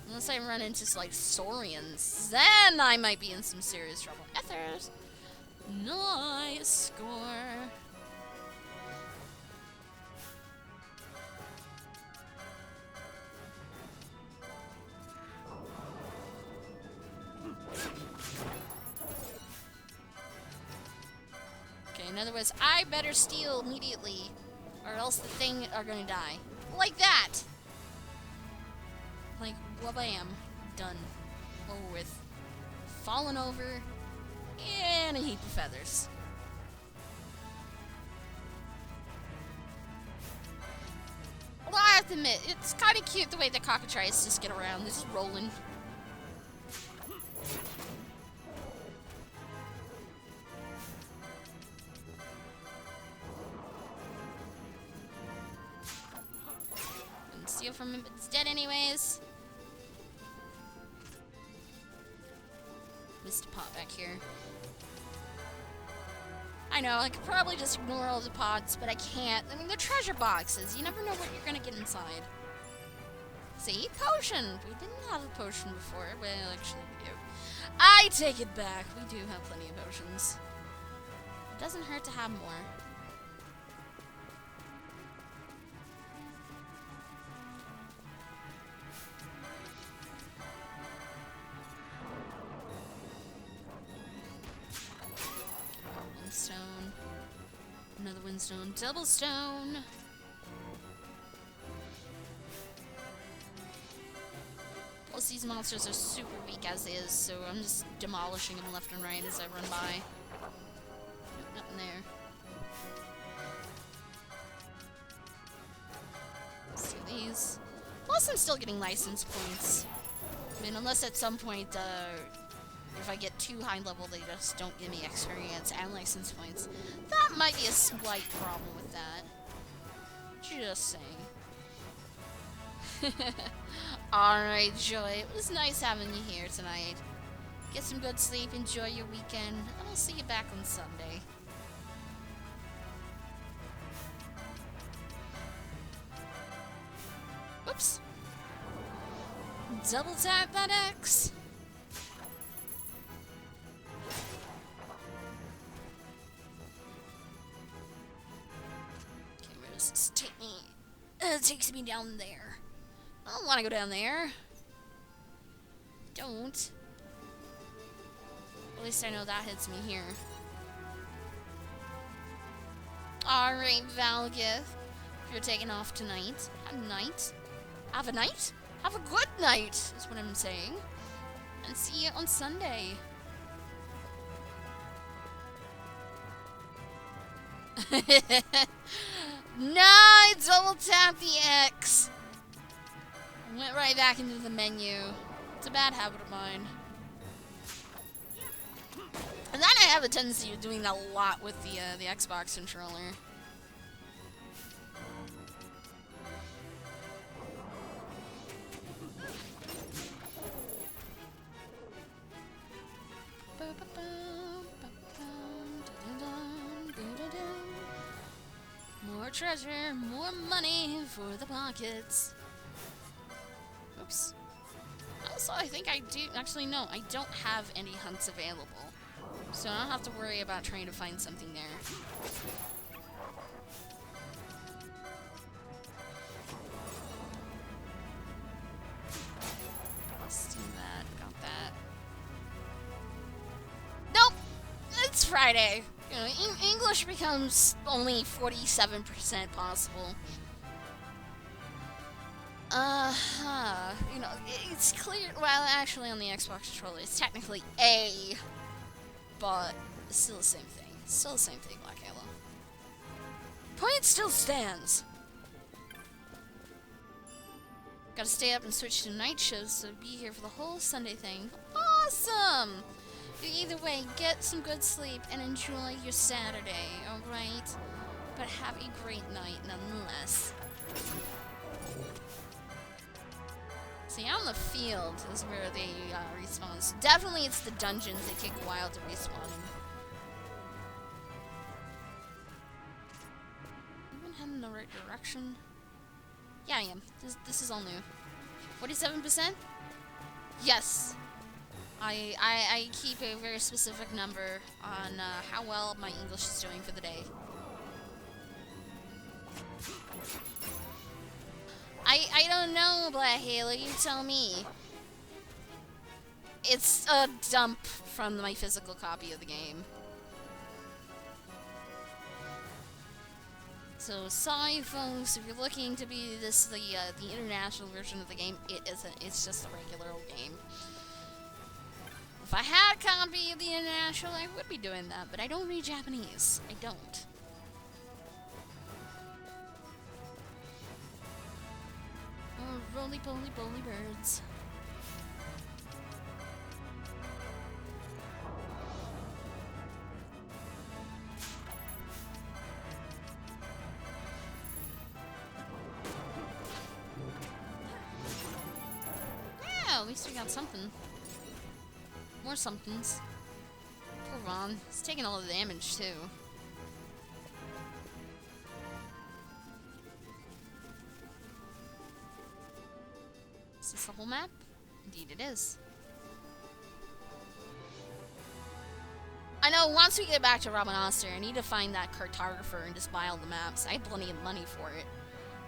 Unless I run into, like, Saurians, then I might be in some serious trouble. Ethers! Nice score! Okay, in other words, I better steal immediately, or else the thing are gonna die. Like that! Like, wabam. Done. Over with. Fallen over. And a heap of feathers. Well, I have to admit, it's kind of cute the way the cockatrices just get around. They're just rolling. Couldn't steal from him, but it's dead anyways. Missed a pot back here. I know, I could probably just ignore all the pots, but I can't. I mean, they're treasure boxes. You never know what you're gonna get inside. See? Potion! We didn't have a potion before. Well, actually, we do. I take it back. We do have plenty of potions. It doesn't hurt to have more. Windstone. Another windstone. Double stone. Plus, these monsters are super weak as is, so I'm just demolishing them left and right as I run by. Nope, nothing there. Let's do these. Plus, I'm still getting license points. I mean, unless at some point, if I get too high level, they just don't give me experience and license points. That might be a slight problem with that. Just saying. Alright, Joy. It was nice having you here tonight. Get some good sleep, enjoy your weekend, and I'll see you back on Sunday. Whoops. Double tap that X. Okay, where does this take me? It takes me down there. I don't want to go down there. Don't. At least I know that hits me here. Alright, Valgith. If you're taking off tonight, at night, have a night. Have a good night, is what I'm saying. And see you on Sunday. No, I double tapped the X. Went right back into the menu. It's a bad habit of mine. And then I have a tendency of doing that a lot with the Xbox controller. More treasure, more money for the pockets. Oops. Also, I think I do... Actually, no, I don't have any hunts available. So I don't have to worry about trying to find something there. Let's do that. Got that. Nope! It's Friday. You know, English becomes only 47% possible. You know, it's clear. Well, actually, on the Xbox controller, it's technically A, but it's still the same thing. Still the same thing, Black Halo. Point still stands. Gotta stay up and switch to night shows, so be here for the whole Sunday thing. Awesome! Either way, get some good sleep and enjoy your Saturday, alright? But have a great night nonetheless. See, out in the field is where they respawn. So definitely it's the dungeons, they take a while to respawn. Even heading in the right direction? Yeah, I am. This is all new. 47%? Yes. I keep a very specific number on how well my English is doing for the day. I don't know, Black Halo, you tell me. It's a dump from my physical copy of the game. So sorry, folks, if you're looking to be the international version of the game, it isn't. It's just a regular old game. If I had a copy of the international, I would be doing that, but I don't read Japanese. I don't. Oh, roly-poly birds. Yeah, at least we got something. More somethings. Poor Ron. He's taking all the damage, too. Is this the whole map? Indeed it is. I know, once we get back to Robin Oster, I need to find that cartographer and just buy all the maps. I have plenty of money for it.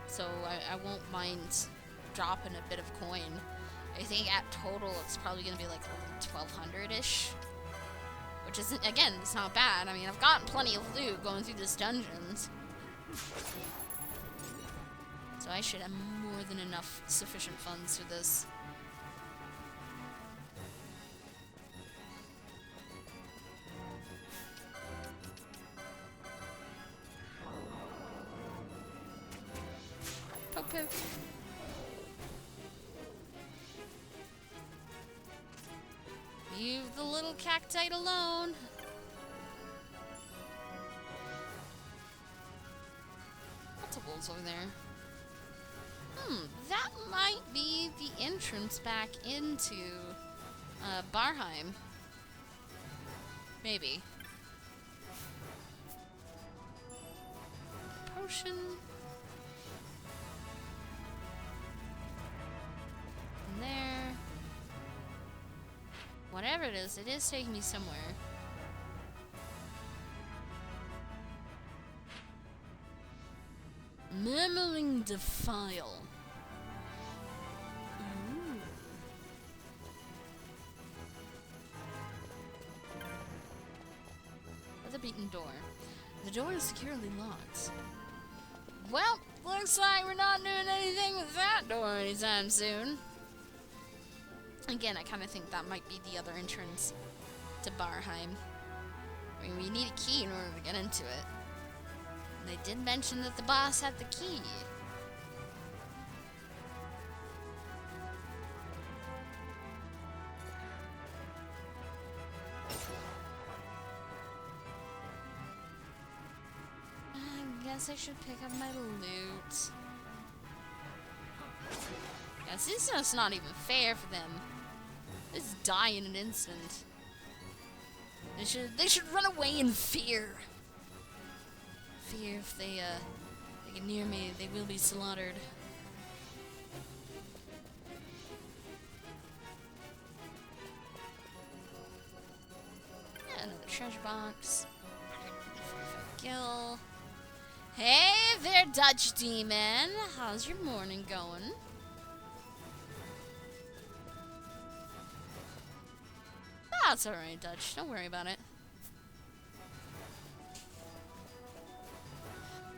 So I won't mind dropping a bit of coin. I think at total it's probably going to be like 1,200-ish. Which isn't, again, it's not bad. I mean, I've gotten plenty of loot going through this dungeons. So I should have more than enough sufficient funds for this. Poke poke. Leave the little cacti alone. Lots of wolves over there. That might be the entrance back into Barheim. Maybe. Potion. And there. Whatever it is taking me somewhere. Murmuring Defile. Ooh. The beaten door. The door is securely locked. Well, Looks like we're not doing anything with that door anytime soon. Again, I kind of think that might be the other entrance to Barheim. I mean, we need a key in order to get into it. And they did mention that the boss had the key. I guess I should pick up my loot. Yes, this is just not even fair for them. They just die in an instant. They should run away in fear. Fear if they get near me, they will be slaughtered. Yeah, another treasure box. 45 gil. Hey there, Dutch Demon. How's your morning going? That's alright, Dutch. Don't worry about it.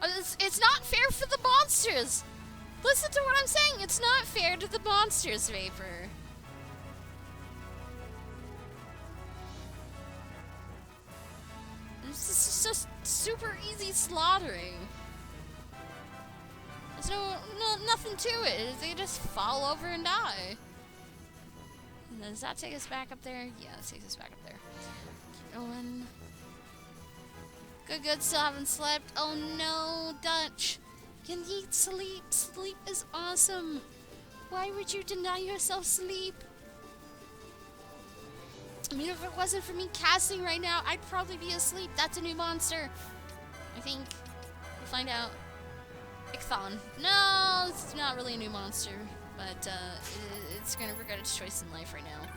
It's not fair for the monsters! Listen to what I'm saying! It's not fair to the monsters, Vapor. It's just super easy slaughtering. There's nothing to it. They just fall over and die. Does that take us back up there? Yeah, that takes us back up there. Keep going. Good, still haven't slept. Oh no, Dutch. You need sleep. Sleep is awesome. Why would you deny yourself sleep? I mean, if it wasn't for me casting right now, I'd probably be asleep. That's a new monster. I think. We'll find out. XII. No, it's not really a new monster. But it's gonna regret its choice in life right now.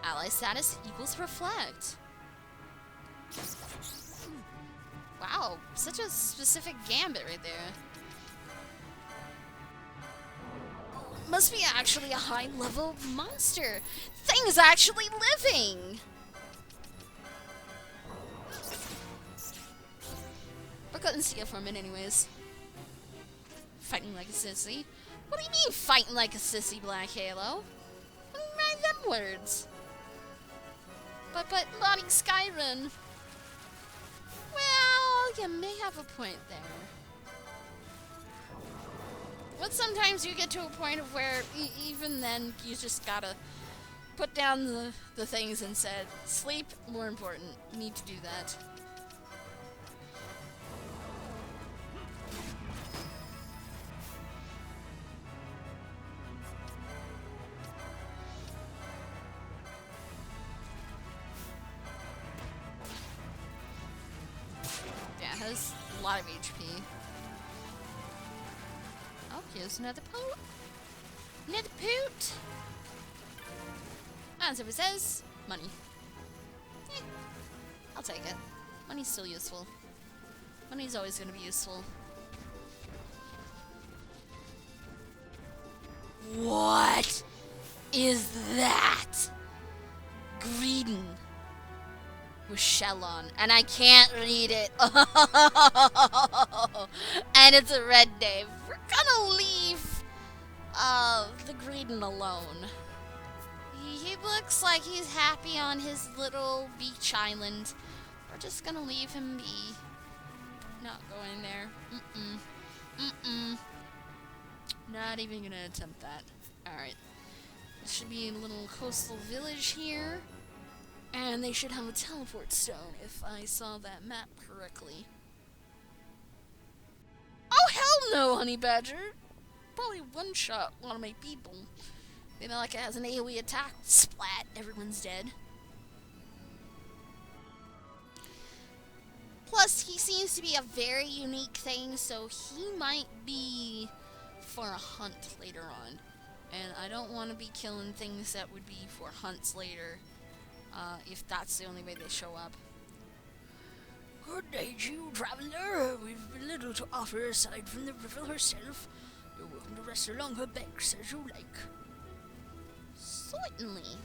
Ally status equals reflect. Wow, such a specific gambit right there. Must be actually a high-level monster. Thing is actually living. But couldn't see it from it anyways. Fighting like a sissy? What do you mean fighting like a sissy, Black Halo? What do you mean them words? But Lottie Skyrim. Well, you may have a point there. But sometimes you get to a point of where even then you just gotta put down the things and said, sleep, more important. You need to do that. Has a lot of HP. Oh, here's another poot. Another poot. As it says, money. I'll take it. Money's still useful. Money's always going to be useful. What is that? Greedon. With shell on, and I can't read it. And it's a red name. We're gonna leave the Greedon alone. He looks like he's happy on his little beach island. We're just gonna leave him be. Not going there. Not even gonna attempt that. Alright. There should be a little coastal village here. And they should have a teleport stone, if I saw that map correctly. Oh, hell no, Honey Badger! Probably one-shot one of my people. Maybe like it has an AoE attack. Splat, everyone's dead. Plus, he seems to be a very unique thing, so he might be for a hunt later on. And I don't want to be killing things that would be for hunts later. If that's the only way they show up. Good day to you, traveler. We've little to offer aside from the river herself. You're welcome to rest along her banks as you like. Certainly.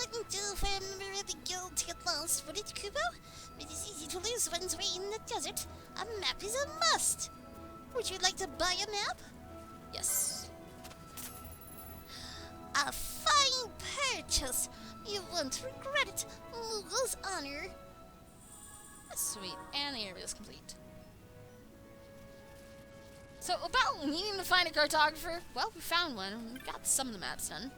wouldn't do if a member of the guild to get lost, would it, Kubo? It is easy to lose one's way in the desert. A map is a must. Would you like to buy a map? Yes. A fine purchase. You won't regret it. Mughals honor. Sweet. And the area is complete. So, about needing to find a cartographer, well, we found one. We got some of the maps done.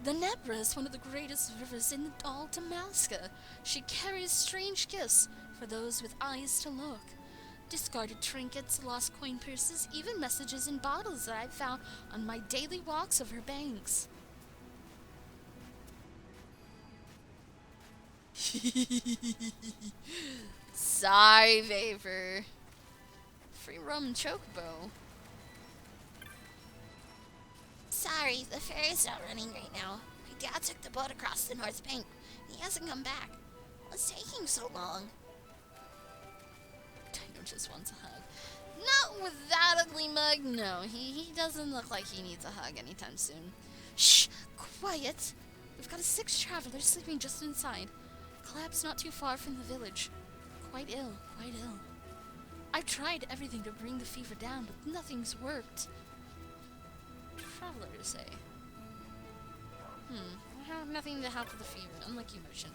The Nebra is one of the greatest rivers in all Damascus. She carries strange gifts for those with eyes to look. Discarded trinkets, lost coin purses, even messages in bottles that I've found on my daily walks of her banks. Sigh, Vapor. Free rum chocobo. Sorry, the ferry's not running right now. My dad took the boat across the north bank. He hasn't come back. What's taking so long? Tango just wants a hug. Not with that ugly mug, no. He doesn't look like he needs a hug anytime soon. Shh! Quiet! We've got a 6 traveler sleeping just inside. Collapsed not too far from the village. Quite ill, quite ill. I've tried everything to bring the fever down, but nothing's worked. Travelers, eh? I have nothing to help with the fever, unlike you mentioned.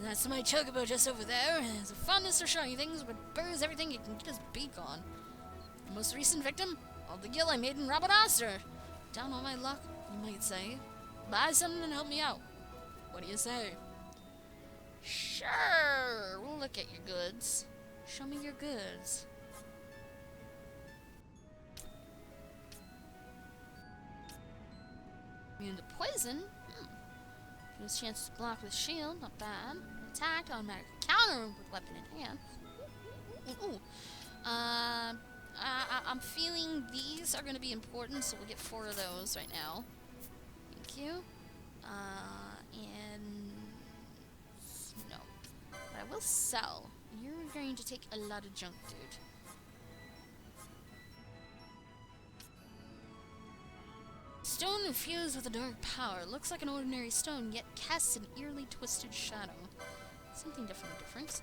That's my chocobo just over there. It has a fondness for shiny things, but burrs everything it can get his beak on. The most recent victim? All the gill I made in Rabadaster. Down on my luck, you might say. Buy something and help me out. What do you say? Sure, we'll look at your goods. Show me your goods. Immune to poison? Gives chance to block with shield, not bad. Attack, automatic counter with weapon in hand. Ooh. I'm feeling these are going to be important, so we'll get 4 of those right now. Thank you. And no. But I will sell. You're going to take a lot of junk, dude. Stone infused with a dark power. Looks like an ordinary stone, yet casts an eerily twisted shadow. Something different.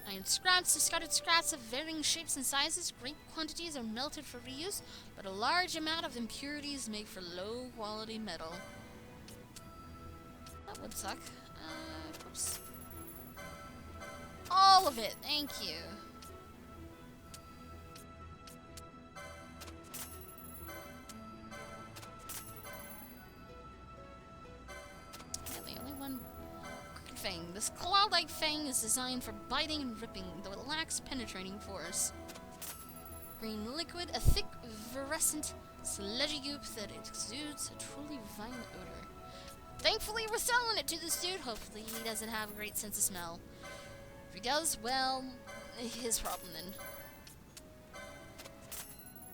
Iron scraps, discarded scraps of varying shapes and sizes. Great quantities are melted for reuse, but a large amount of impurities make for low-quality metal. That would suck. Oops. All of it, thank you. Fang. This claw-like fang is designed for biting and ripping, though it lacks penetrating force. Green liquid, a thick, virescent, sludgy goop that exudes a truly violent odor. Thankfully, we're selling it to this dude. Hopefully, he doesn't have a great sense of smell. If he does, well, his problem then.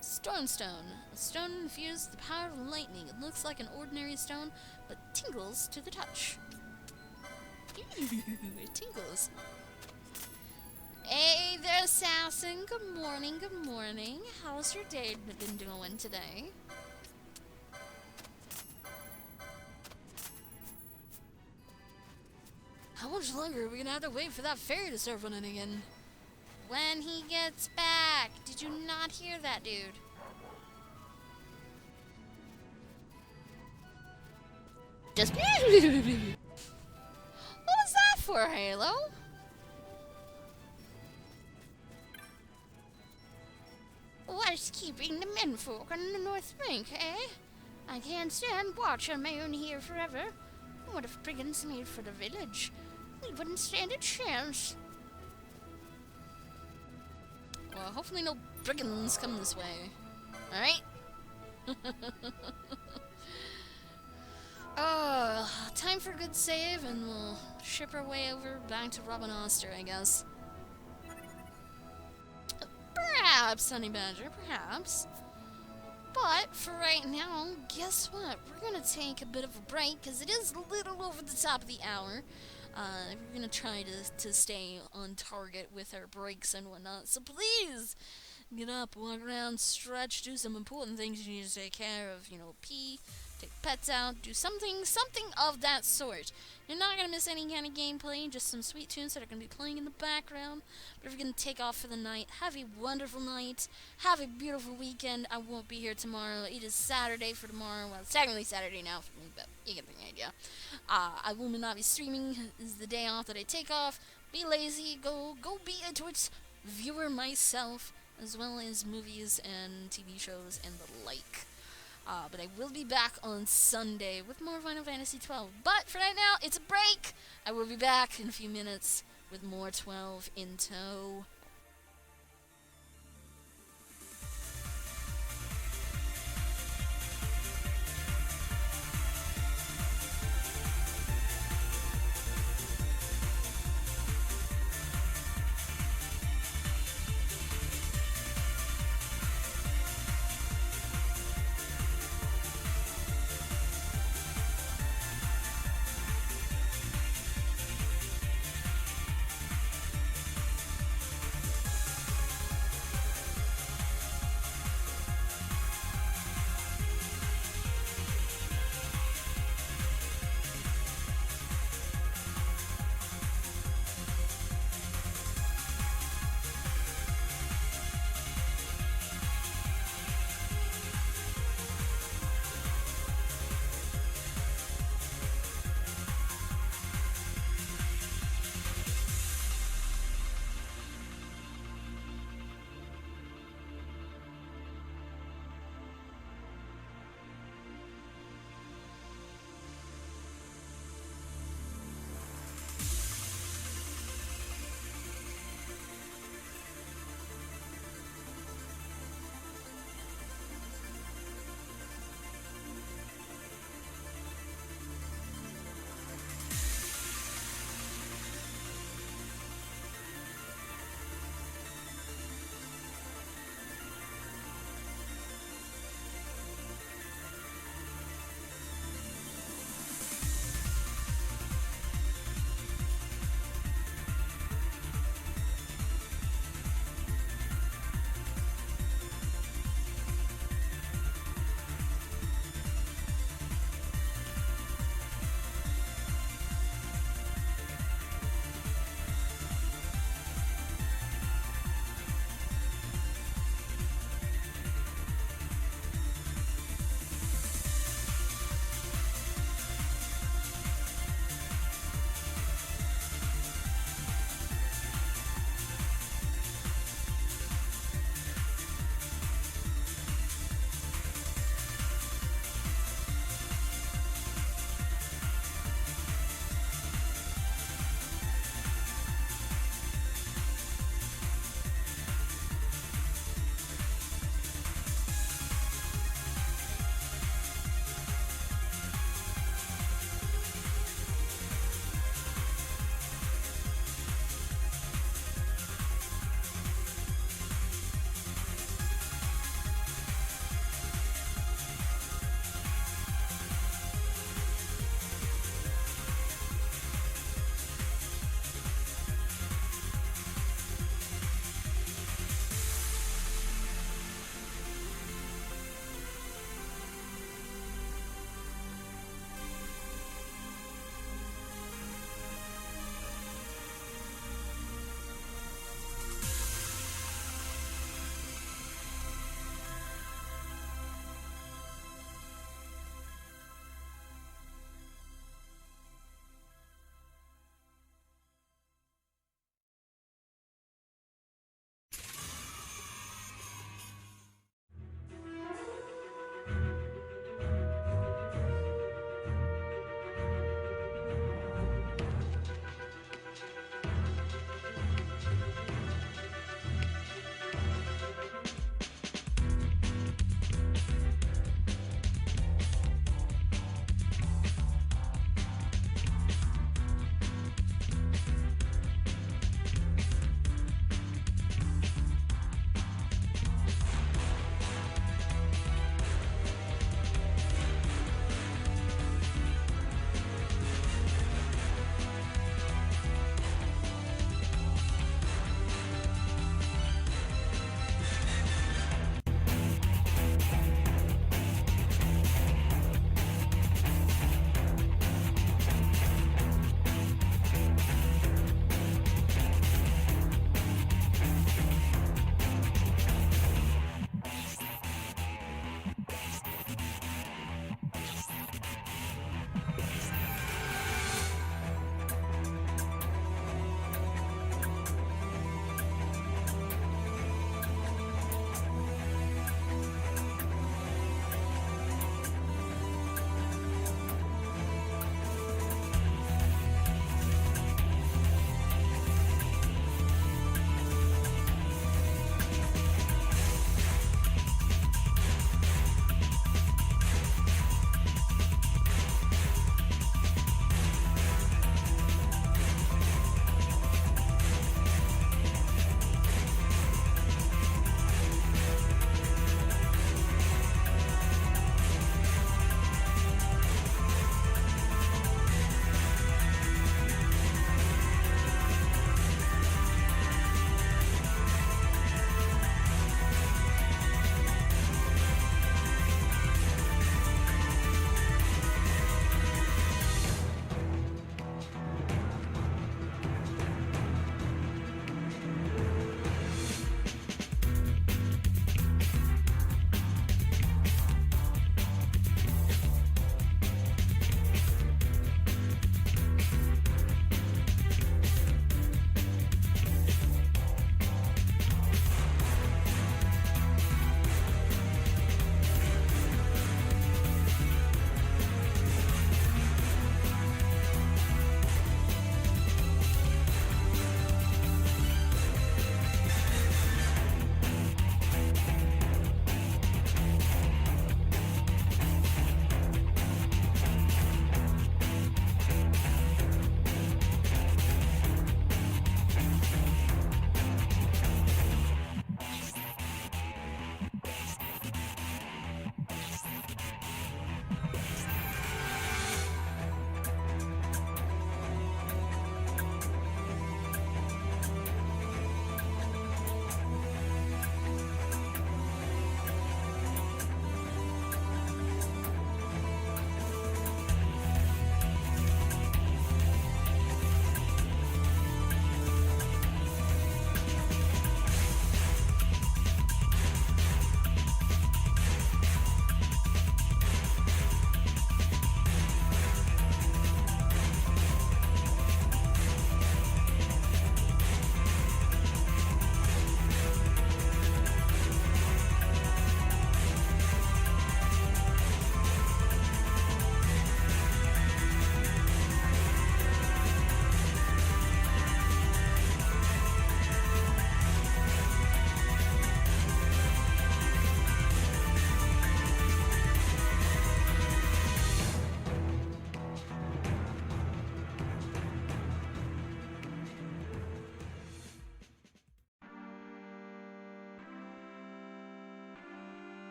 Stormstone. A stone infused with the power of lightning. It looks like an ordinary stone, but tingles to the touch. It tingles. Hey there, Assassin. Good morning, good morning. How's your day been doing today? How much longer are we gonna have to wait for that ferry to start running again? When he gets back. Did you not hear that, dude? Just... What was that for, Halo? What's keeping the menfolk on the North Bank, eh? I can't stand watch on my own here forever. What if brigands made for the village? We wouldn't stand a chance. Well, hopefully no brigands come this way. Alright? Time for a good save, and we'll ship our way over back to Robinoster, I guess. Perhaps, Honey Badger, perhaps. But, for right now, guess what? We're gonna take a bit of a break, because it is a little over the top of the hour. We're gonna try to stay on target with our breaks and whatnot, so please Get up, walk around, stretch, do some important things you need to take care of. Pee, take pets out, do something of that sort. You're not going to miss any kind of gameplay, just some sweet tunes that are going to be playing in the background. But if you're going to take off for the night, have a wonderful night. Have a beautiful weekend. I won't be here tomorrow. It is Saturday for tomorrow. Well, it's technically Saturday now for me, but you get the idea. I will not be streaming. This is the day off that I take off. Be lazy. Go be a Twitch viewer myself, as well as movies and TV shows and the like. But I will be back on Sunday with more Final Fantasy XII. But for right now, it's a break. I will be back in a few minutes with more 12 in tow.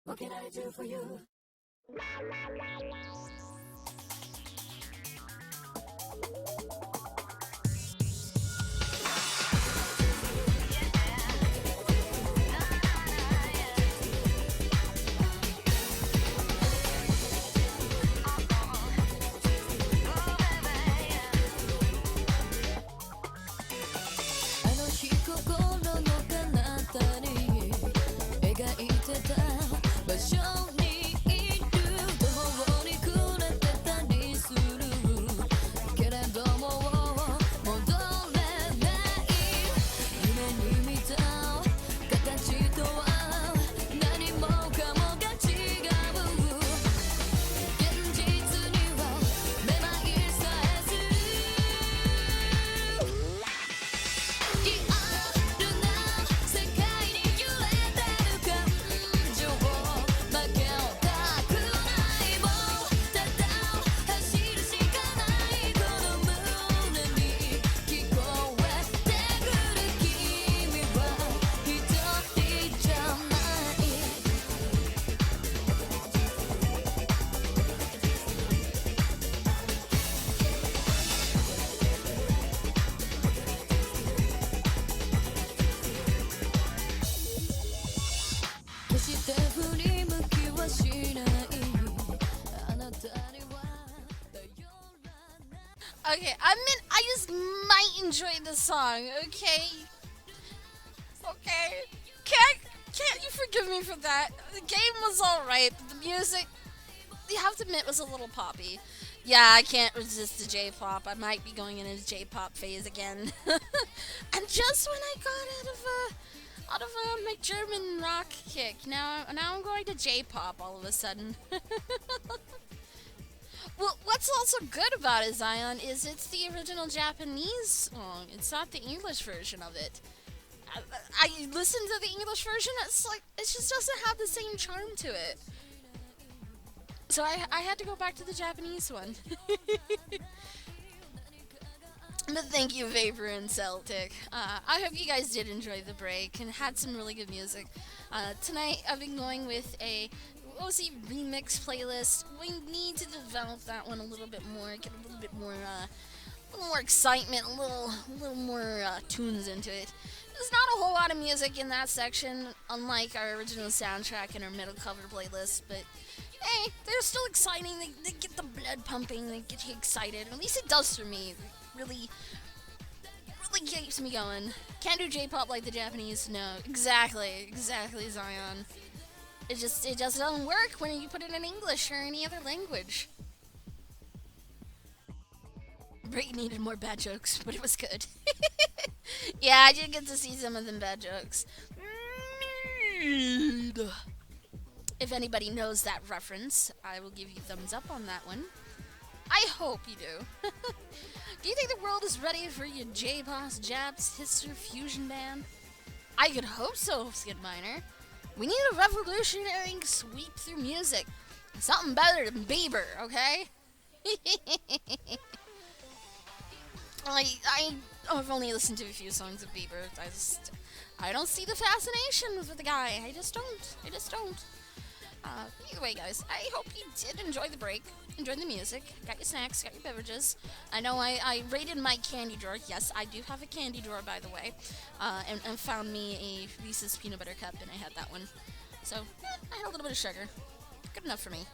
What can I do for you? Okay, I just might enjoy the song, okay? Okay. Can't you forgive me for that? The game was alright, but the music, you have to admit, was a little poppy. Yeah, I can't resist the J-pop. I might be going in a J-pop phase again. And just when I got out of my German rock kick, now I'm going to J-pop all of a sudden. Well, what's also good about it, Zion, is it's the original Japanese song. It's not the English version of it. I listened to the English version, it's like, it just doesn't have the same charm to it. So I had to go back to the Japanese one. But thank you, Vapor and Celtic. I hope you guys did enjoy the break and had some really good music. Tonight, I've been going with a OC remix playlist. We need to develop that one a little bit more, get a little bit more, excitement, a little more tunes into it. There's not a whole lot of music in that section, unlike our original soundtrack and our metal cover playlist, but hey, they're still exciting. They get the blood pumping, they get you excited. At least it does for me. It really keeps me going. Can't do J-pop like the Japanese. No, exactly, Zion. It just doesn't work when you put it in English or any other language. Break needed more bad jokes, but it was good. Yeah, I did get to see some of them bad jokes. If anybody knows that reference, I will give you thumbs up on that one. I hope you do. Do you think the world is ready for your J-Boss Japs Hister Fusion Band? I could hope so, Skid Miner. We need a revolutionary sweep through music. Something better than Bieber, okay? I've only listened to a few songs of Bieber. I don't see the fascination with the guy. I just don't. Either way, guys, I hope you did enjoy the break, enjoy the music, got your snacks, got your beverages. I know I raided my candy drawer. Yes, I do have a candy drawer, by the way, and found me a Reese's Peanut Butter Cup, and I had that one. So, I had a little bit of sugar. Good enough for me.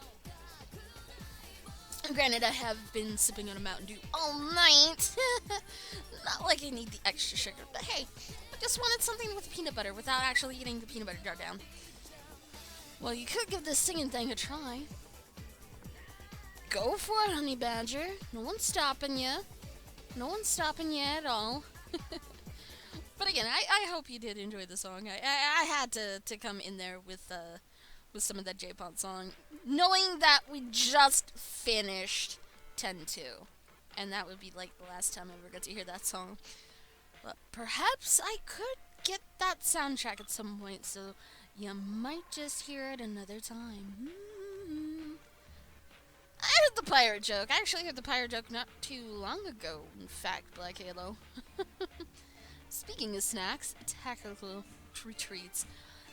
Granted, I have been sipping on a Mountain Dew all night. Not like I need the extra sugar, but hey, I just wanted something with peanut butter without actually eating the peanut butter jar down. Well, you could give this singing thing a try. Go for it, honey badger. No one's stopping you. No one's stopping you at all. But again, I hope you did enjoy the song. I had to come in there with some of that J-pop song, knowing that we just finished 10-2, and that would be like the last time I ever got to hear that song. But perhaps I could get that soundtrack at some point, so you might just hear it another time. I heard the pirate joke. I actually heard the pirate joke not too long ago, in fact, Black Halo. Speaking of snacks, tactical retreats.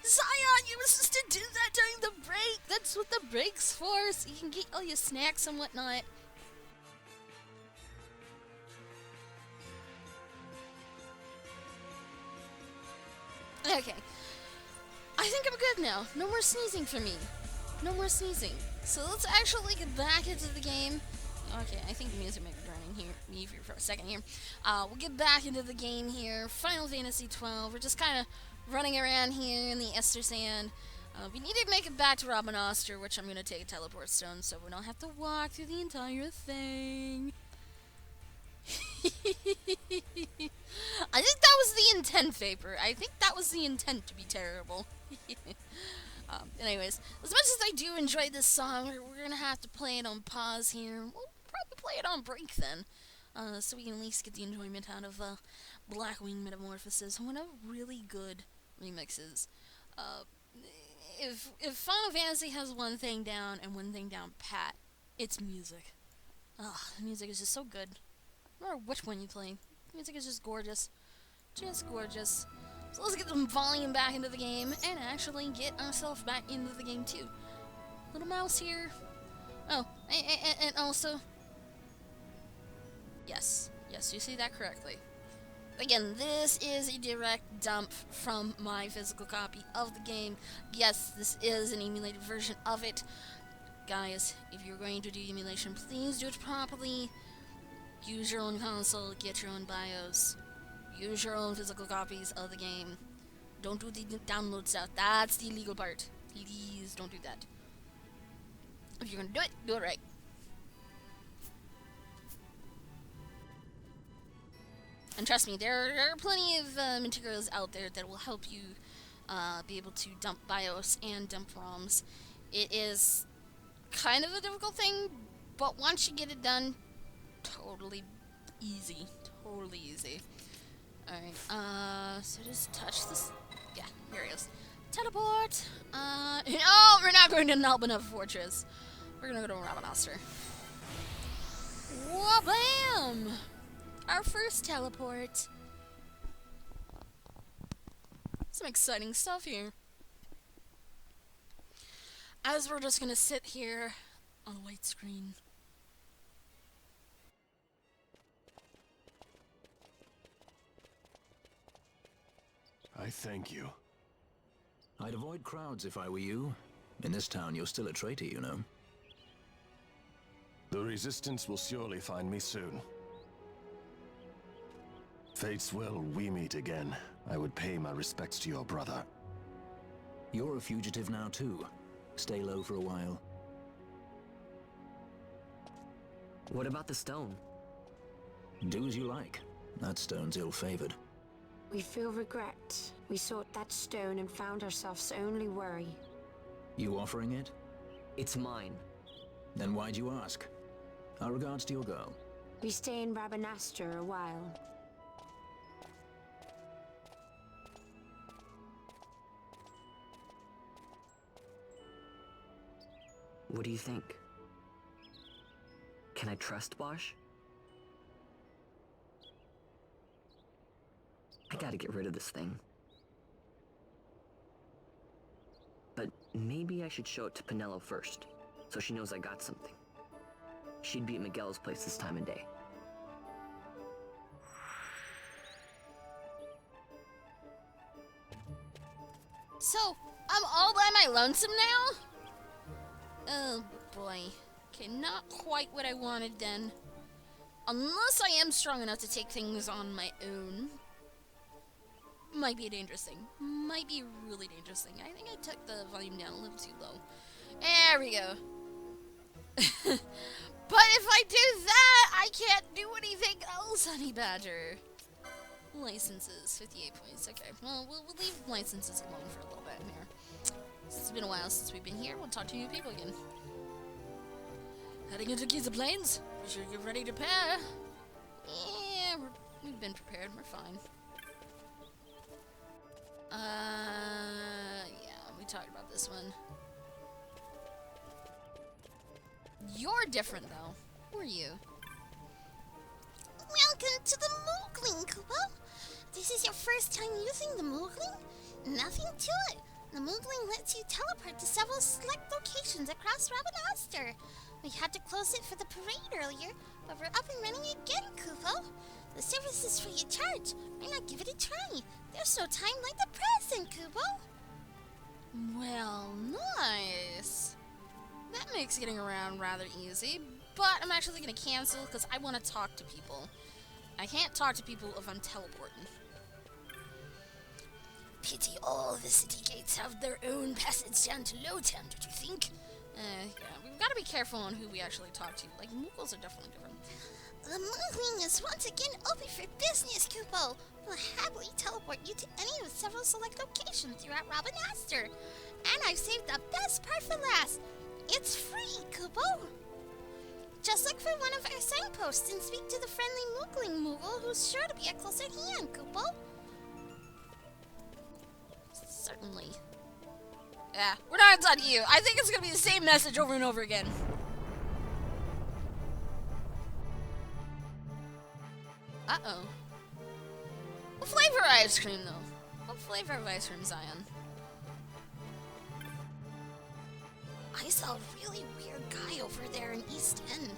Zion, you were supposed to do that during the break. That's what the break's for, so you can get all your snacks and whatnot. Okay. I think I'm good now. No more sneezing for me. No more sneezing. So let's actually get back into the game. Okay, I think the music might be drowning me for a second here. We'll get back into the game here. Final Fantasy XII. We're just kind of running around here in the Ester Sand. We need to make it back to Rabanastre, which I'm going to take a teleport stone so we don't have to walk through the entire thing. I think that was the intent, Vapor. I think that was the intent to be terrible. Anyways, as much as I do enjoy this song, we're going to have to play it on pause here. We'll probably play it on break then. So we can at least get the enjoyment out of Blackwing Metamorphosis, one of really good remixes. If Final Fantasy has one thing down and one thing down pat, it's music. The music is just so good. No matter which one you play, the music is just gorgeous. Just gorgeous. So let's get some volume back into the game and actually get ourselves back into the game too. Little mouse here. Oh, and also... Yes, you see that correctly. Again, this is a direct dump from my physical copy of the game. Yes, this is an emulated version of it. Guys, if you're going to do emulation, please do it properly. Use your own console, get your own BIOS. Use your own physical copies of the game. Don't do the download stuff. That's the illegal part. Please don't do that. If you're gonna do it right. And trust me, there are plenty of materials out there that will help you be able to dump BIOS and dump ROMs. It is kind of a difficult thing, but once you get it done, totally easy. Totally easy. Alright, so just touch this. Yeah, here it is. Teleport! No, we're not going to Nalbina Fortress. We're gonna go to Rabanastre. Wha-bam! Our first teleport. Some exciting stuff here. As we're just gonna sit here on a white screen. I thank you. I'd avoid crowds if I were you. In this town, you're still a traitor, you know. The Resistance will surely find me soon. Fate's will, we meet again. I would pay my respects to your brother. You're a fugitive now, too. Stay low for a while. What about the stone? Do as you like. That stone's ill-favored. We feel regret. We sought that stone and found ourselves only worry. You offering it? It's mine. Then why'd you ask? Our regards to your girl. We stay in Rabanastre a while. What do you think? Can I trust Bosch? I gotta get rid of this thing. But maybe I should show it to Penelo first, so she knows I got something. She'd be at Miguel's place this time of day. So, I'm all by my lonesome now? Oh boy. Okay, not quite what I wanted then. Unless I am strong enough to take things on my own. Might be a dangerous thing. Might be a really dangerous thing. I think I took the volume down a little too low. There we go. But if I do that, I can't do anything else, Honey Badger. Licenses, 58 points. Okay, well, we'll leave licenses alone for a little bit here. It's been a while since we've been here. We'll talk to new people again. Heading into Giza Plains. Be sure you're ready to prepare. Yeah, we've been prepared. We're fine. Yeah, we talked about this one. You're different, though. Who are you? Welcome to the Moogling, Kupo. This is your first time using the Moogling? Nothing to it. The Moogling lets you teleport to several select locations across Rabanastor. We had to close it for the parade earlier, but we're up and running again, Kupo. The service is free of charge. Why not give it a try? There's no time like the present, Kupo. Well, nice. That makes getting around rather easy, but I'm actually going to cancel because I want to talk to people. I can't talk to people if I'm teleporting. Pity all the city gates have their own passage down to Lowtown, don't you think? Yeah, we've got to be careful on who we actually talk to. Like, Moogles are definitely different. The Moogling is once again open for business, Kupo. We'll happily teleport you to any of several select locations throughout Rabanastor. And I've saved the best part for last. It's free, Kupo. Just look for one of our signposts and speak to the friendly Moogling Moogle who's sure to be a close at hand, Kupo. Certainly. Yeah, we're not done you. I think it's gonna be the same message over and over again. Uh-oh. What flavor ice cream, though? What flavor of ice cream, Zion? I saw a really weird guy over there in East End.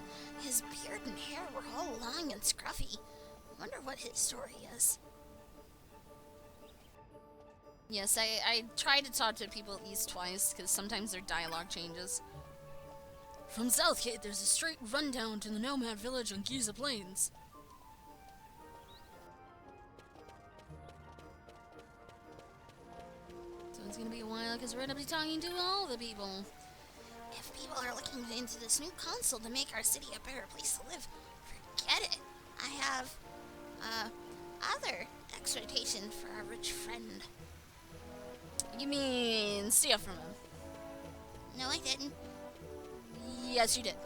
His beard and hair were all long and scruffy. Wonder what his story is. Yes, I tried to talk to people at least twice, because sometimes their dialogue changes. From Southgate, there's a straight rundown to the Nomad Village on Giza Plains. So it's gonna be a while, because we're gonna be talking to all the people. If people are looking into this new console to make our city a better place to live, forget it. I have, other exhortation for our rich friend. You mean steal from him? No, I didn't. Yes, you did.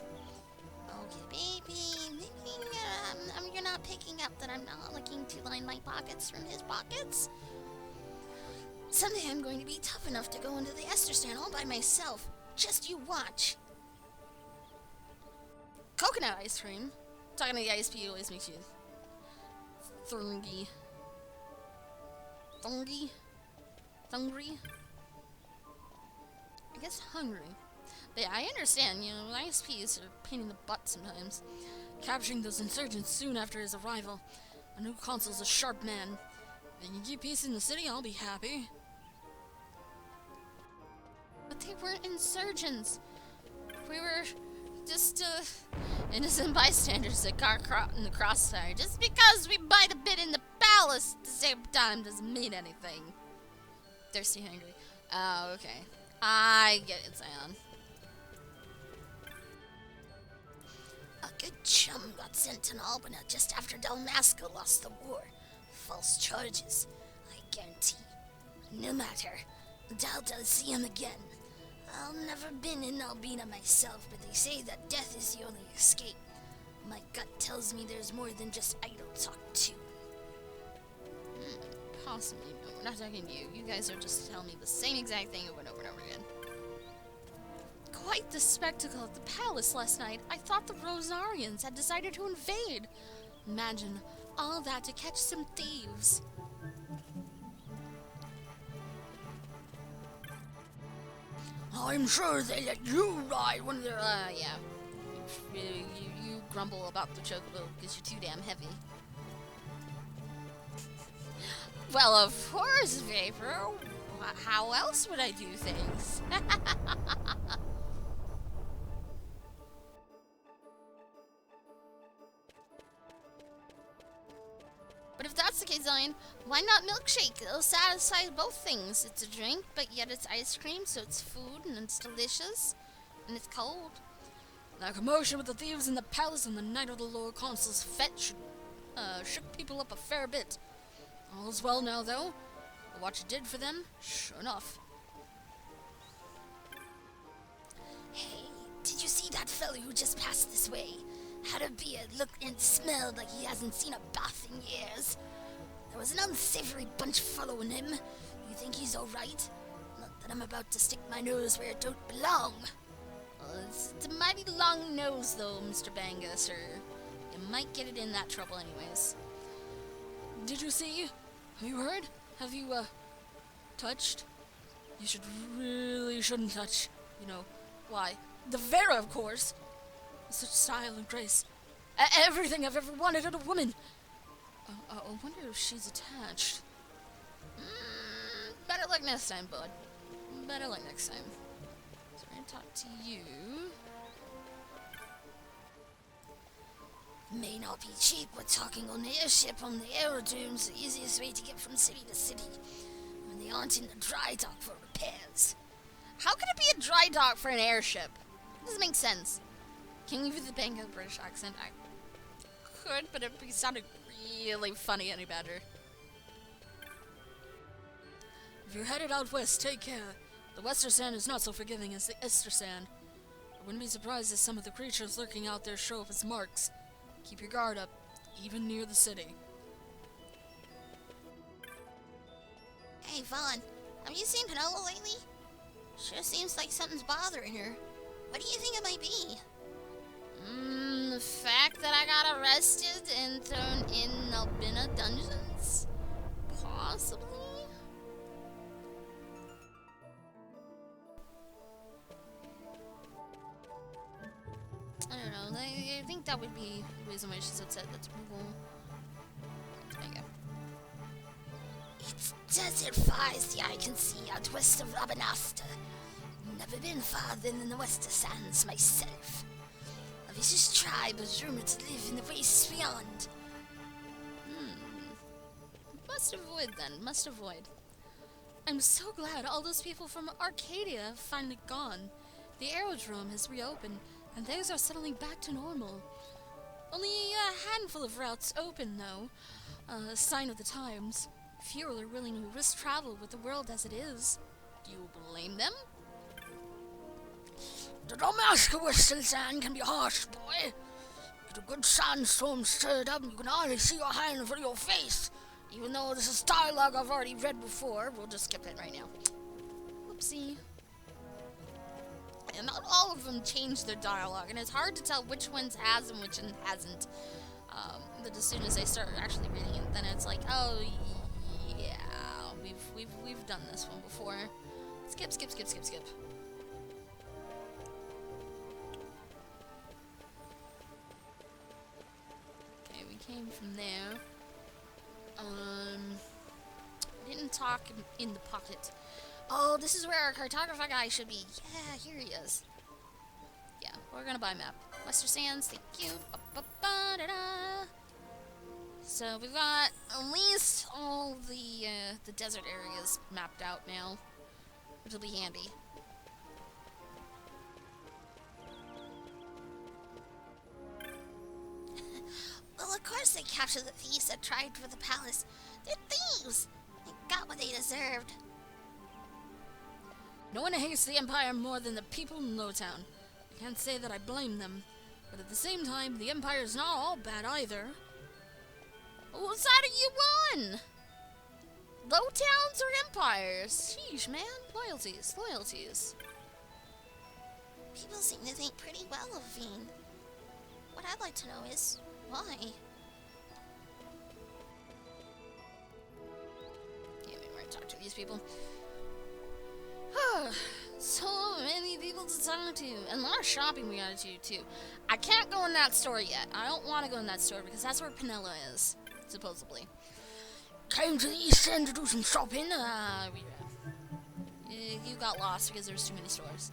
Okay, baby. You're not picking up that I'm not looking to line my pockets from his pockets? Someday I'm going to be tough enough to go into the Esther stand all by myself. Just you watch. Coconut ice cream. Talking to the ISP always makes you thungy. Thungy? Hungry? I guess hungry. But yeah, I understand, you know, ISPs are a pain in the butt sometimes. Capturing those insurgents soon after his arrival. A new consul's a sharp man. If you keep peace in the city, I'll be happy. But they weren't insurgents. We were just, innocent bystanders that got caught in the crossfire. Just because we might have been in the palace at the same time doesn't mean anything. Thirsty, hungry. Oh, okay. I get it, Zion. A good chum got sent to Albina just after Dalmasca lost the war. False charges, I guarantee. No matter. Doubt I'll see him again. I've never been in Albina myself, but they say that death is the only escape. My gut tells me there's more than just idle talk, too. Possibly. No, we're not talking to you. You guys are just telling me the same exact thing over and over and over again. Quite the spectacle at the palace last night. I thought the Rosarians had decided to invade. Imagine all that to catch some thieves. I'm sure they let you ride one of their, yeah. You grumble about the chocobo because you're too damn heavy. Well, of course, Vapor. How else would I do things? But if that's the case, Zion, why not milkshake? It'll satisfy both things. It's a drink, but yet it's ice cream, so it's food, and it's delicious, and it's cold. The commotion with the thieves in the palace on the night of the Lord Consul's fete shook people up a fair bit. All's well now, though. What you did for them, sure enough. Hey, did you see that fellow who just passed this way? Had a beard, looked and smelled like he hasn't seen a bath in years. There was an unsavory bunch following him. You think he's alright? Not that I'm about to stick my nose where it don't belong. Well, it's a mighty long nose, though, Mr. Banga, sir. You might get it in that trouble anyways. Did you see? Have you heard? Have you, touched? You really shouldn't touch, you know, why? The Vera, of course. Such style and grace. Everything I've ever wanted in a woman. I wonder if she's attached. Better luck next time, bud. Better luck next time. So we're gonna talk to you. May not be cheap, but talking on the airship on the aerodrome's the easiest way to get from city to city when they aren't in the dry dock for repairs. How could it be a dry dock for an airship? Doesn't make sense. Can you do the Bank of the British accent? I could, but it'd be sounding really funny any better. If you're headed out west, take care. The Western Sand is not so forgiving as the Eastern Sand. I wouldn't be surprised if some of the creatures lurking out there show up as marks. Keep your guard up, even near the city. Hey, Vaughn, have you seen Penelope lately? Sure seems like something's bothering her. What do you think it might be? The fact that I got arrested and thrown in Albina dungeons? Possibly? I don't know, I think that would be the reason why she's upset. That's cool. There you go. It's desert far as the eye can see out west of Rabanasta. Never been farther than the Western Sands myself. A vicious tribe is rumored to live in the wastes beyond. Must avoid then, must avoid. I'm so glad all those people from Arcadia have finally gone. The aerodrome has reopened, and things are settling back to normal. Only a handful of routes open, though. A sign of the times. Few are willing to risk travel with the world as it is. Do you blame them? The Damascus Western Sand can be harsh, boy. Get a good sandstorm stirred up and you can hardly see your hand in front of your face. Even though this is dialogue I've already read before, we'll just skip it right now. Whoopsie. And not all of them change their dialogue, and it's hard to tell which ones has and which one hasn't. But as soon as I start actually reading it, then it's like, oh yeah, we've done this one before. Skip, skip, skip, skip, skip. Okay, we came from there. Didn't talk in the pocket. Oh, this is where our cartographer guy should be. Yeah, here he is. Yeah, we're gonna buy a map. Western Sands, thank you. Ba-ba-ba-da-da. So we've got at least all the desert areas mapped out now, which will be handy. Well, of course they captured the thieves that tried for the palace. They're thieves! They got what they deserved. No one hates the Empire more than the people in Lowtown. I can't say that I blame them, but at the same time, the Empire's not all bad either. What side are you on? Lowtowns or Empires? Sheesh, man. Loyalties, loyalties. People seem to think pretty well of Veen. What I'd like to know is, why? Yeah, maybe we're gonna talk to these people. So many people to talk to, and a lot of shopping we gotta do too. I can't go in that store yet. I don't want to go in that store because that's where Penella is, supposedly. Came to the East End to do some shopping. You got lost because there's too many stores.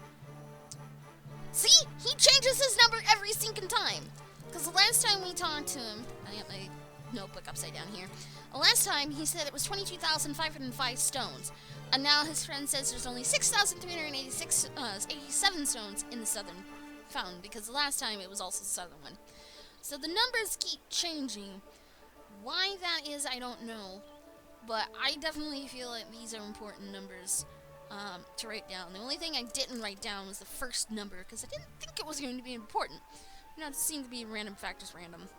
See, he changes his number every sinking time. Because the last time we talked to him, I got my notebook upside down here. The last time he said it was 22,505 stones. And now his friend says there's only 6,387 stones in the southern fountain, because the last time it was also the southern one. So the numbers keep changing. Why that is, I don't know. But I definitely feel like these are important numbers to write down. The only thing I didn't write down was the first number, because I didn't think it was going to be important. You know, it seemed to be random factors random.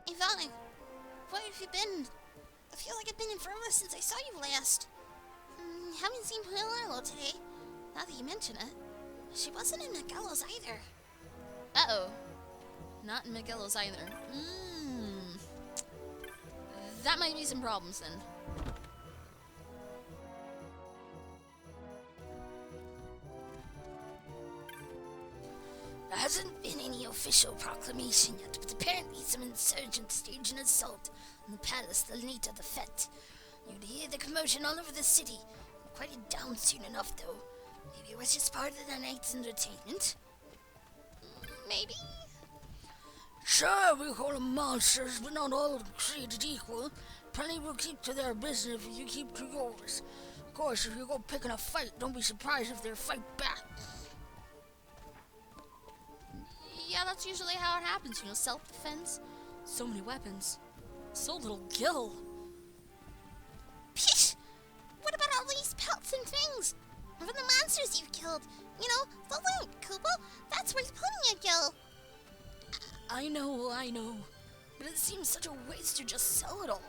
Yvonne, where have you been? I feel like I've been in forever since I saw you last. Haven't seen Pillarlo today, now that you mention it. She wasn't in Magello's either. Uh-oh. Not in Magello's either. that might be some problems then. There hasn't been any official proclamation yet, but apparently some insurgents staged an assault on the palace the night of the fete. You'd hear the commotion all over the city. It quieted down soon enough, though. Maybe it was just part of the night's entertainment? Maybe? Sure, we call them monsters, but not all created equal. Plenty will keep to their business if you keep to yours. Of course, if you go picking a fight, don't be surprised if they fight back. Yeah, that's usually how it happens, you know, self-defense. So many weapons. So little gil. Pish! What about all these pelts and things? From the monsters you've killed. You know, the loot, Kubo. That's worth plenty of gil. I know. But it seems such a waste to just sell it all.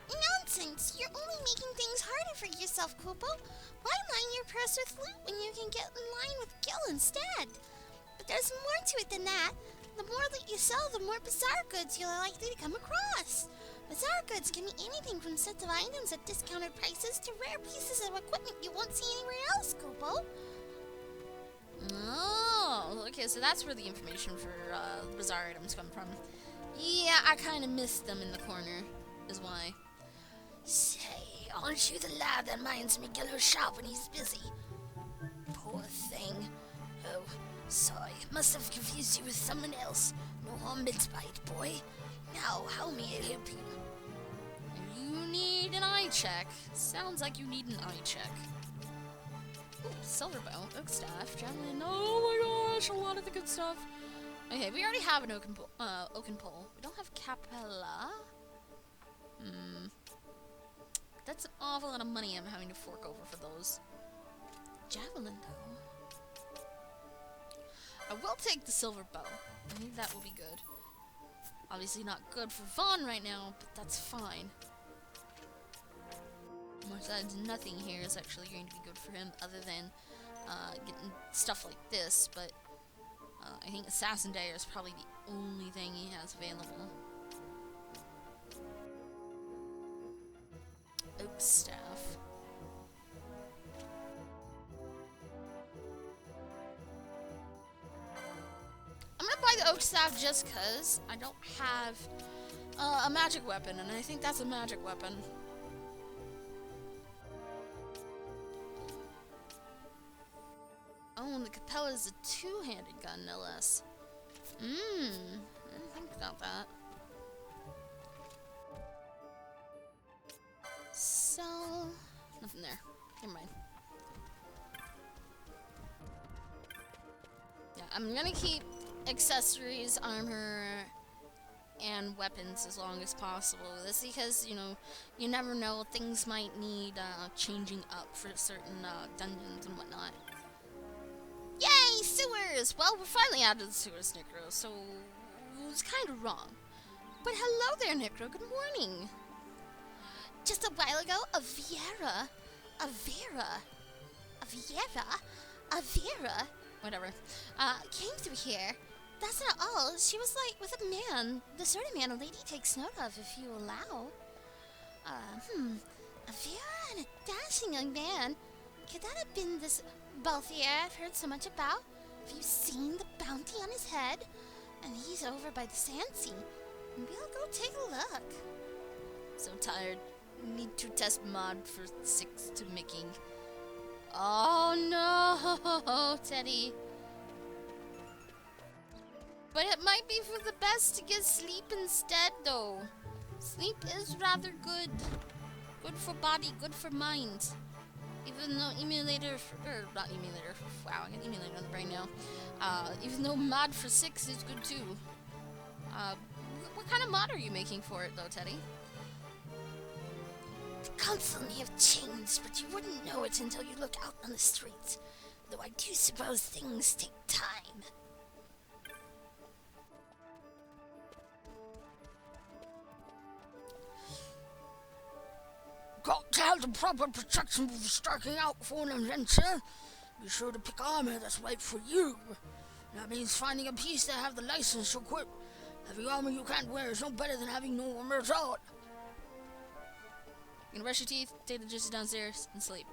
Nonsense! You're only making things harder for yourself, Kubo. Why line your purse with loot when you can get in line with gil instead? But there's more to it than that. The more loot you sell, the more bizarre goods you're likely to come across. Bizarre goods can be anything from sets of items at discounted prices to rare pieces of equipment you won't see anywhere else, Kubo. Oh, okay, so that's where the information for bizarre items come from. Yeah, I kind of missed them in the corner, is why. Say, aren't you the lad that minds Miguel's shop when he's busy? Poor thing. Oh, sorry, must have confused you with someone else. No harm meant by it, boy. Now, how may I help you? You need an eye check. Sounds like you need an eye check. Ooh, silver bow, oak staff, javelin. Oh my gosh, a lot of the good stuff. Okay, we already have an oaken pole. We don't have capella. That's an awful lot of money I'm having to fork over for those. Javelin, though. I will take the silver bow. I think that will be good. Obviously not good for Vaughn right now, but that's fine. Besides, nothing here is actually going to be good for him other than getting stuff like this, but I think Assassin Dagger is probably the only thing he has available. Oak staff. I'm gonna buy the oak staff just cause I don't have a magic weapon, and I think that's a magic weapon. Oh, and the capella is a two-handed gun, no less. I didn't think about that. So, nothing there. Never mind. Yeah, I'm gonna keep accessories, armor, and weapons as long as possible. This because, you know, you never know, things might need changing up for certain dungeons and whatnot. Yay, sewers! Well, we're finally out of the sewers, Necro, so it was kind of wrong. But hello there, Necro, good morning. Just a while ago, a Vera, whatever, came through here. That's not all. She was like with a man, the sort of man a lady takes note of if you allow. A Vera and a dashing young man. Could that have been this Balthier I've heard so much about? Have you seen the bounty on his head? And he's over by the Sandsea. Maybe I'll go take a look. So tired. Need to test mod for 6 to making. Oh no, Teddy. But it might be for the best to get sleep instead, though. Sleep is rather good. Good for body, good for mind. Even though not emulator, wow, I got emulator on the brain now. Even though mod for 6 is good too. What kind of mod are you making for it though, Teddy? The console may have changed, but you wouldn't know it until you look out on the streets. Though I do suppose things take time. Got to have the proper protection before striking out for an adventure. Be sure to pick armor that's right for you. That means finding a piece that have the license to equip. Heavy armor you can't wear is no better than having no armor at all. You're gonna brush your teeth, take the juices downstairs, and sleep.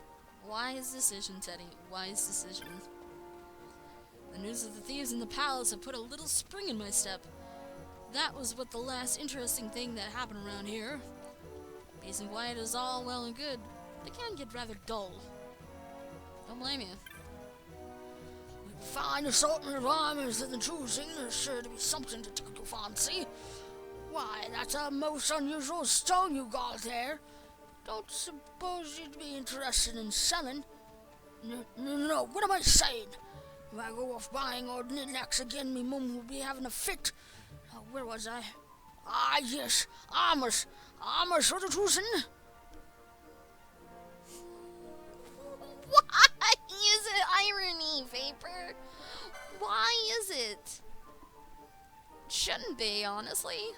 Wise decision, Teddy. Wise decision. The news of the thieves in the palace have put a little spring in my step. That was what the last interesting thing that happened around here. Peace and quiet is all well and good, but it can get rather dull. Don't blame you. Fine assortment of armors in the choosing. There's sure to be something to tickle your fancy. Why, that's a most unusual stone you got there. Don't suppose you'd be interested in selling? No, what am I saying? If I go off buying old knickknacks again, me mum will be having a fit. Where was I? Ah, yes, armors. Armors for the choosing. Why is it irony, Vapor? Why is it? Shouldn't be, honestly.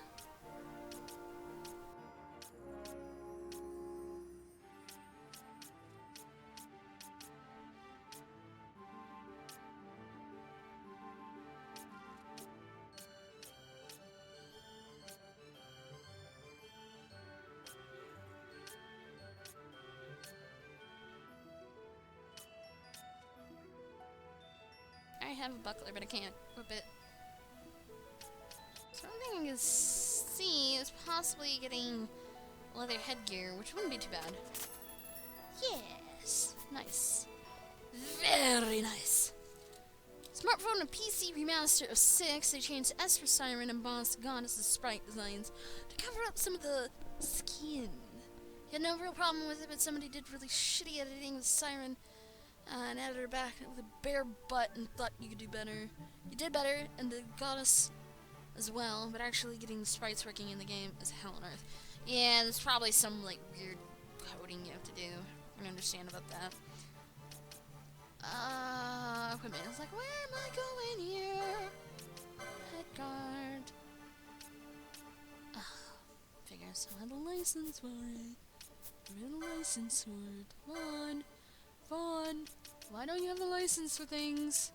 I have a buckler, but I can't equip it. So I'm thinking is C is possibly getting leather headgear, which wouldn't be too bad. Yes, nice, very nice. Smartphone and PC remaster of 6. They changed S for Siren and Boss Goddess's sprite designs to cover up some of the skin. You had no real problem with it, but somebody did really shitty editing with Siren. And added her back with a bare butt and thought you could do better. You did better, and the goddess as well, but actually getting the sprites working in the game is hell on earth. Yeah, there's probably some like weird coding you have to do. I understand about that. Equipment. I was like, where am I going here? Head guard. Figures I had a license for it. I had a license for it. Come on. Fun. Why don't you have the license for things?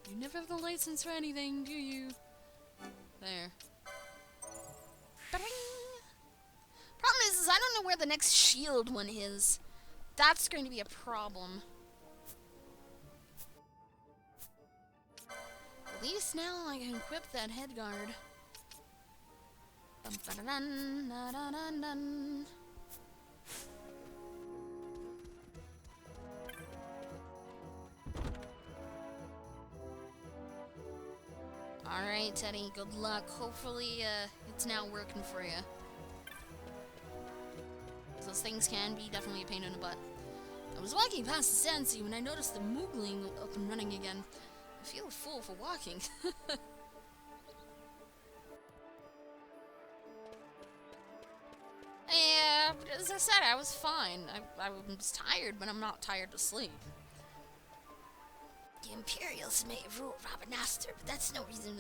You never have the license for anything, do you? There. Ba-ding! Problem is I don't know where the next shield one is. That's going to be a problem. At least now I can equip that head guard. Bum-ba-da-dun, da-da-dun-dun. Alright, Teddy, good luck. Hopefully, it's now working for you. Those things can be definitely a pain in the butt. I was walking past the Stancy when I noticed the Moogling up and running again. I feel a fool for walking. Yeah, but as I said, I was fine. I was tired, but I'm not tired to sleep. The Imperials may have ruled Robin Astor, but that's no reason.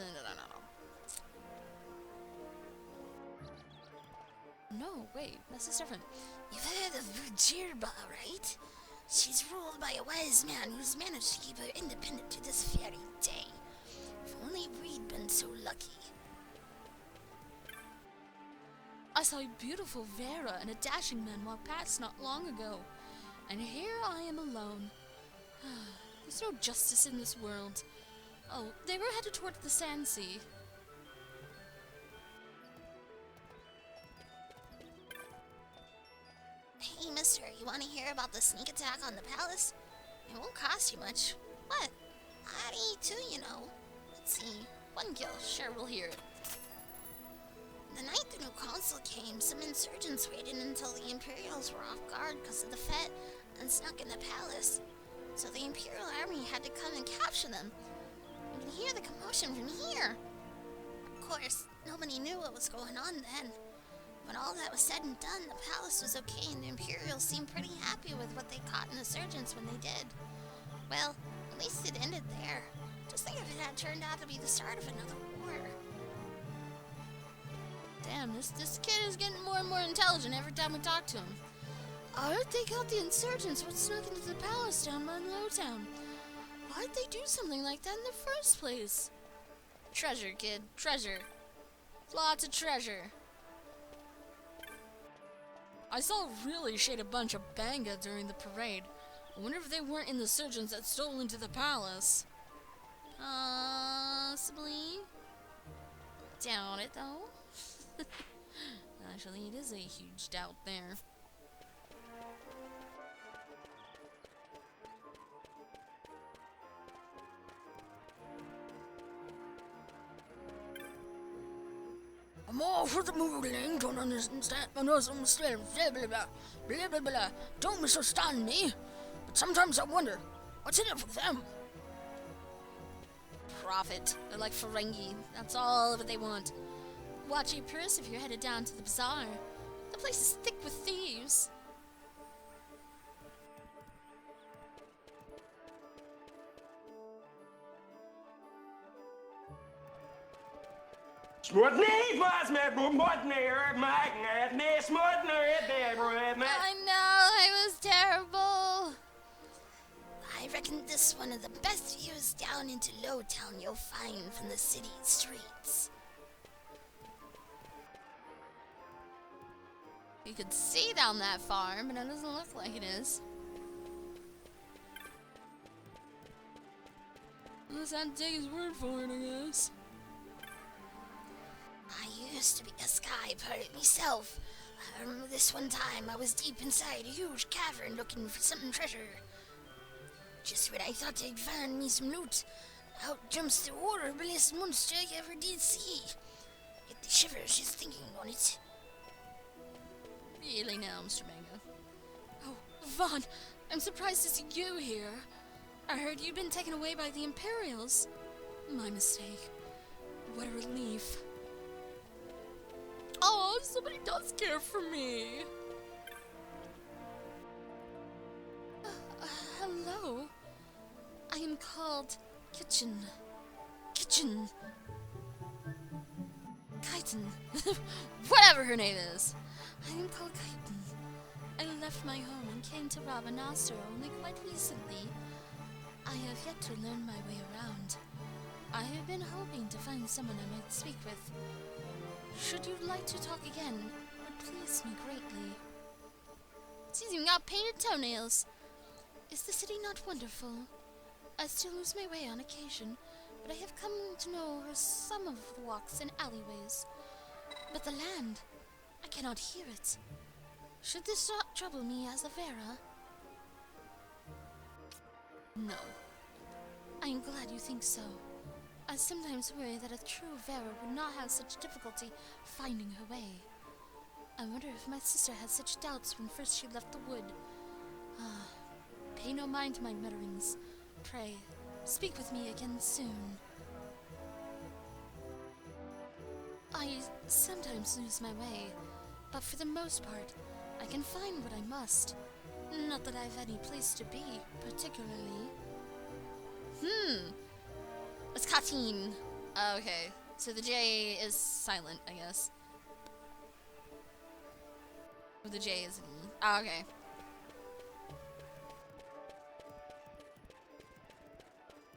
No, wait, this is different. You've heard of Virgirba, right? She's ruled by a wise man who's managed to keep her independent to this very day. If only we'd been so lucky. I saw a beautiful Vera and a dashing man walk past not long ago, and here I am alone. There's no justice in this world. Oh, they were headed toward the Sand Sea. Hey, mister, you want to hear about the sneak attack on the palace? It won't cost you much. What? I'd eat too, you know. Let's see. 1 kill. Sure, we'll hear it. The night the new consul came, some insurgents waited until the Imperials were off guard because of the fete and snuck in the palace. So the Imperial army had to come and capture them. You can hear the commotion from here. Of course, nobody knew what was going on then. When all that was said and done, the palace was okay and the Imperials seemed pretty happy with what they caught in the insurgents when they did. Well, at least it ended there. Just think if it had turned out to be the start of another war. Damn, this kid is getting more and more intelligent every time we talk to him. I heard they got the insurgents what snuck into the palace down by Lowtown. Why'd they do something like that in the first place? Treasure, kid, treasure. Lots of treasure. I saw a really shady bunch of Banga during the parade. I wonder if they weren't in the surgeons that stole into the palace. Possibly. Doubt it, though. Actually, it is a huge doubt there. I'm all for the modeling, don't understand, blah, blah, blah, blah, blah. Don't misunderstand me, but sometimes I wonder, what's in it for them? Profit. They're like Ferengi. That's all that they want. Watch your purse if you're headed down to the bazaar. The place is thick with thieves. I know, it was terrible. I reckon this is one of the best views down into Lowtown you'll find from the city streets. You could see down that far, but it doesn't look like it is. Unless I take his word for it, I guess. I used to be a sky pirate myself. I remember this one time I was deep inside a huge cavern looking for some treasure. Just when I thought I'd find me some loot, out jumps the horriblest monster I ever did see. Get the shivers just thinking on it. Really now, Mr. Mango. Oh, Vaughn, I'm surprised to see you here. I heard you'd been taken away by the Imperials. My mistake. What a relief. Oh, somebody does care for me. Hello. I am called Kitchen. Kaiten. Whatever her name is. I am called Kaiten. I left my home and came to Rabanastra only quite recently. I have yet to learn my way around. I have been hoping to find someone I might speak with. Should you like to talk again, it would please me greatly. She's even got painted toenails. Is the city not wonderful? I still lose my way on occasion, but I have come to know some of the walks and alleyways. But the land, I cannot hear it. Should this not trouble me as a Vera? No. I am glad you think so. I sometimes worry that a true Vera would not have such difficulty finding her way. I wonder if my sister had such doubts when first she left the wood. Pay no mind to my mutterings. Pray, speak with me again soon. I sometimes lose my way, but for the most part, I can find what I must. Not that I have any place to be, particularly. It's Katin. Okay, so the J is silent, I guess. Or the J is an E. Okay.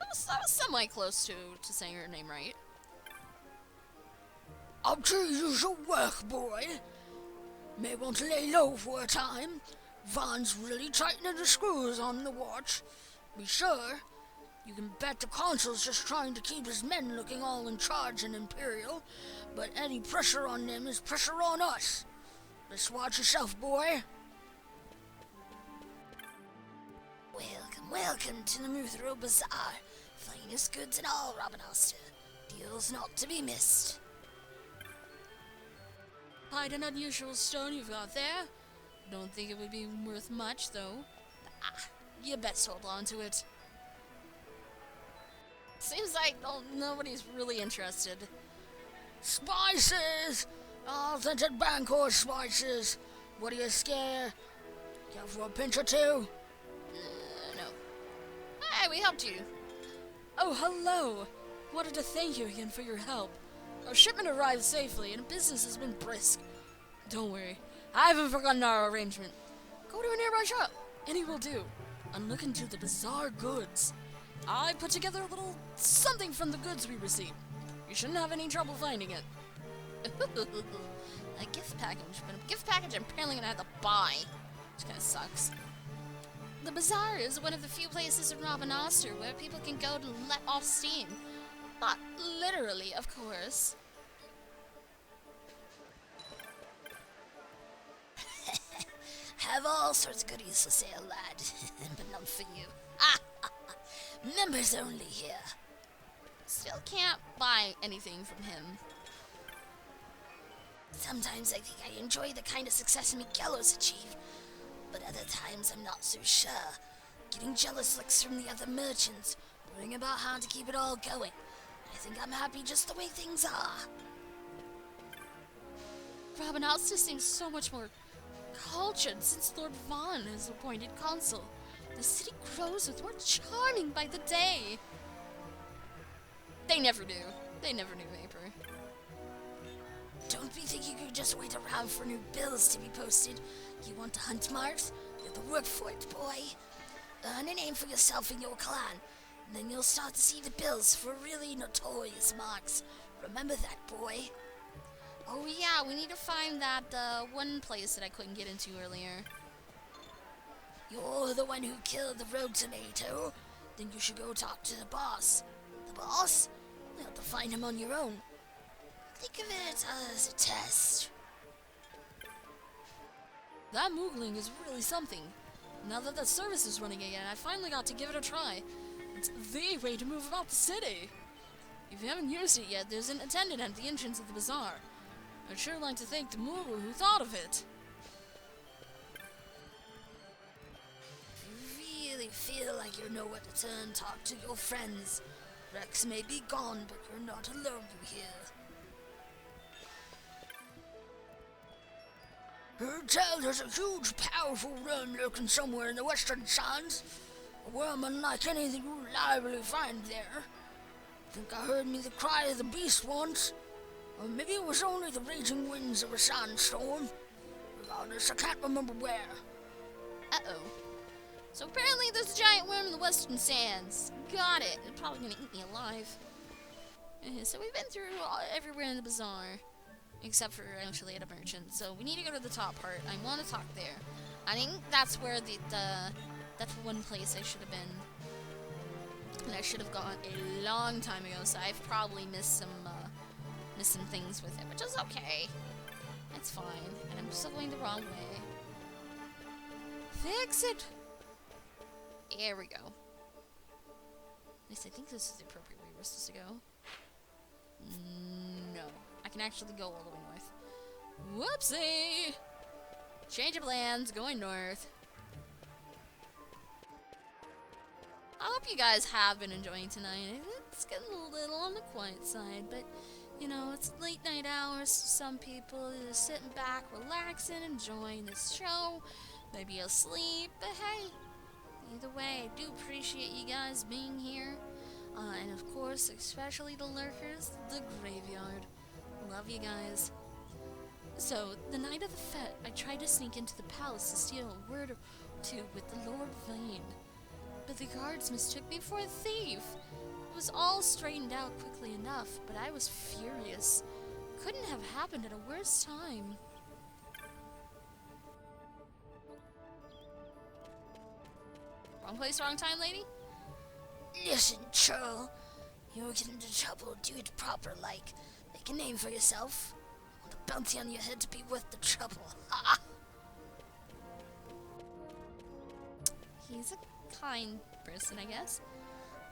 I was semi-close to saying her name right. I'll choose your work, boy. May want to lay low for a time. Vaughn's really tightening the screws on the watch. Be sure. You can bet the consul's just trying to keep his men looking all in charge and imperial, but any pressure on them is pressure on us. Just watch yourself, boy. Welcome to the Muthro Bazaar. Finest goods in all Rabanastra. Deals not to be missed. Quite an unusual stone you've got there. Don't think it would be worth much, though. You best hold on to it. Seems like nobody's really interested. Spices! Authentic Bangor spices. What are you scared? Care for a pinch or two? No. Hey, we helped you. Oh, hello. Wanted to thank you again for your help. Our shipment arrived safely and business has been brisk. Don't worry, I haven't forgotten our arrangement. Go to a nearby shop, any will do, and look into the bizarre goods. I put together a little something from the goods we received. You shouldn't have any trouble finding it. A gift package, but a gift package I'm apparently gonna have to buy, which kind of sucks. The bazaar is one of the few places in Robin Oster where people can go to let off steam. Not literally, of course. Have all sorts of goodies for sale, lad, but none for you. Members only here. Still can't buy anything from him. Sometimes I think I enjoy the kind of success Miguelos achieve, but other times I'm not so sure. Getting jealous looks from the other merchants, worrying about how to keep it all going. I think I'm happy just the way things are. Robin Oster seems so much more cultured since Lord Vaughn is appointed consul. The city grows with more charming by the day. They never do. They never do, Vapor. Don't be thinking you could just wait around for new bills to be posted. You want to hunt marks? You have to work for it, boy. Earn a name for yourself and your clan. And then you'll start to see the bills for really notorious marks. Remember that, boy. Oh yeah, we need to find that one place that I couldn't get into earlier. You're the one who killed the rogue tomato. Then you should go talk to the boss. The boss? You'll have to find him on your own. Think of it as a test. That Moogling is really something. Now that the service is running again, I finally got to give it a try. It's the way to move about the city. If you haven't used it yet, there's an attendant at the entrance of the bazaar. I'd sure like to thank the Moogle who thought of it. If you really feel like you know what to turn, talk to your friends. Rex may be gone, but you're not alone, you hear. Heard tell there's a huge, powerful worm lurking somewhere in the western sands. A worm unlike anything you'll liably find there. Think I heard me the cry of the beast once. Or maybe it was only the raging winds of a sandstorm. Regardless, I can't remember where. Uh-oh. So apparently there's a giant worm in the western sands. Got it. It's probably gonna eat me alive. So we've been through everywhere in the bazaar. Except for actually at a merchant. So we need to go to the top part. I want to talk there. I think that's where that's one place I should have been. And I should have gone a long time ago. So I've probably missed some things with it, which is okay. It's fine. And I'm still going the wrong way. Fix it. There we go. At least I think this is the appropriate way we're supposed to go. No. I can actually go all the way north. Whoopsie! Change of plans, going north. I hope you guys have been enjoying tonight. It's getting a little on the quiet side, but, you know, it's late night hours, so some people are just sitting back, relaxing, enjoying this show, maybe asleep, but hey, either way, I do appreciate you guys being here. And of course, especially the lurkers, the graveyard. Love you guys. So, the night of the fete, I tried to sneak into the palace to steal a word or two with the Lord Vane. But the guards mistook me for a thief. It was all straightened out quickly enough, but I was furious. Couldn't have happened at a worse time. Wrong place, wrong time, lady? Listen, churl. You'll get into trouble. Do it proper, like. Make a name for yourself. I want the bounty on your head to be worth the trouble. Ha! He's a kind person, I guess.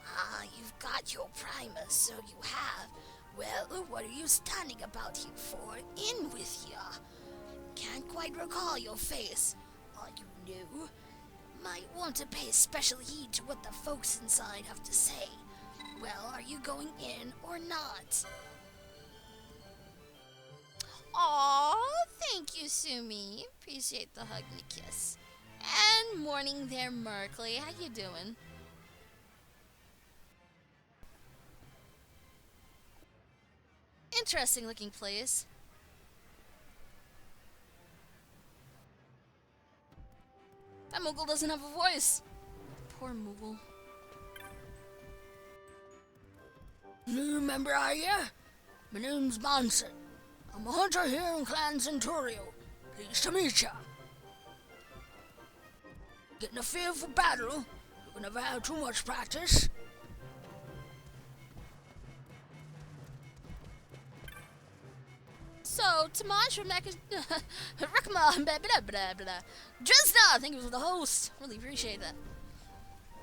Ah, you've got your primer, so you have. Well, what are you standing about here for? In with ya. Can't quite recall your face. Are you new? Might want to pay special heed to what the folks inside have to say. Well, are you going in or not? Aw, thank you, Sumi. Appreciate the hug and the kiss. And morning there, Merkley. How you doing? Interesting looking place. That Moogle doesn't have a voice. Poor Moogle. You remember, are ya? My name's Monson. I'm a hunter here in Clan Centurio. Pleased to meet ya. Getting a feel for battle? You can never have too much practice. So, Tamaj Rekma, blah blah blah blah. Dresna, thank you for the host. Really appreciate that.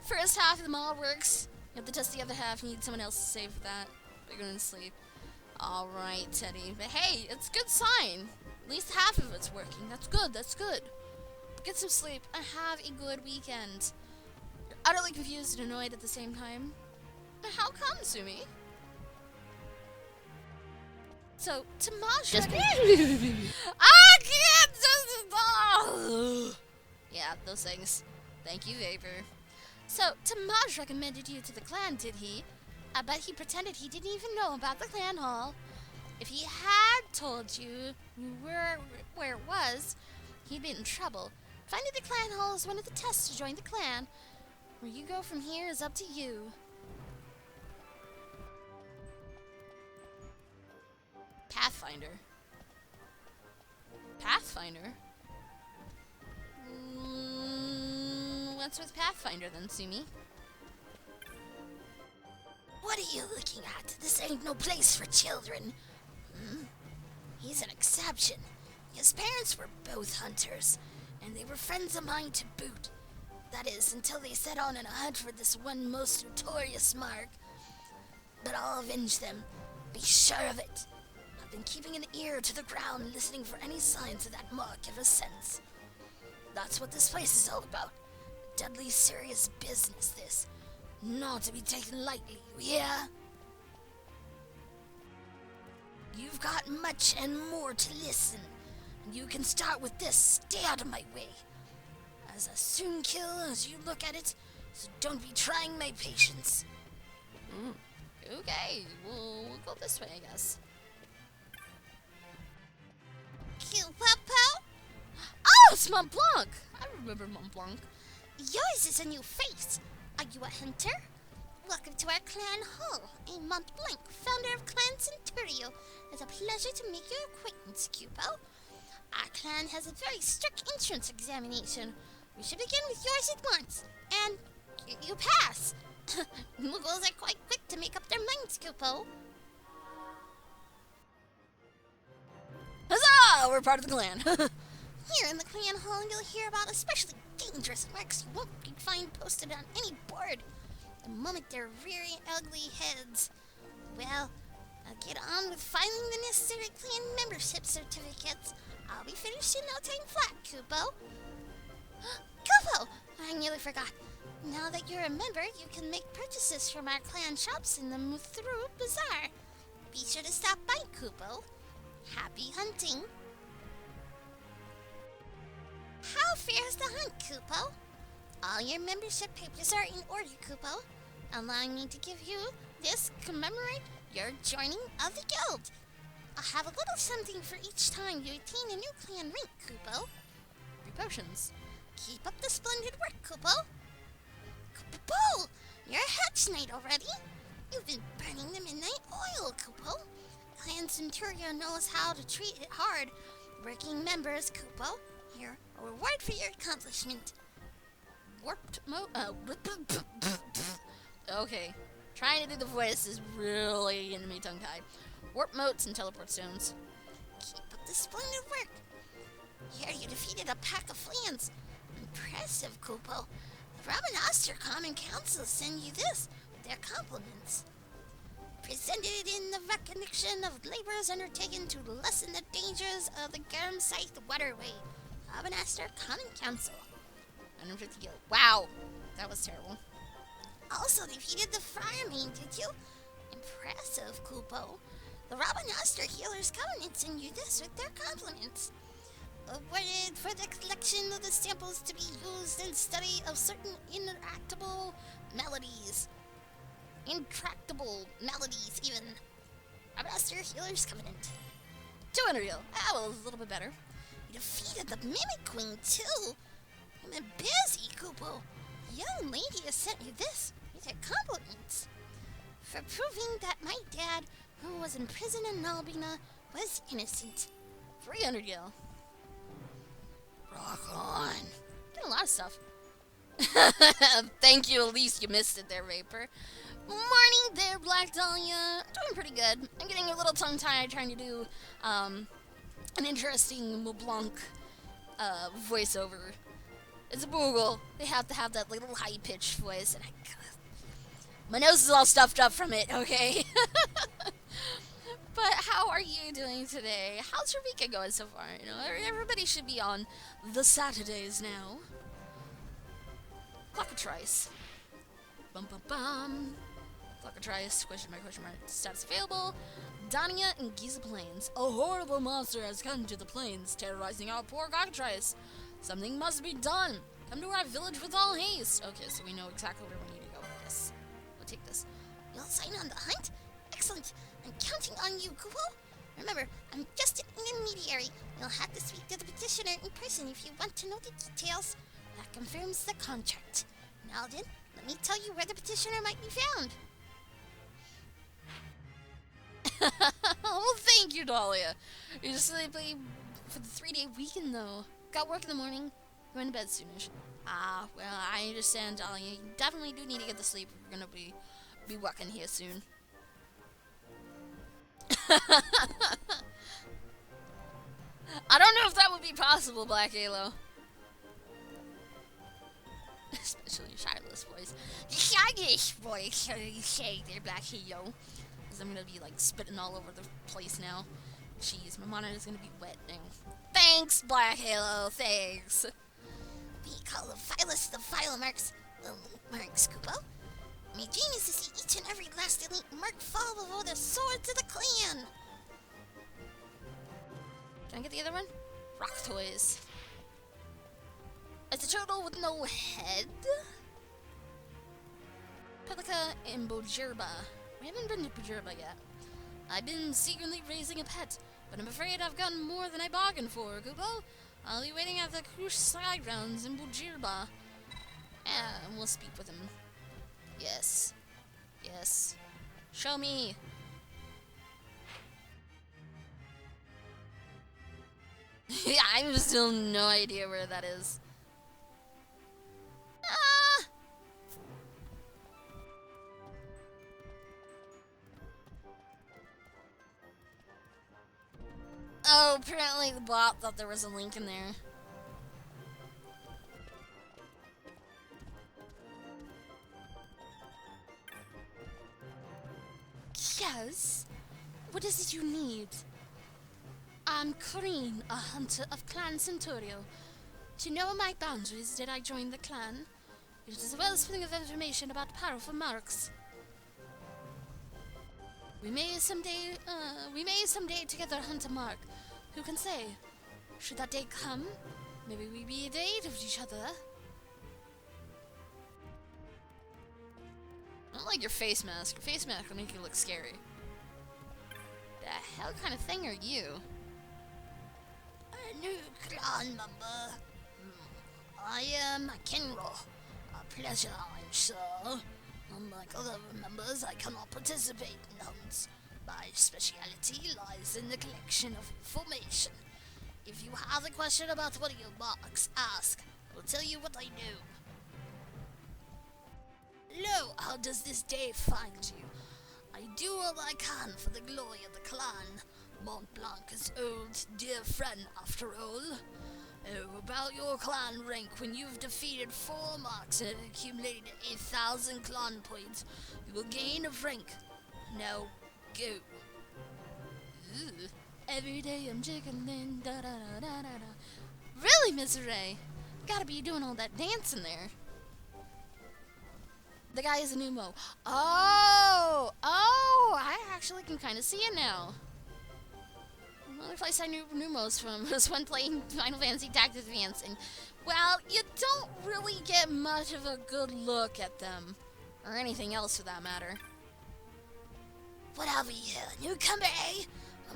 First half of the mod works. You have to test the other half. You need someone else to save for that. But you're going to sleep. Alright, Teddy. But hey, it's a good sign. At least half of it's working. That's good, that's good. Get some sleep and have a good weekend. You're utterly confused and annoyed at the same time. But how come, Sumi? So, Tamaj... I can't just... Yeah, those things. Thank you, Vapor. So, Tamaj recommended you to the clan, did he? I bet he pretended he didn't even know about the clan hall. If he had told you where it was, he'd be in trouble. Finding the clan hall is one of the tests to join the clan. Where you go from here is up to you. Pathfinder. Pathfinder? What's with Pathfinder then, Sumi? What are you looking at? This ain't no place for children. He's an exception. His parents were both hunters, and they were friends of mine to boot. That is, until they set on a hunt for this one most notorious mark. But I'll avenge them. Be sure of it. I've been keeping an ear to the ground, listening for any signs of that mark ever since. That's what this place is all about. Deadly serious business, this. Not to be taken lightly, you hear? You've got much and more to listen. You can start with this. Stay out of my way. As a soon kill as you look at it, so don't be trying my patience. Okay, we'll go this way, I guess. Pow. Oh, it's Mont Blanc! I remember Mont Blanc. Yours is a new face. Are you a hunter? Welcome to our clan hall. I'm Mont Blanc, founder of Clan Centurio. It's a pleasure to make your acquaintance, Cupo. Our clan has a very strict entrance examination. We should begin with yours at once. And you pass. Muggles are quite quick to make up their minds, Cupo. Huzzah! We're part of the clan. Here in the clan hall, you'll hear about especially dangerous marks you won't find posted on any board. The moment they're rearing ugly heads. Well, I'll get on with filing the necessary clan membership certificates. I'll be finished in no time flat, Kupo. Kupo! I nearly forgot. Now that you're a member, you can make purchases from our clan shops in the Muthru Bazaar. Be sure to stop by, Kupo. Happy hunting. How fares the hunt, Kupo? All your membership papers are in order, Kupo. Allowing me to give you this commemorate your joining of the guild. I'll have a little something for each time you attain a new clan rank, Kupo. Free potions. Keep up the splendid work, Kupo. Kupo! You're a Hatch Knight already? You've been burning the midnight oil, Kupo. Clan Centurion knows how to treat it hard. Working members, Kupo. Here, a reward for your accomplishment. Warped okay. Trying to do the voice is really getting me tongue-tied. Warp motes and teleport stones. Keep up the splendid work. Here you defeated a pack of flans. Impressive, Kupo. The Robin Oster Common Council send you this with their compliments. Presented in the recognition of labors undertaken to lessen the dangers of the Garmscythe waterway. Robin Oster Common Council. 150 gil. Wow. That was terrible. Also defeated the Firemane, did you? Impressive, Kupo. The Robin Oster Healers Covenant send you this with their compliments. Awarded for the collection of the samples to be used in study of certain intractable maladies. Intractable maladies, even. Robin Oster Healers Covenant. 200 gil. That was a little bit better. You defeated the Mimic Queen, too. You've been busy, Kupo. The young lady has sent you this with her compliments. For proving that my dad, who was in prison in Albina, was innocent. 300 gil. Rock on. Did a lot of stuff. Thank you, at least you missed it there, Vapor. Morning there, Black Dahlia. Doing pretty good. I'm getting a little tongue-tied trying to do an interesting LeBlanc voiceover. It's a Boogle. They have to have that little high-pitched voice, and my nose is all stuffed up from it, okay? But how are you doing today? How's your weekend going so far? You know, everybody should be on the Saturdays now. Clockatrice. Bum bum bum. Clockatrice, question mark, status available. Dania and Giza Plains. A horrible monster has come to the plains, terrorizing our poor cockatrice. Something must be done. Come to our village with all haste. Okay, so we know exactly where we need to go. Yes. We'll take this. You'll sign on the hunt? Excellent. I'm counting on you, Kupo. Remember, I'm just an intermediary. You'll have to speak to the petitioner in person if you want to know the details. That confirms the contract. Now then, let me tell you where the petitioner might be found. Well, thank you, Dahlia. You're just sleeping for the 3-day weekend, though. Got work in the morning. Going to bed soonish. Ah, well, I understand, Dahlia. You definitely do need to get to sleep. We're gonna be working here soon. I don't know if that would be possible, Black Halo. Especially Shiloh's voice. Shiloh's voice, you say there, Black Halo. Because I'm gonna be like spitting all over the place now. Jeez, my monitor's gonna be wet now. Thanks, Black Halo, thanks. We call the Phylus the Phylomarks. The marks, Kupo. My dream is to see each and every last elite mark fall before the swords of the clan. Can I get the other one? Rock toys. It's a turtle with no head. Pelica and Bojirba. We haven't been to Bojirba yet. I've been secretly raising a pet, but I'm afraid I've gotten more than I bargained for, Kupo. I'll be waiting at the Krush Sky Grounds in Bojirba. And we'll speak with him. Yes. Yes. Show me. Yeah, I have still no idea where that is. Ah! Oh, apparently the bot thought there was a link in there. Yes? What is it you need? I'm Corrine, a hunter of Clan Centurio. To know my boundaries, did I join the clan? It is a wellspring of information about powerful marks. We may someday together hunt a mark. Who can say? Should that day come, maybe we be at aid of each other. I don't like your face mask. Your face mask will make you look scary. The hell kind of thing are you? A new clan member. I am Kenro. A pleasure, I'm sure. Unlike other members, I cannot participate in hunts. My speciality lies in the collection of information. If you have a question about one of your marks, ask. I will tell you what I know. Lo, how does this day find you? I do all I can for the glory of the clan. Mont Blanc is old, dear friend, after all. Oh, about your clan rank, when you've defeated 4 marks and have accumulated 8,000 clan points, you will gain a rank. Now, go. Ooh. Every day I'm jiggling, da da da da da da. Really, Miss Ray? Gotta be doing all that dancing there. The guy is a Numo. Oh! Oh! I actually can kind of see it now. Another place I knew Numos from was when playing Final Fantasy Tactics Advance, and, well, you don't really get much of a good look at them. Or anything else for that matter. What have we here? Newcomer, eh?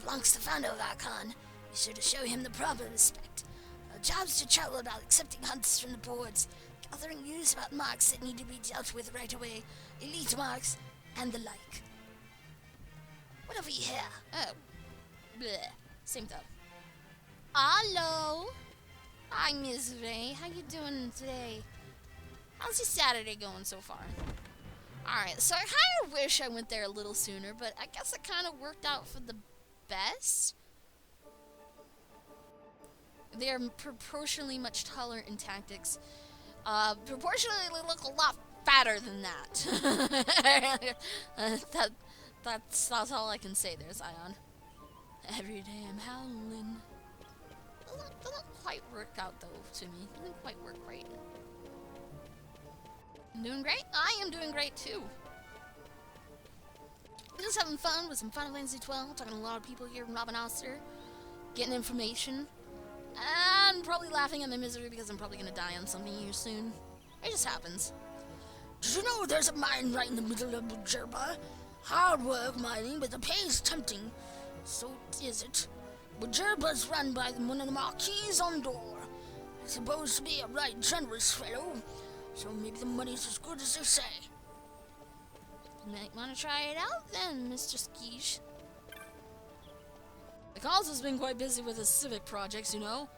Blanc's the founder of our clan. Be sure to show him the proper respect. Our job's to travel about accepting hunts from the boards, gathering news about marks that need to be dealt with right away, elite marks, and the like. What have we here? Oh. Bleh. Same stuff. Hello. Hi, Miss Ray. How you doing today? How's your Saturday going so far? Alright, so I kind of wish I went there a little sooner, but I guess it kind of worked out for the best. They are proportionally much taller in tactics. Proportionally look a lot fatter than that. That's all I can say there, Zion. Every day I'm howling. Doesn't quite work out, though, to me. Doesn't quite work right. I'm doing great? I am doing great, too. Just having fun with some Final Fantasy XII, talking to a lot of people here from Robin Oster, getting information. I'm probably laughing at my misery because I'm probably going to die on something here soon. It just happens. Did you know there's a mine right in the middle of Bujerba? Hard work mining, but the pay is tempting. So is it. Bujerba's run by one of the Marquis on door. He's supposed to be a right generous fellow, so maybe the money's as good as they say. You might want to try it out then, Mr. Skeesh. The cause has been quite busy with his civic projects, you know.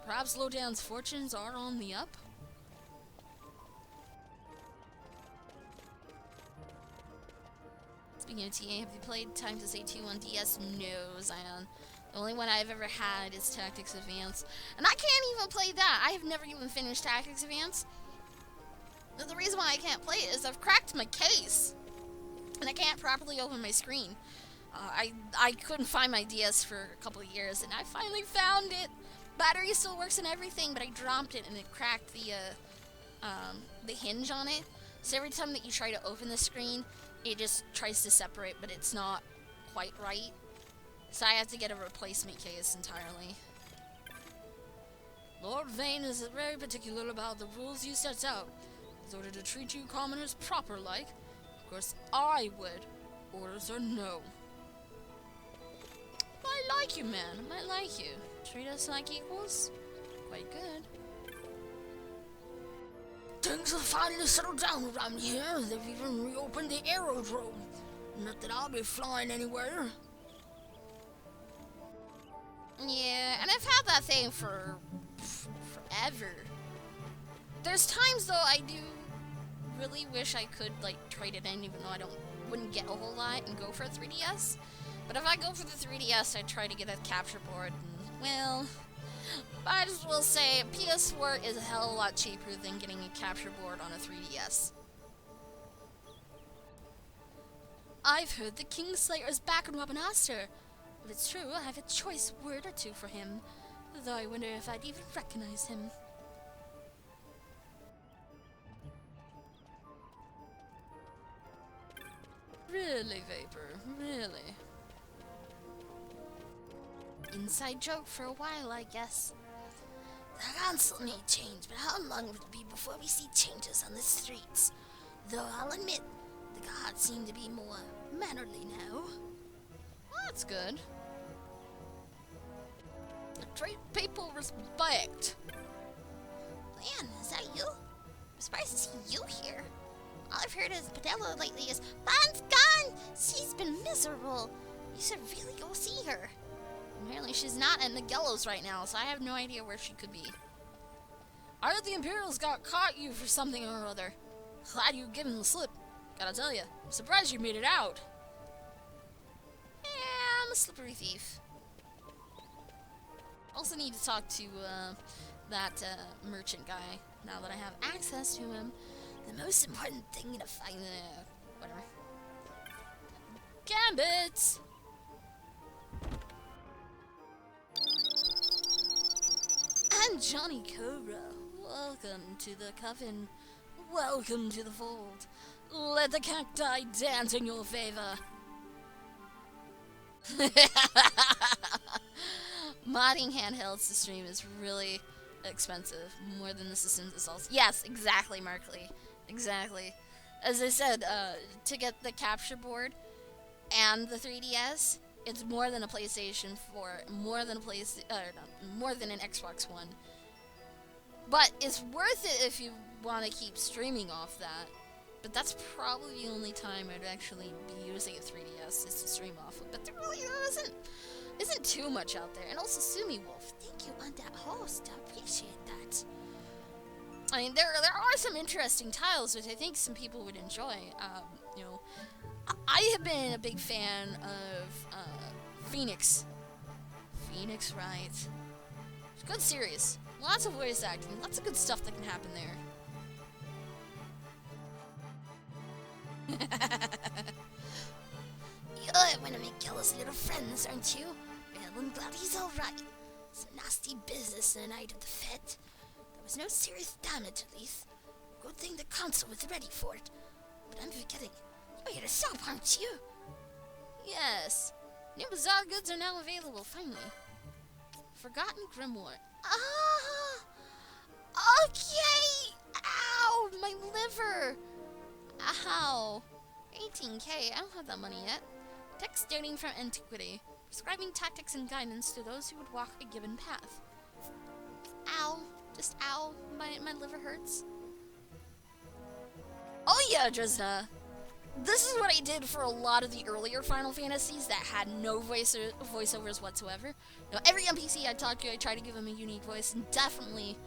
Perhaps Lodan's fortunes are on the up. Speaking of TA, have you played Tactics A2 on DS? No, Zion. The only one I've ever had is Tactics Advance. And I can't even play that. I have never even finished Tactics Advance. But the reason why I can't play it is I've cracked my case. And I can't properly open my screen. I couldn't find my DS for a couple of years, and I finally found it. Battery still works and everything, but I dropped it and it cracked the hinge on it. So every time that you try to open the screen, it just tries to separate, but it's not quite right. So I have to get a replacement case entirely. Lord Vane is very particular about the rules you set out. In order to treat you commoners proper-like, of course I would. Orders are no. I like you, man. I like you. Treat us like equals? Quite good. Things have finally settled down around here. They've even reopened the aerodrome. Not that I'll be flying anywhere. Yeah, and I've had that thing for forever. There's times though I do really wish I could like trade it in, even though I wouldn't get a whole lot and go for a 3DS. But if I go for the 3DS, I try to get a capture board, and well, I just will say PS4 is a hell of a lot cheaper than getting a capture board on a 3DS. I've heard the Kingslayer is back in Robin Oster. If it's true, I have a choice word or two for him, though I wonder if I'd even recognize him. Really, Vapor, really. Inside joke for a while, I guess. The council may change, but how long would it be before we see changes on the streets? Though I'll admit, the gods seem to be more mannerly now. Well, that's good. Treat people respect. Man, is that you? I'm surprised to see you here. All I've heard is Padella lately is, Bon's gone! She's been miserable. You should really go see her. Apparently she's not at Nagello's right now, so I have no idea where she could be. I heard the Imperials got caught you for something or other. Glad you given the slip. Gotta tell you, I'm surprised you made it out. Yeah, I'm a slippery thief. Also need to talk to that merchant guy now that I have access to him. The most important thing to find whatever. Gambits! And Johnny Cobra, welcome to the coven. Welcome to the fold. Let the cacti dance in your favor. Modding handhelds to stream is really expensive, more than the system's assaults. Yes, exactly, Markley. Exactly. As I said, to get the capture board and the 3DS, it's more than a PlayStation 4, more than an Xbox One. But it's worth it if you want to keep streaming off that. But that's probably the only time I'd actually be using a 3DS is to stream off of. But there really isn't too much out there. And also Sumi Wolf, thank you on that host. I appreciate that. I mean, there are some interesting titles which I think some people would enjoy. You know, I have been a big fan of Phoenix. Phoenix Wright. It's a good series. Lots of voice acting. Lots of good stuff that can happen there. You're one of Miguel's little friends, aren't you? Well, I'm glad he's alright. Some nasty business the night of the fete. There was no serious damage, at least. Good thing the council was ready for it. But I'm forgetting. You're here to shop, aren't you? Yes. New Bazaar goods are now available, finally. Forgotten Grimoire. Ah! Okay! Ow! My liver! Ow! 18k, I don't have that money yet. Text dating from antiquity. Prescribing tactics and guidance to those who would walk a given path. Ow. Just ow. My liver hurts. Oh yeah, Dresna. This is what I did for a lot of the earlier Final Fantasies that had no voiceovers whatsoever. You know, every NPC I talk to, I try to give them a unique voice, and definitely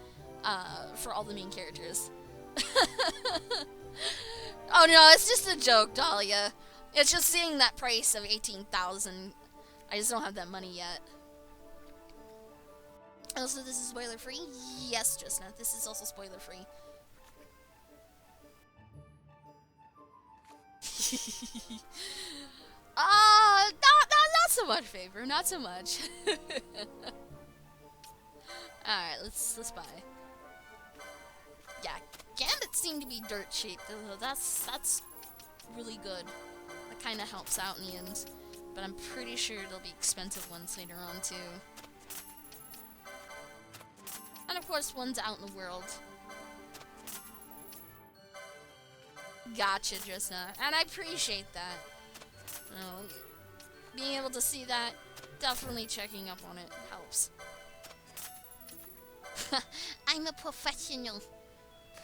for all the main characters. Oh no, it's just a joke, Dahlia. It's just seeing that price of 18,000. I just don't have that money yet. Also, this is spoiler free? Yes, Trisna, this is also spoiler free. Not so much, Favor. Not so much. Alright, let's buy. Yeah, Gambits seem to be dirt cheap, though. That's really good. That kind of helps out in the end. But I'm pretty sure there'll be expensive ones later on, too. And of course, ones out in the world. Gotcha, Drisna. And I appreciate that. You know, being able to see that, definitely checking up on it helps. I'm a professional.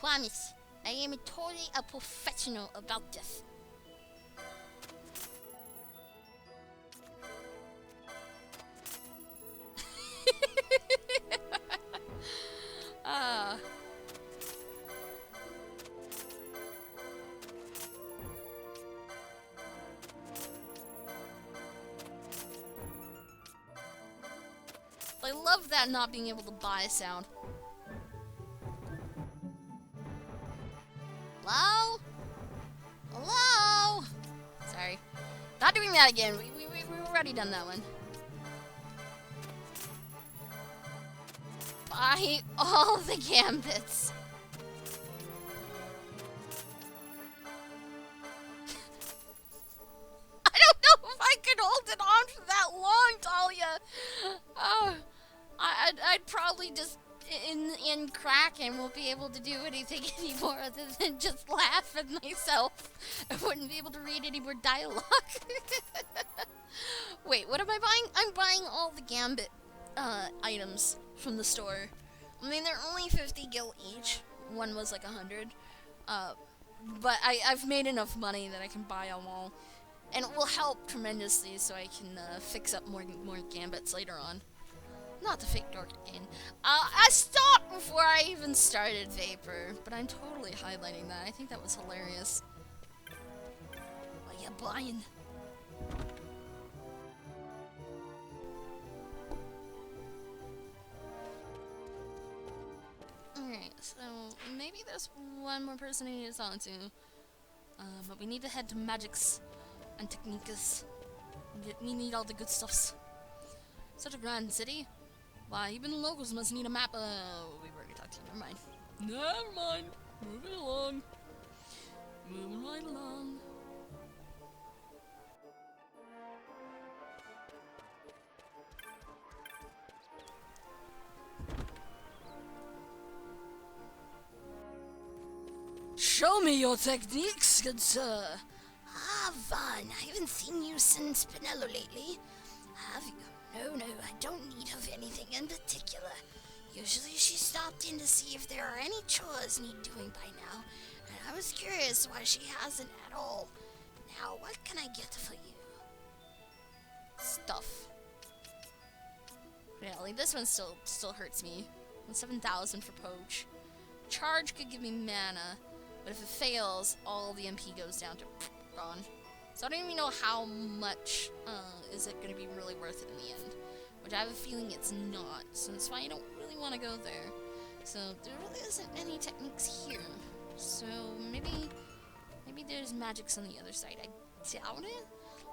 Promise. I am totally a professional about this. I love that not being able to buy sound. Hello? Hello? Sorry. Not doing that again. We've already done that one. Buy all the gambits. I don't know if I could hold it on for that long, Talia. Oh, I'd probably just in crack and won't be able to do anything anymore other than just laugh at myself. I wouldn't be able to read any more dialogue. Wait, what am I buying? I'm buying all the Gambit items from the store. I mean, they're only 50 gil each. One was like 100. But I've made enough money that I can buy them all. And it will help tremendously so I can fix up more Gambits later on. Not the fake dork again. I stopped before I even started Vapor, but I'm totally highlighting that. I think that was hilarious. What you buying? Alright, so maybe there's one more person I need to talk to. But we need to head to Magix and Technicas. We need all the good stuffs. Such a grand city. Why, even the locals must need a map. We've already talked to you. Never mind. Never mind. Moving along. Moving right along. Show me your techniques, good sir. Ah, Vaughn, I haven't seen you since Pinello lately. Have you? No, I don't need of anything in particular. Usually she stopped in to see if there are any chores need doing by now, and I was curious why she hasn't at all. Now, what can I get for you? Stuff. Really, this one still hurts me. 7,000 for poach. Charge could give me mana, but if it fails, all the MP goes down to gone. So I don't even know how much is it going to be really worth it in the end. Which I have a feeling it's not, so that's why I don't really want to go there. So there really isn't any techniques here. So maybe there's magics on the other side. I doubt it.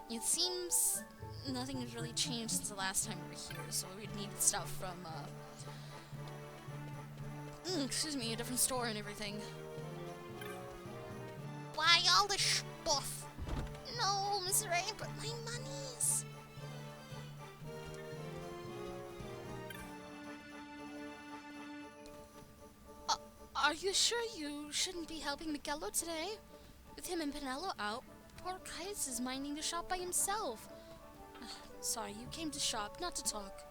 It seems nothing has really changed since the last time we were here, so we'd need stuff from excuse me, a different store and everything. Why all the stuff? No, Mr. A, but my monies. Are you sure you shouldn't be helping Miguelo today? With him and Pinello out, poor Caius is minding the shop by himself. Sorry, you came to shop, not to talk.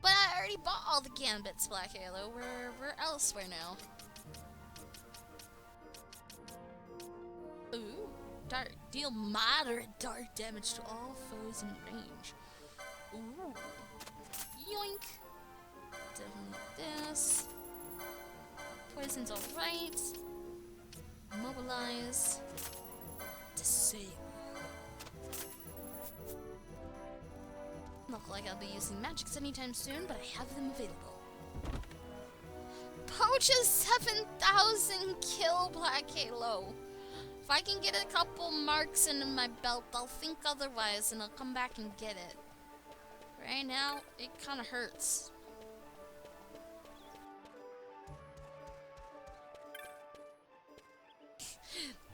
But I already bought all the gambits, Black Halo. We're elsewhere now. Ooh, dart. Deal moderate dart damage to all foes in range. Ooh. Yoink. Definitely this. Poison's alright. Mobilize. Disable. Look like I'll be using magics anytime soon, but I have them available. Poach is 7,000 kill, Black Halo. If I can get a couple marks into my belt, I'll think otherwise and I'll come back and get it. Right now, it kinda hurts.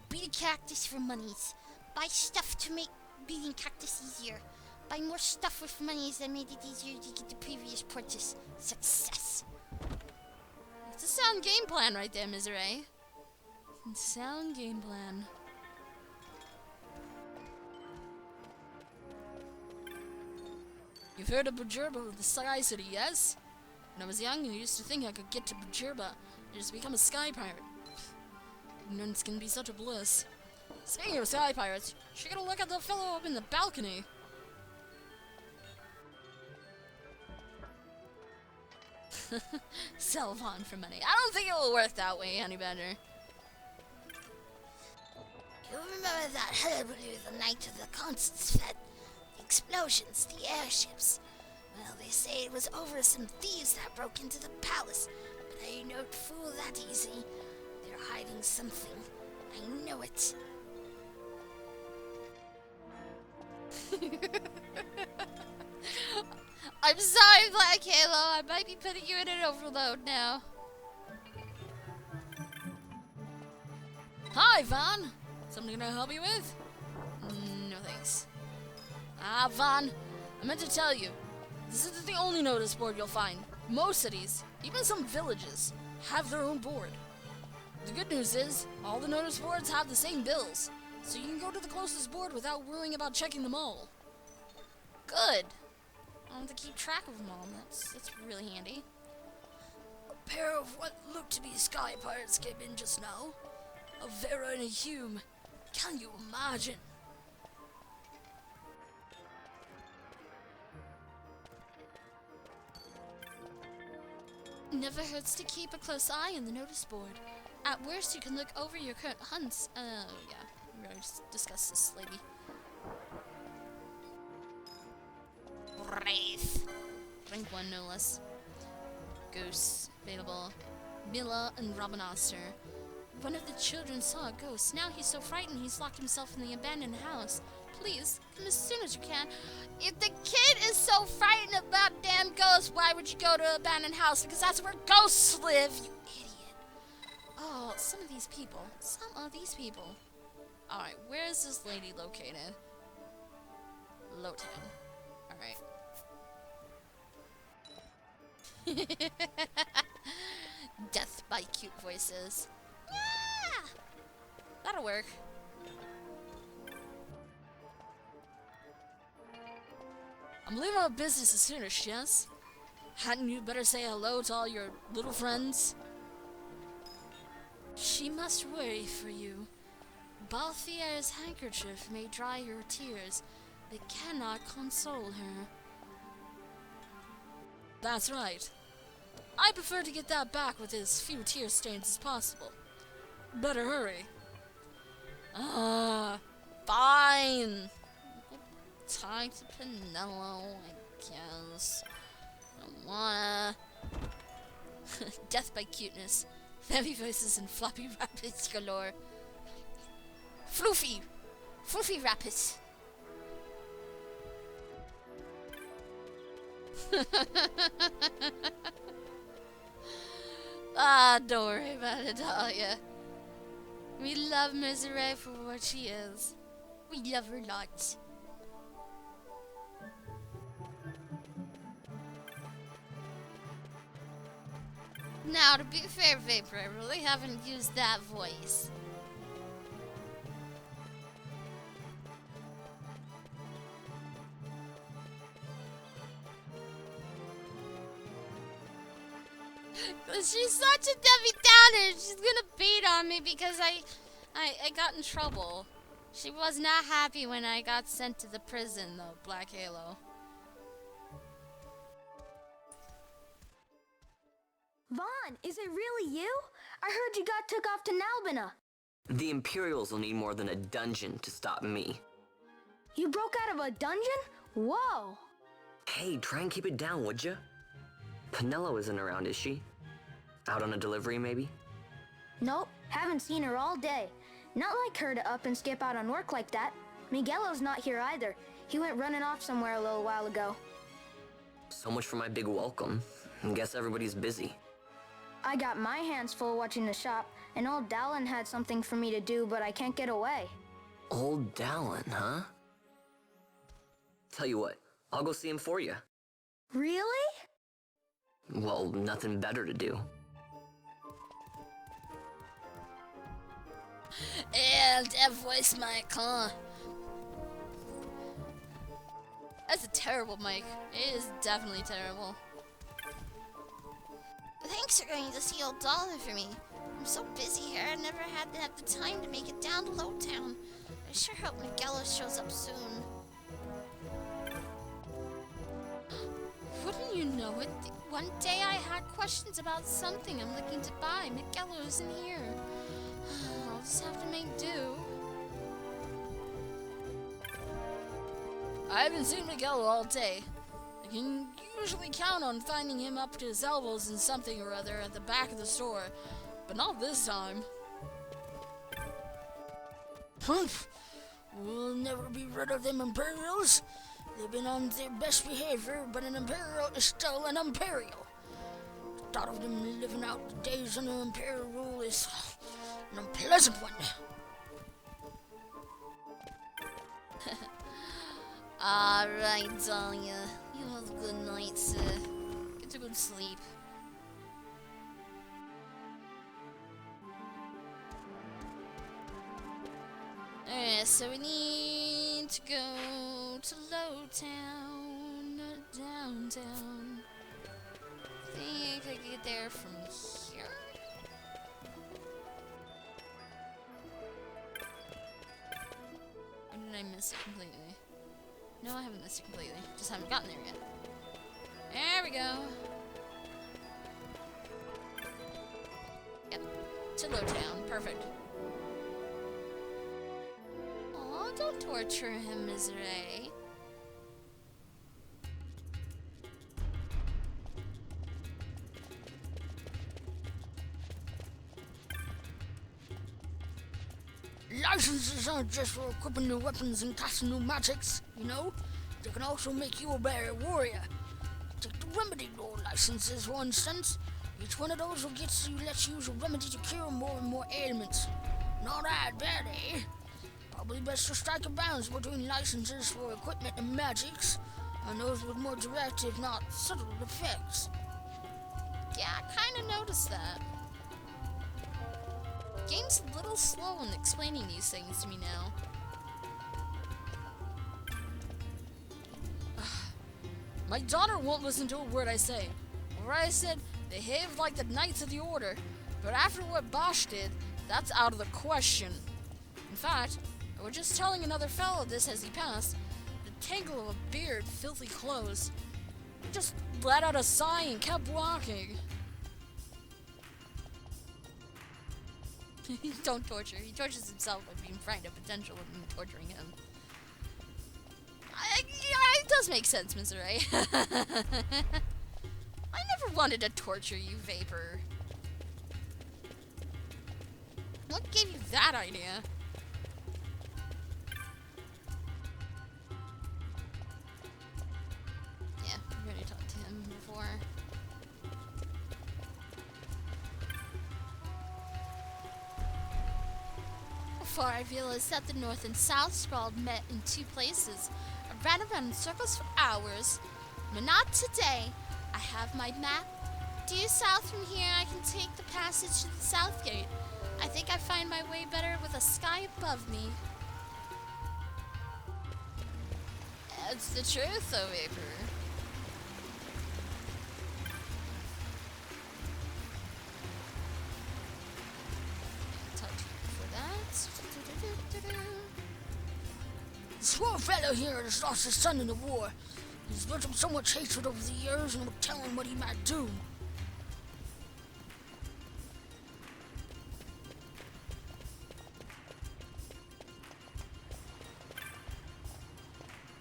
Beat a cactus for monies. Buy stuff to make beating cactus easier. Buy more stuff with monies that made it easier to get the previous purchase. Success. It's a sound game plan right there, Misery. Sound game plan. You've heard of Bajurba of the Sky City, yes? When I was young, I used to think I could get to Bajurba and just become a sky pirate. Ignorance can be such a bliss. Speaking of sky pirates, you should get a look at the fellow up in the balcony. Sell Vaughn for money. I don't think it will work that way, Honey Badger. You remember that hullabaloo the night of the concerts fete? The explosions, the airships. Well, they say it was over some thieves that broke into the palace, but I ain't no fool that easy. They're hiding something. I know it. I'm sorry, Black Halo. I might be putting you in an overload now. Hi, Vaughn. Something I help you with? No, thanks. Ah, Vaughn. I meant to tell you. This isn't the only notice board you'll find. Most cities, even some villages, have their own board. The good news is, all the notice boards have the same bills, so you can go to the closest board without worrying about checking them all. Good. I don't have to keep track of them all. That's really handy. A pair of what looked to be sky pirates came in just now. A Vera and a Hume. Can you imagine? Never hurts to keep a close eye on the notice board. At worst, you can look over your current hunts. Yeah, we already discussed this, lady. Wraith. Rank 1, no less. Ghosts available. Mila and Robin Oster. One of the children saw a ghost. Now he's so frightened he's locked himself in the abandoned house. Please, come as soon as you can. If the kid is so frightened about damn ghosts, why would you go to an abandoned house? Because that's where ghosts live, you idiot. Oh, some of these people. Alright, where is this lady located? Lowtown. Alright. Death by cute voices. Yeah! That'll work. I'm leaving on business as soon as, yes? Hadn't you better say hello to all your little friends? She must worry for you. Balthier's handkerchief may dry her tears, but cannot console her. That's right. I prefer to get that back with as few tear stains as possible. Better hurry. Fine. Talk to Pinello, I guess. I don't wanna. Death by cuteness. Heavy voices and floppy rabbits galore. Floofy! Floofy rabbits! Don't worry about it, Dahlia. We love Misery for what she is. We love her lots. Now, to be fair, Vapor, I really haven't used that voice. She's such a Debbie Downer. She's gonna beat on me because I got in trouble. She was not happy when I got sent to the prison, though, Black Halo. Vaughn, is it really you? I heard you got took off to Nalbina. The Imperials will need more than a dungeon to stop me. You broke out of a dungeon? Whoa! Hey, try and keep it down, would ya? Pinello isn't around, is she? Out on a delivery, maybe? Nope, haven't seen her all day. Not like her to up and skip out on work like that. Miguelo's not here either. He went running off somewhere a little while ago. So much for my big welcome. Guess everybody's busy. I got my hands full watching the shop, and old Dallin had something for me to do, but I can't get away. Old Dallin, huh? Tell you what, I'll go see him for you. Really? Well, nothing better to do. Yeah, that voice mic, huh? That's a terrible mic. It is definitely terrible. Thanks for going to see old Dollar for me. I'm so busy here, I never had the time to make it down to Lowtown. I sure hope Miguel shows up soon. Wouldn't you know it? One day I had questions about something I'm looking to buy. Miguel isn't here. I'll just have to make do. I haven't seen Miguel all day. I can usually count on finding him up to his elbows in something or other at the back of the store, but not this time. Humph! We'll never be rid of them Imperials. They've been on their best behavior, but an Imperial is still an Imperial. The thought of them living out the days under Imperial rule is an unpleasant one. Alright, Dahlia. You have a good night, sir. Get to good sleep. Alright, so we need to go to Lowtown, not downtown. I think I could get there from here. Or did I miss it completely? No, I haven't missed it completely. Just haven't gotten there yet. There we go. Yep. To Lowtown. Perfect. Aw, don't torture him, Misery. Licenses aren't just for equipping new weapons and casting new magics, you know? They can also make you a better warrior. Take the remedy lore licenses, for instance. Each one of those will let you use a remedy to cure more and more ailments. Not that bad, eh? Probably best to strike a balance between licenses for equipment and magics, and those with more direct, if not subtle, effects. Yeah, I kinda noticed that. Game's a little slow in explaining these things to me now. My daughter won't listen to a word I say. Or I said, behave like the Knights of the Order. But after what Bosch did, That's out of the question. In fact, I was just telling another fellow this as he passed. The tangle of a beard, filthy clothes. He just let out a sigh and kept walking. Don't torture. He tortures himself by being frightened of potential of me torturing him. Yeah, it does make sense, Mr. Ray. I never wanted to torture you, Vapor. What gave you that idea? Yeah, I've already talked to him before. Before I realized that the North and South Sprawl met in two places, I ran around in circles for hours. But not today. I have my map. Due south from here, I can take the passage to the South Gate. I think I find my way better with a sky above me. It's the truth, though, Vapor. Talk to you for that. This poor fellow here has lost his son in the war. He's built up so much hatred over the years, and no telling what he might do.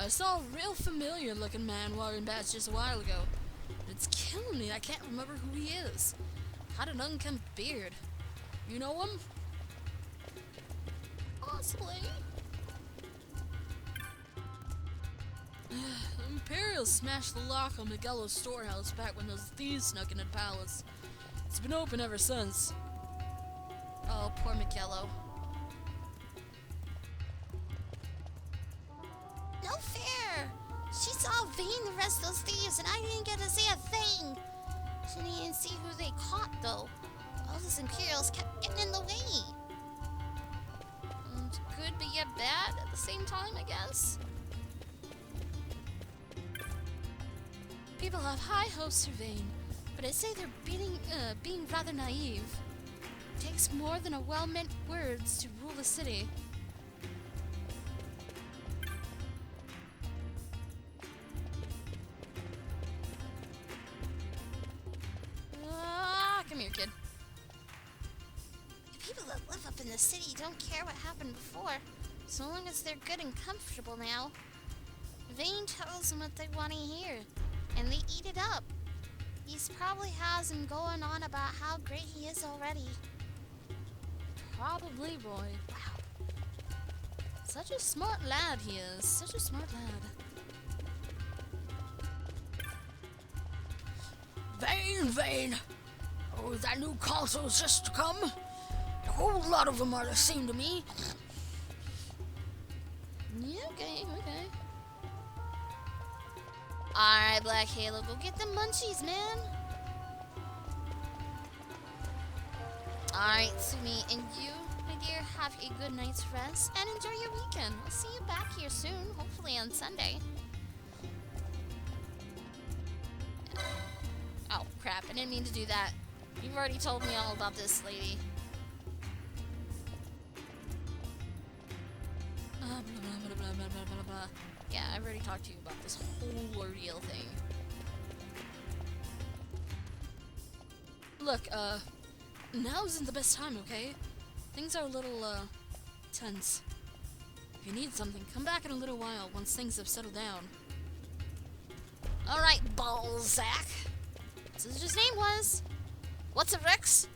I saw a real familiar looking man wearing bats just a while ago. It's killing me, I can't remember who he is. Had an unkempt beard. You know him? Possibly. The Imperials smashed the lock on Miguelo's storehouse back when those thieves snuck into the palace. It's been open ever since. Oh, poor Miguelo. No fair! She saw Vane the rest of those thieves, and I didn't get to see a thing. She didn't even see who they caught, though. All those Imperials kept getting in the way. It's good but yet bad at the same time, I guess. People have high hopes for Vane, but I say they're being rather naive. It takes more than a well-meant words to rule the city. Come here, kid. The people that live up in the city don't care what happened before, so long as they're good and comfortable now. Vane tells them what they want to hear, and they eat it up. He probably has him going on about how great he is already. Probably, boy. Wow. Such a smart lad he is. Such a smart lad. Vane! Oh, that new console's just to come? A whole lot of them are the same to me. Yeah, okay. Alright, Black Halo, go get the munchies, man. Alright, Sumi, and you, my dear, have a good night's rest and enjoy your weekend. I'll see you back here soon, hopefully on Sunday. Oh, crap, I didn't mean to do that. You've already told me all about this, lady. Yeah, I've already talked to you about this whole ordeal thing. Look, now isn't the best time, okay? Things are a little, tense. If you need something, come back in a little while once things have settled down. Alright, Balzac. That's what his name was. What's it, Rex?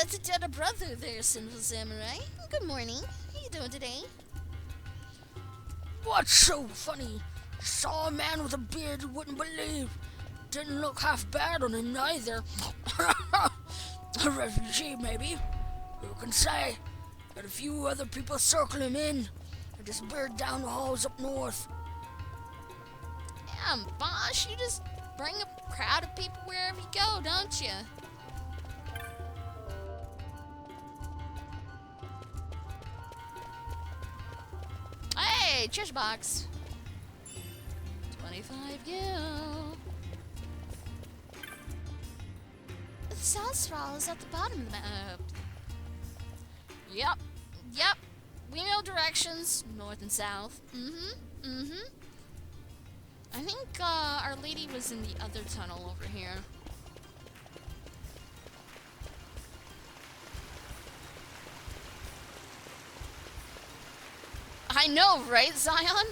It's a dead brother there, Sinful Samurai. Good morning. How you doing today? What's so funny? Saw a man with a beard you wouldn't believe. Didn't look half bad on him neither. A refugee, maybe. Who can say? Got a few other people circling him in. I just beard down the halls up north. Damn, boss, you just bring a crowd of people wherever you go, don't you? Hey, treasure box. 25 gil. The South Sprawl is at the bottom of the map. Yep. Yep. We know directions. North and south. I think, Our Lady was in the other tunnel over here. I know, right, Zion?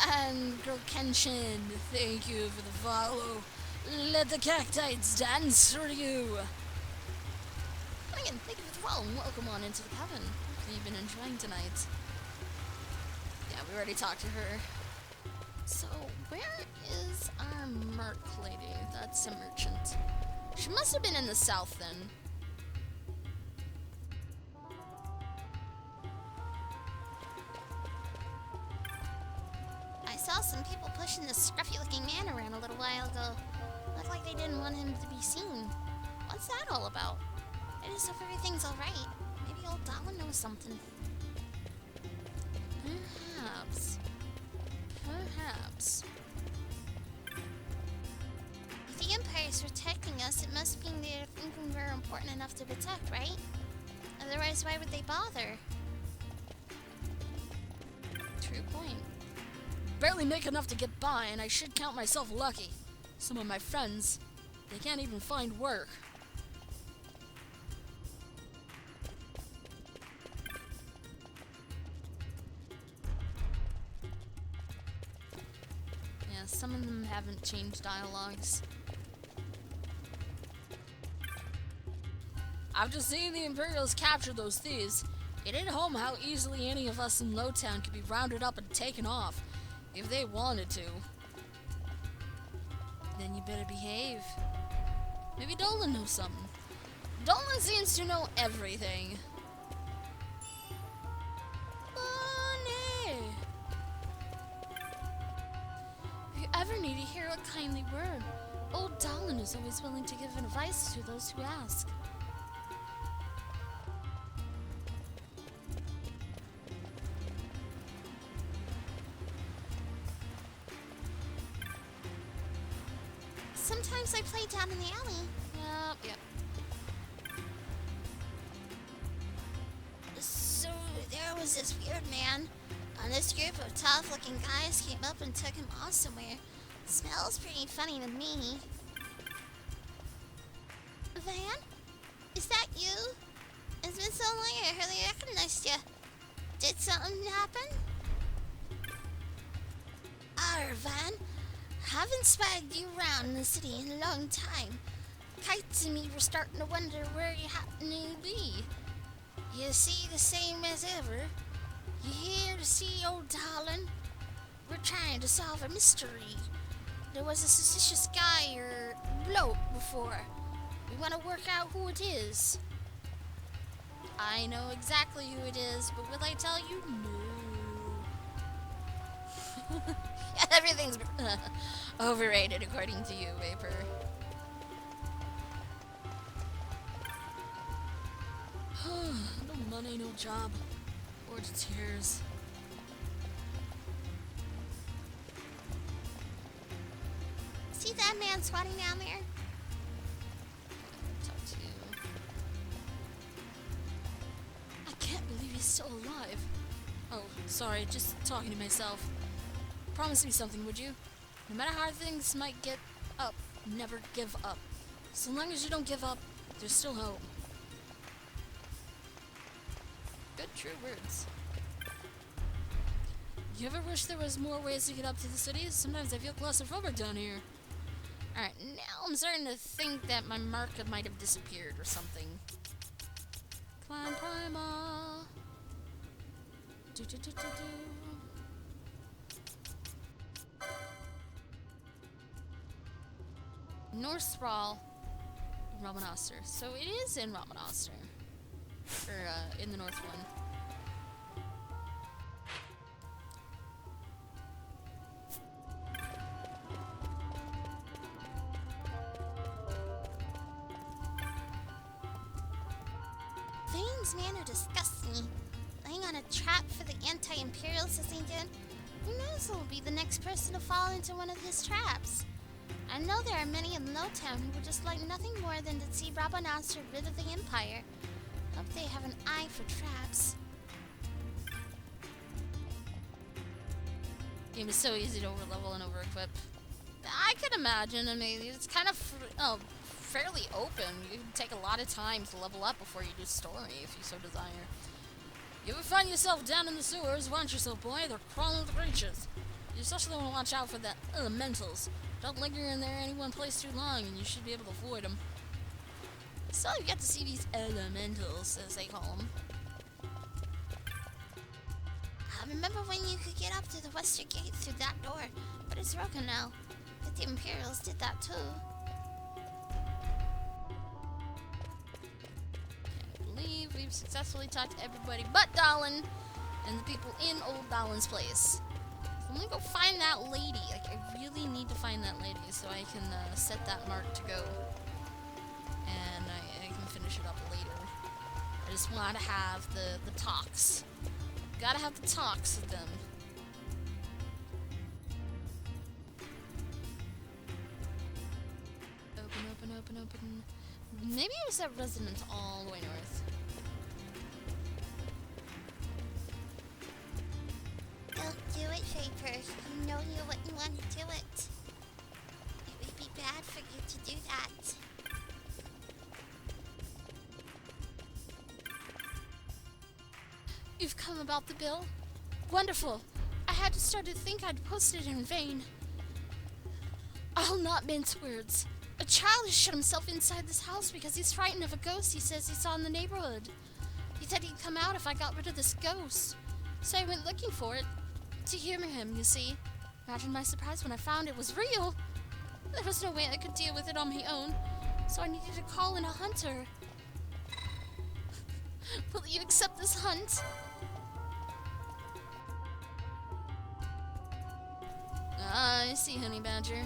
And Girl Kenshin, thank you for the follow. Let the cactites dance for you. Again, thank you for the follow and welcome on into the coven. Hopefully you've been enjoying tonight. Yeah, we already talked to her. So, where is our merc lady? That's a merchant. She must have been in the south then. I saw some people pushing this scruffy-looking man around a little while ago. Looked like they didn't want him to be seen. What's that all about? I just hope everything's alright. Maybe old Dallin knows something. Perhaps. Perhaps. If the Empire's protecting us, it must mean they're thinking we're important enough to protect, right? Otherwise, why would they bother? True point. Barely make enough to get by, and I should count myself lucky. Some of my friends, they can't even find work. Yeah, some of them haven't changed dialogues. After seeing the Imperials capture those thieves, it hit home how easily any of us in Lowtown could be rounded up and taken off, if they wanted to. Then you better behave. Maybe Dolan knows something. Dolan seems to know everything. Bonnie! If you ever need to hear a kindly word, old Dolan is always willing to give advice to those who ask. Sometimes I play down in the alley. Yep. So there was this weird man, and this group of tough-looking guys came up and took him off somewhere. Smells pretty funny to me. Van? Is that you? It's been so long I hardly recognized you. Did something happen? Van. Haven't spotted you around in the city in a long time. Kites and me were starting to wonder where you happen to be. You see the same as ever. You here to see old Dolan? We're trying to solve a mystery. There was a suspicious guy or bloke before. We want to work out who it is. I know exactly who it is, but will I tell you? No. Everything's overrated according to you, Vapor. No money, no job. Bored to tears. See that man squatting down there? Talk to you. I can't believe he's still alive. Oh, sorry, just talking to myself. Promise me something, would you? No matter how things might get up, never give up. So long as you don't give up, there's still hope. Good, true words. You ever wish there was more ways to get up to the city? Sometimes I feel claustrophobic down here. Alright, now I'm starting to think that my market might have disappeared or something. Climb Prima. Do do do do do. North Sprawl, Ramanoster. So it is in Ramanoster. Or, in the north one. Vane's manner disgusts me. Laying on a trap for the anti-imperials as they did. Who knows who will be the next person to fall into one of his traps? I know there are many in Lowtown who would just like nothing more than to see Rabanastra rid of the Empire. Hope they have an eye for traps. Game is so easy to overlevel and overequip. I could imagine. I mean, it's kind of fairly open. You can take a lot of time to level up before you do story, if you so desire. You ever find yourself down in the sewers? Watch yourself, boy. They're crawling with creatures. You especially want to watch out for the elementals. Don't linger in there any one place too long, and you should be able to avoid them. Still, you get to see these elementals, as they call them. I remember when you could get up to the western gate through that door, but it's broken now. But the Imperials did that too. I believe we've successfully talked to everybody but Dallin and the people in Old Dallin's place. I'm gonna go find that lady. Like, I really need to find that lady so I can set that mark to go. And I can finish it up later. I just want to have the talks. Gotta have the talks with them. Open. Maybe it was that resident all the way north. Don't do it, Vapor. You know you wouldn't want to do it. It would be bad for you to do that. You've come about the bill? Wonderful. I had to start to think I'd posted it in vain. I'll not mince words. A child has shut himself inside this house because he's frightened of a ghost he says he saw in the neighborhood. He said he'd come out if I got rid of this ghost. So I went looking for it. To humor him, you see. Imagine my surprise when I found it was real. There was no way I could deal with it on my own, so I needed to call in a hunter. Will you accept this hunt? I see, Honey Badger.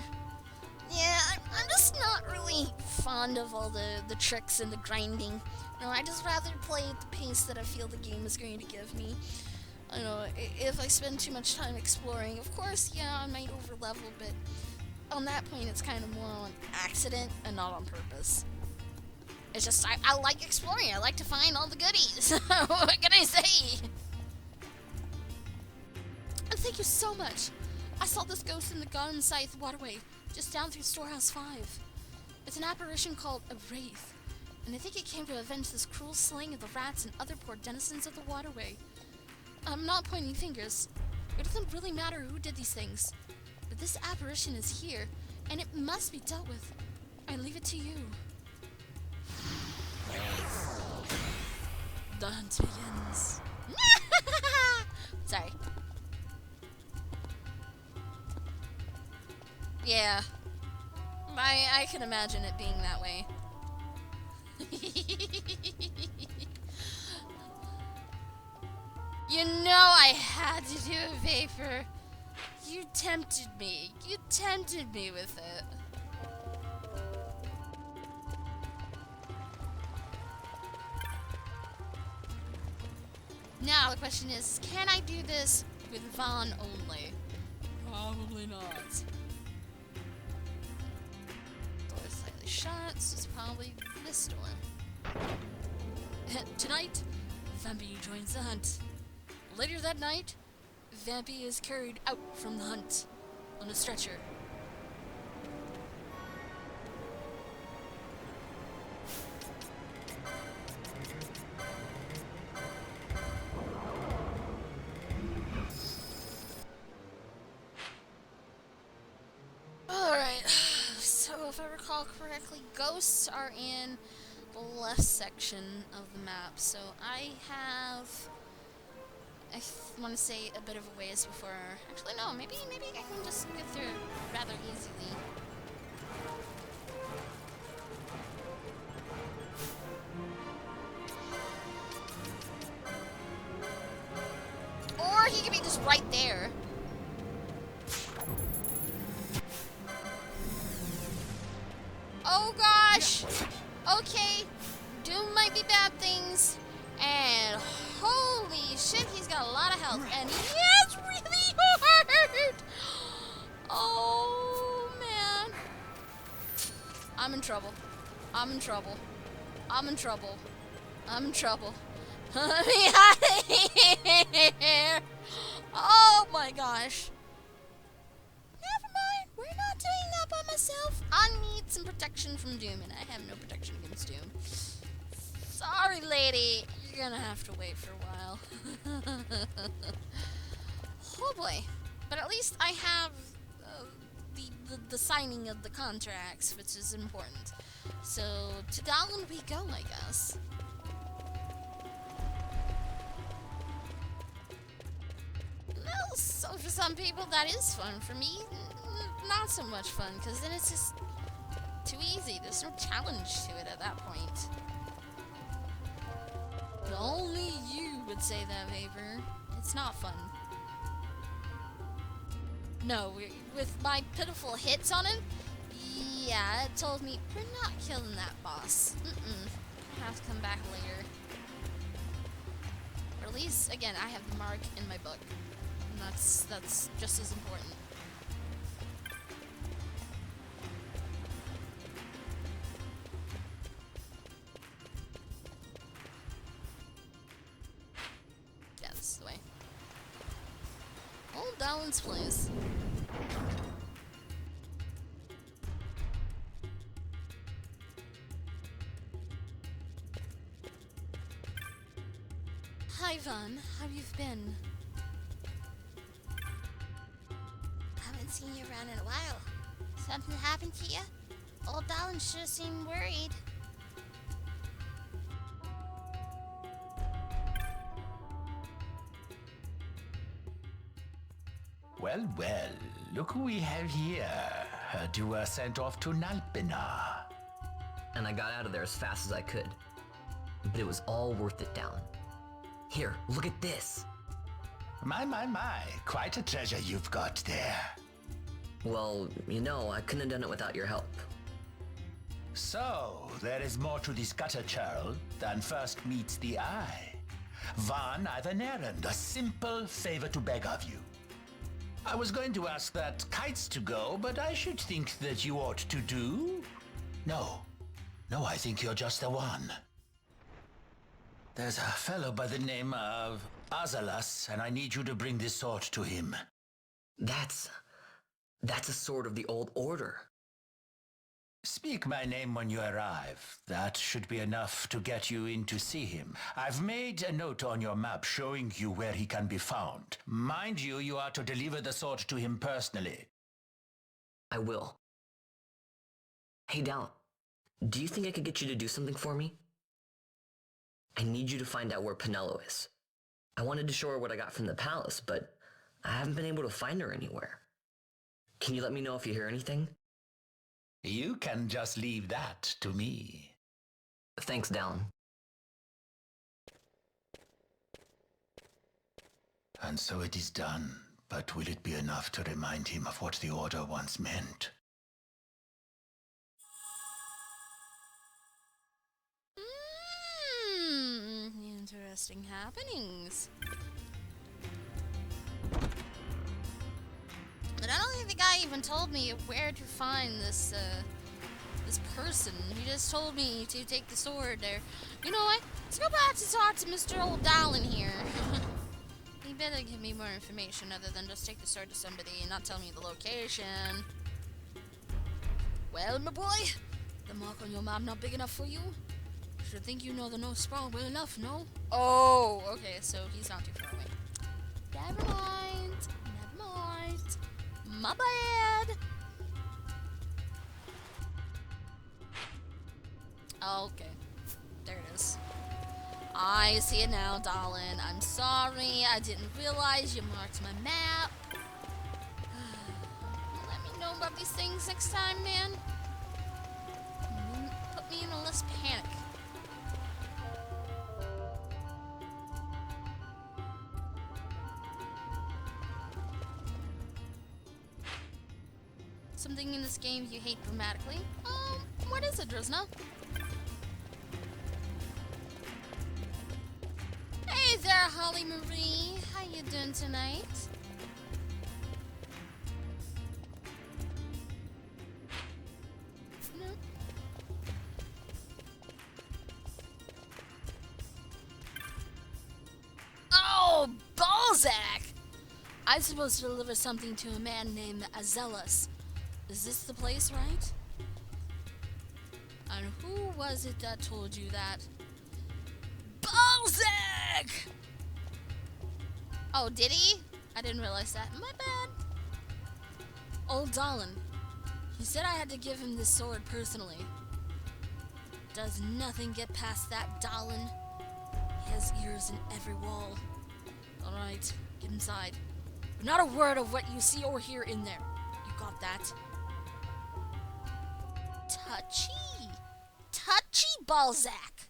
Yeah, I'm just not really fond of all the tricks and the grinding. No, I just rather play at the pace that I feel the game is going to give me. I know, if I spend too much time exploring, of course, yeah, I might overlevel, but on that point, it's kind of more on accident and not on purpose. It's just, I like exploring. I like to find all the goodies. What can I say? And thank you so much. I saw this ghost in the Garden Scythe waterway, just down through Storehouse 5. It's an apparition called a wraith, and I think it came to avenge this cruel slaying of the rats and other poor denizens of the waterway. I'm not pointing fingers. It doesn't really matter who did these things, but this apparition is here, and it must be dealt with. I leave it to you. The hunt begins. Sorry. Yeah. I can imagine it being that way. You know I had to do a Vapor. You tempted me. You tempted me with it. Now the question is, can I do this with Vaughn only? Probably not. Door is slightly shut, so it's probably this door. Tonight, Vampy joins the hunt. Later that night, Vampy is carried out from the hunt on a stretcher. Alright, so if I recall correctly, ghosts are in the left section of the map, so I want to say a bit of a ways before. Actually, no. Maybe I can just get through it rather easily. Or he could be just right there. Oh gosh. Okay. Doom might be bad things. And holy shit, he's got a lot of health. And he is really hard! Oh, man. I'm in trouble. I'm in trouble. I'm in trouble. I'm in trouble. Let me out of here! Oh my gosh. Never mind. We're not doing that by myself. I need some protection from Doom, and I have no protection against Doom. Sorry, lady. You're gonna have to wait for a while. Oh boy. But at least I have the signing of the contracts, which is important. So, to Dallin we go, I guess. Well, so for some people that is fun. For me, not so much fun, because then it's just too easy. There's no challenge to it at that point. But only you would say that, Vapor. It's not fun. No, with my pitiful hits on him, yeah, it told me, we're not killing that boss. I have to come back later. Or at least, again, I have the mark in my book. And that's just as important. Yeah, this is the way. Old Dallin's place. Hi, Vaughn. How you've been? Haven't seen you around in a while. Something happened to you? Old Dallin sure seemed worried. Well, well, look who we have here. Heard you were sent off to Nalpina. And I got out of there as fast as I could. But it was all worth it, Dallin. Here, look at this. My, quite a treasure you've got there. Well, you know, I couldn't have done it without your help. So, there is more to this gutter churl than first meets the eye. Van, I've an errand, a simple favor to beg of you. I was going to ask that Kites to go, but I should think that you ought to do. No, I think you're just the one. There's a fellow by the name of Azalas, and I need you to bring this sword to him. That's a sword of the old order. Speak my name when you arrive. That should be enough to get you in to see him. I've made a note on your map showing you where he can be found. Mind you, you are to deliver the sword to him personally. I will. Hey, Dallin, do you think I could get you to do something for me? I need you to find out where Penelo is. I wanted to show her what I got from the palace, but I haven't been able to find her anywhere. Can you let me know if you hear anything? You can just leave that to me. Thanks, Dallin. And so it is done, but will it be enough to remind him of what the Order once meant? Interesting happenings. But I don't think the guy even told me where to find this person. He just told me to take the sword there. You know what? Let's go back to talk to Mr. Old Dallin here. He better give me more information other than just take the sword to somebody and not tell me the location. Well, my boy, the mark on your map not big enough for you? Should think you know the North Sprawl well enough, no? Oh, okay, so he's not too far away. Never mind. Never mind. My bad. Okay. There it is. I see it now, Dallin. I'm sorry. I didn't realize you marked my map. Let me know about these things next time, man. Put me in a less panic. Something in this game you hate dramatically? What is it, Drizna? Hey there, Holly Marie. How you doing tonight? No. I'm supposed to deliver something to a man named Azelas. Is this the place, right? And who was it that told you that? Balzac! Oh, did he? I didn't realize that. My bad. Old Dallin. He said I had to give him this sword personally. Does nothing get past that Dallin? He has ears in every wall. Alright, get inside. But not a word of what you see or hear in there. You got that? Touchy. Touchy Balzac.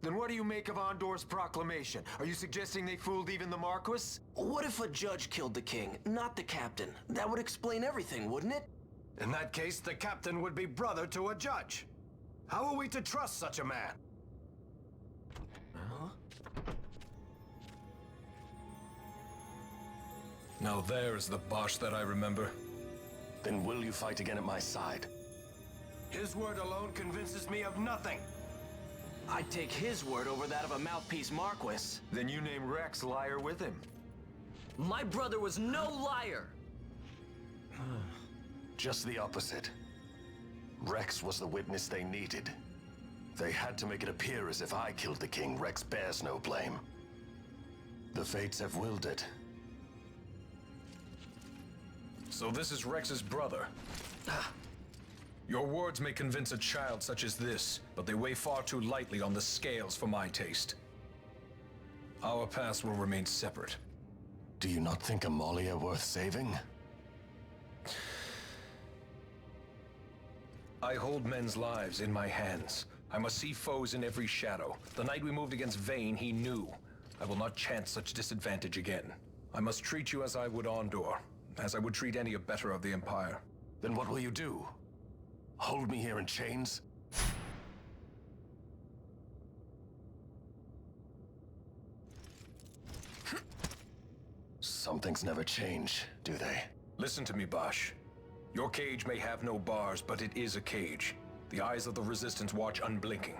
Then what do you make of Andor's proclamation? Are you suggesting they fooled even the Marquis? What if a judge killed the king, not the captain? That would explain everything, wouldn't it? In that case, the captain would be brother to a judge. How are we to trust such a man? Now there is the Bosch that I remember. Then will you fight again at my side? His word alone convinces me of nothing. I'd take his word over that of a mouthpiece Marquis. Then you name Rex liar with him. My brother was no liar! Just the opposite. Rex was the witness they needed. They had to make it appear as if I killed the king. Rex bears no blame. The fates have willed it. So this is Rex's brother. Your words may convince a child such as this, but they weigh far too lightly on the scales for my taste. Our past will remain separate. Do you not think Amalia worth saving? I hold men's lives in my hands. I must see foes in every shadow. The night we moved against Vayne, he knew. I will not chance such disadvantage again. I must treat you as I would Andor, as I would treat any abettor of the Empire. Then what will you do? Hold me here in chains? Some things never change, do they? Listen to me, Bosch. Your cage may have no bars, but it is a cage. The eyes of the Resistance watch unblinking.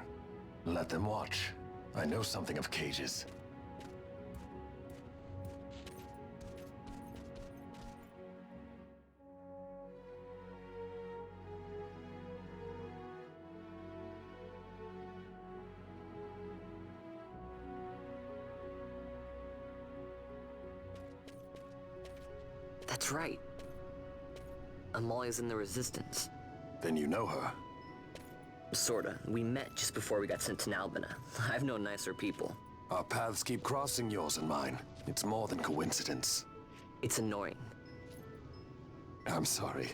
Let them watch. I know something of cages. That's right. Amalia's in the Resistance. Then you know her? Sorta. We met just before we got sent to Nalbina. I've known nicer people. Our paths keep crossing, yours and mine. It's more than coincidence. It's annoying. I'm sorry.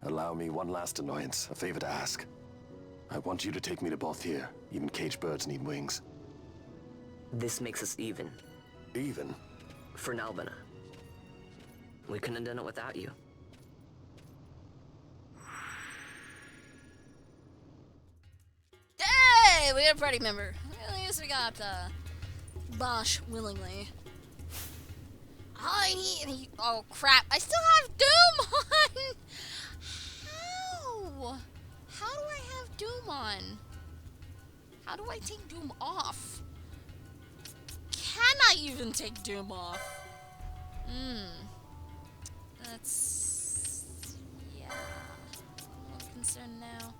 Allow me one last annoyance, a favor to ask. I want you to take me to Balthier. Even caged birds need wings. This makes us even. Even? For Nalbina. We couldn't have done it without you. Hey, we got a party member. At least we got Bosch willingly. Oh crap! I still have Doom on. How? How do I have Doom on? How do I take Doom off? Can I even take Doom off? That's... yeah. I'm a little concerned now.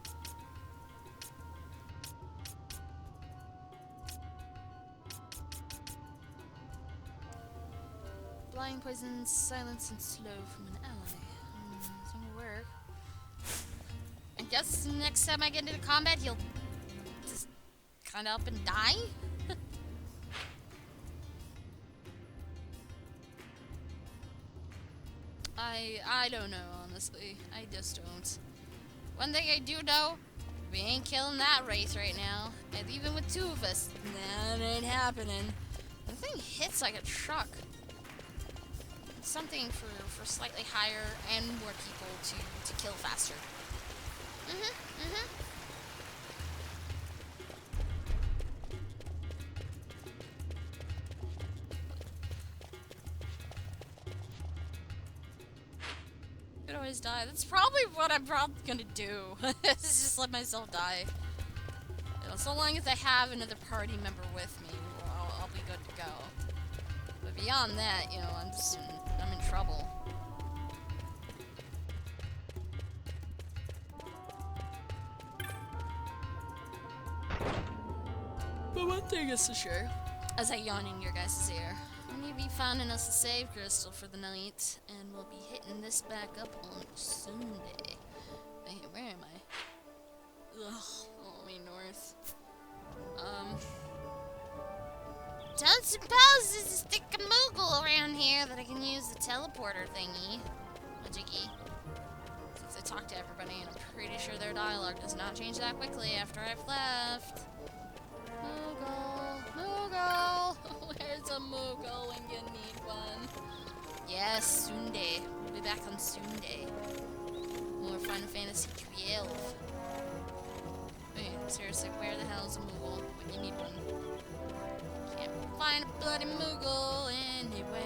Blind poison, silence, and slow from an ally. It's gonna work. I guess next time I get into combat, he'll just kind of up and die? I don't know, honestly. I just don't. One thing I do know, we ain't killing that race right now. And even with two of us, that ain't happening. The thing hits like a truck. Something for slightly higher and more people to kill faster. Could always die. That's probably what I'm probably gonna do. Is just let myself die. You know, so long as I have another party member with me, I'll be good to go. But beyond that, you know, I'm in trouble. But one thing is for sure, as I yawn in your guys' ear, we need to be finding us a save crystal for the night, and we'll be hitting this back up on Sunday. Wait, where am I? Ugh, all the way north. Don't suppose there's a stick of Moogle around here that I can use the teleporter thingy. Majiggy. Since I talked to everybody, and I'm pretty sure their dialogue does not change that quickly after I've left. Moogle, Moogle, where's a Moogle when you need one? Yes, Sunday. We'll be back on Sunday. More Final Fantasy XII. Wait, seriously, where the hell is a Moogle when you need one? Can't find a bloody Moogle anywhere.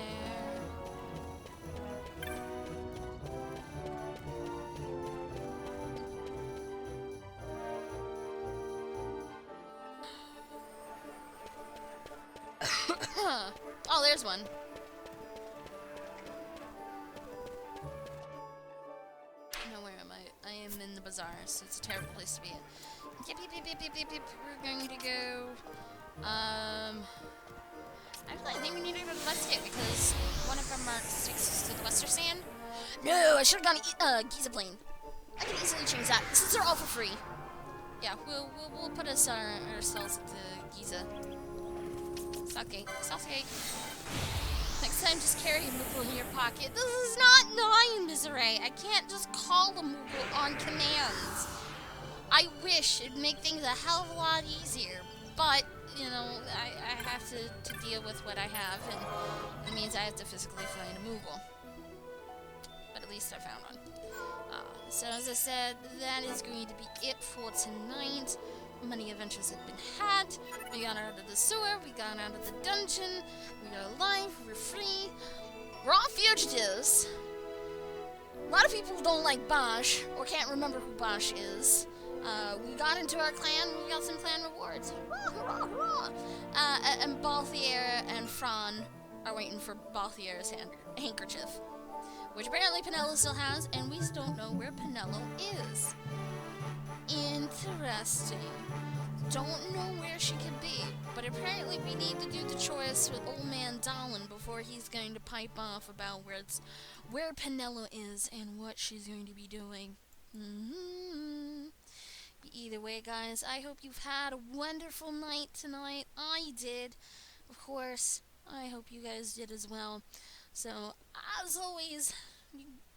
Oh, there's one. No, where am I? I am in the bazaar, so it's a terrible place to be. Yep. We're going to go. Actually, I think we need to go to Westgate because one of our marks takes to the Western Sand. No, I should have gone Giza Plain. I can easily change that since they're all for free. Yeah, we'll put ourselves to Giza. Southgate. Next time, just carry a Moogle in your pocket. This is not 9, Misery. I can't just call a Moogle on command. I wish it'd make things a hell of a lot easier, but, you know, I have to deal with what I have, and it means I have to physically find a Moogle. But at least I found one. So as I said, that is going to be it for tonight. Many adventures have been had. We got out of the sewer, we got out of the dungeon, we got alive, we're free. We're all fugitives. A lot of people don't like Bosch, or can't remember who Bosch is. We got into our clan, we got some clan rewards. And Balthier and Fran are waiting for Balthier's handkerchief, which apparently Penelo still has, and we still don't know where Penelo is. Interesting. Don't know where she could be, but apparently we need to do the choice with old man Darlin before he's going to pipe off about where Penelo is and what she's going to be doing. Either way, guys, I hope you've had a wonderful night tonight. I did. Of course, I hope you guys did as well. So, as always,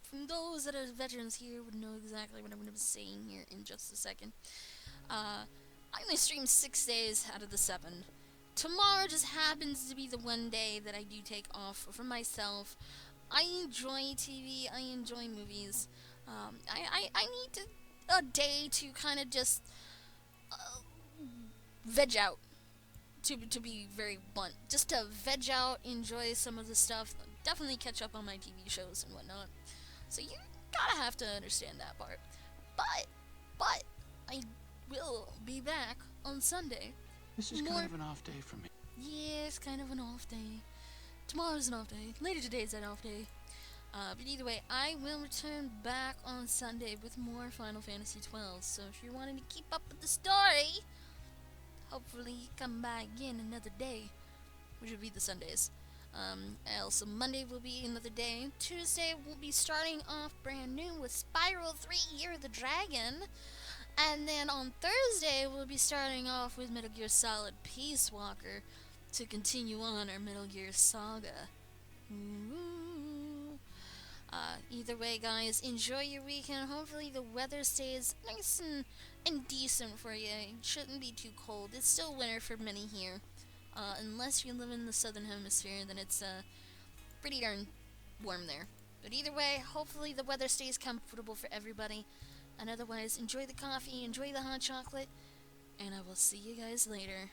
from those that are veterans here would know exactly what I'm going to be saying here in just a second. I only stream 6 days out of the 7. Tomorrow just happens to be the one day that I do take off for myself. I enjoy TV, I enjoy movies. I need a day to kind of just veg out, to be very blunt. Just to veg out, enjoy some of the stuff, definitely catch up on my TV shows and whatnot. So you gotta have to understand that part. But I will be back on Sunday. This is kind of an off day for me. Yeah, it's kind of an off day. Tomorrow's an off day. Later today's an off day. But either way, I will return back on Sunday with more Final Fantasy XII. So if you're wanting to keep up with the story, hopefully come by again another day, which will be the Sundays. Also Monday will be another day. Tuesday we'll be starting off brand new with Spiral 3 Year of the Dragon. And then on Thursday we'll be starting off with Metal Gear Solid Peace Walker to continue on our Metal Gear saga. Either way, guys, enjoy your weekend. Hopefully the weather stays nice and decent for you. It shouldn't be too cold. It's still winter for many here. Unless you live in the southern hemisphere, then it's pretty darn warm there. But either way, hopefully the weather stays comfortable for everybody. And otherwise, enjoy the coffee, enjoy the hot chocolate, and I will see you guys later.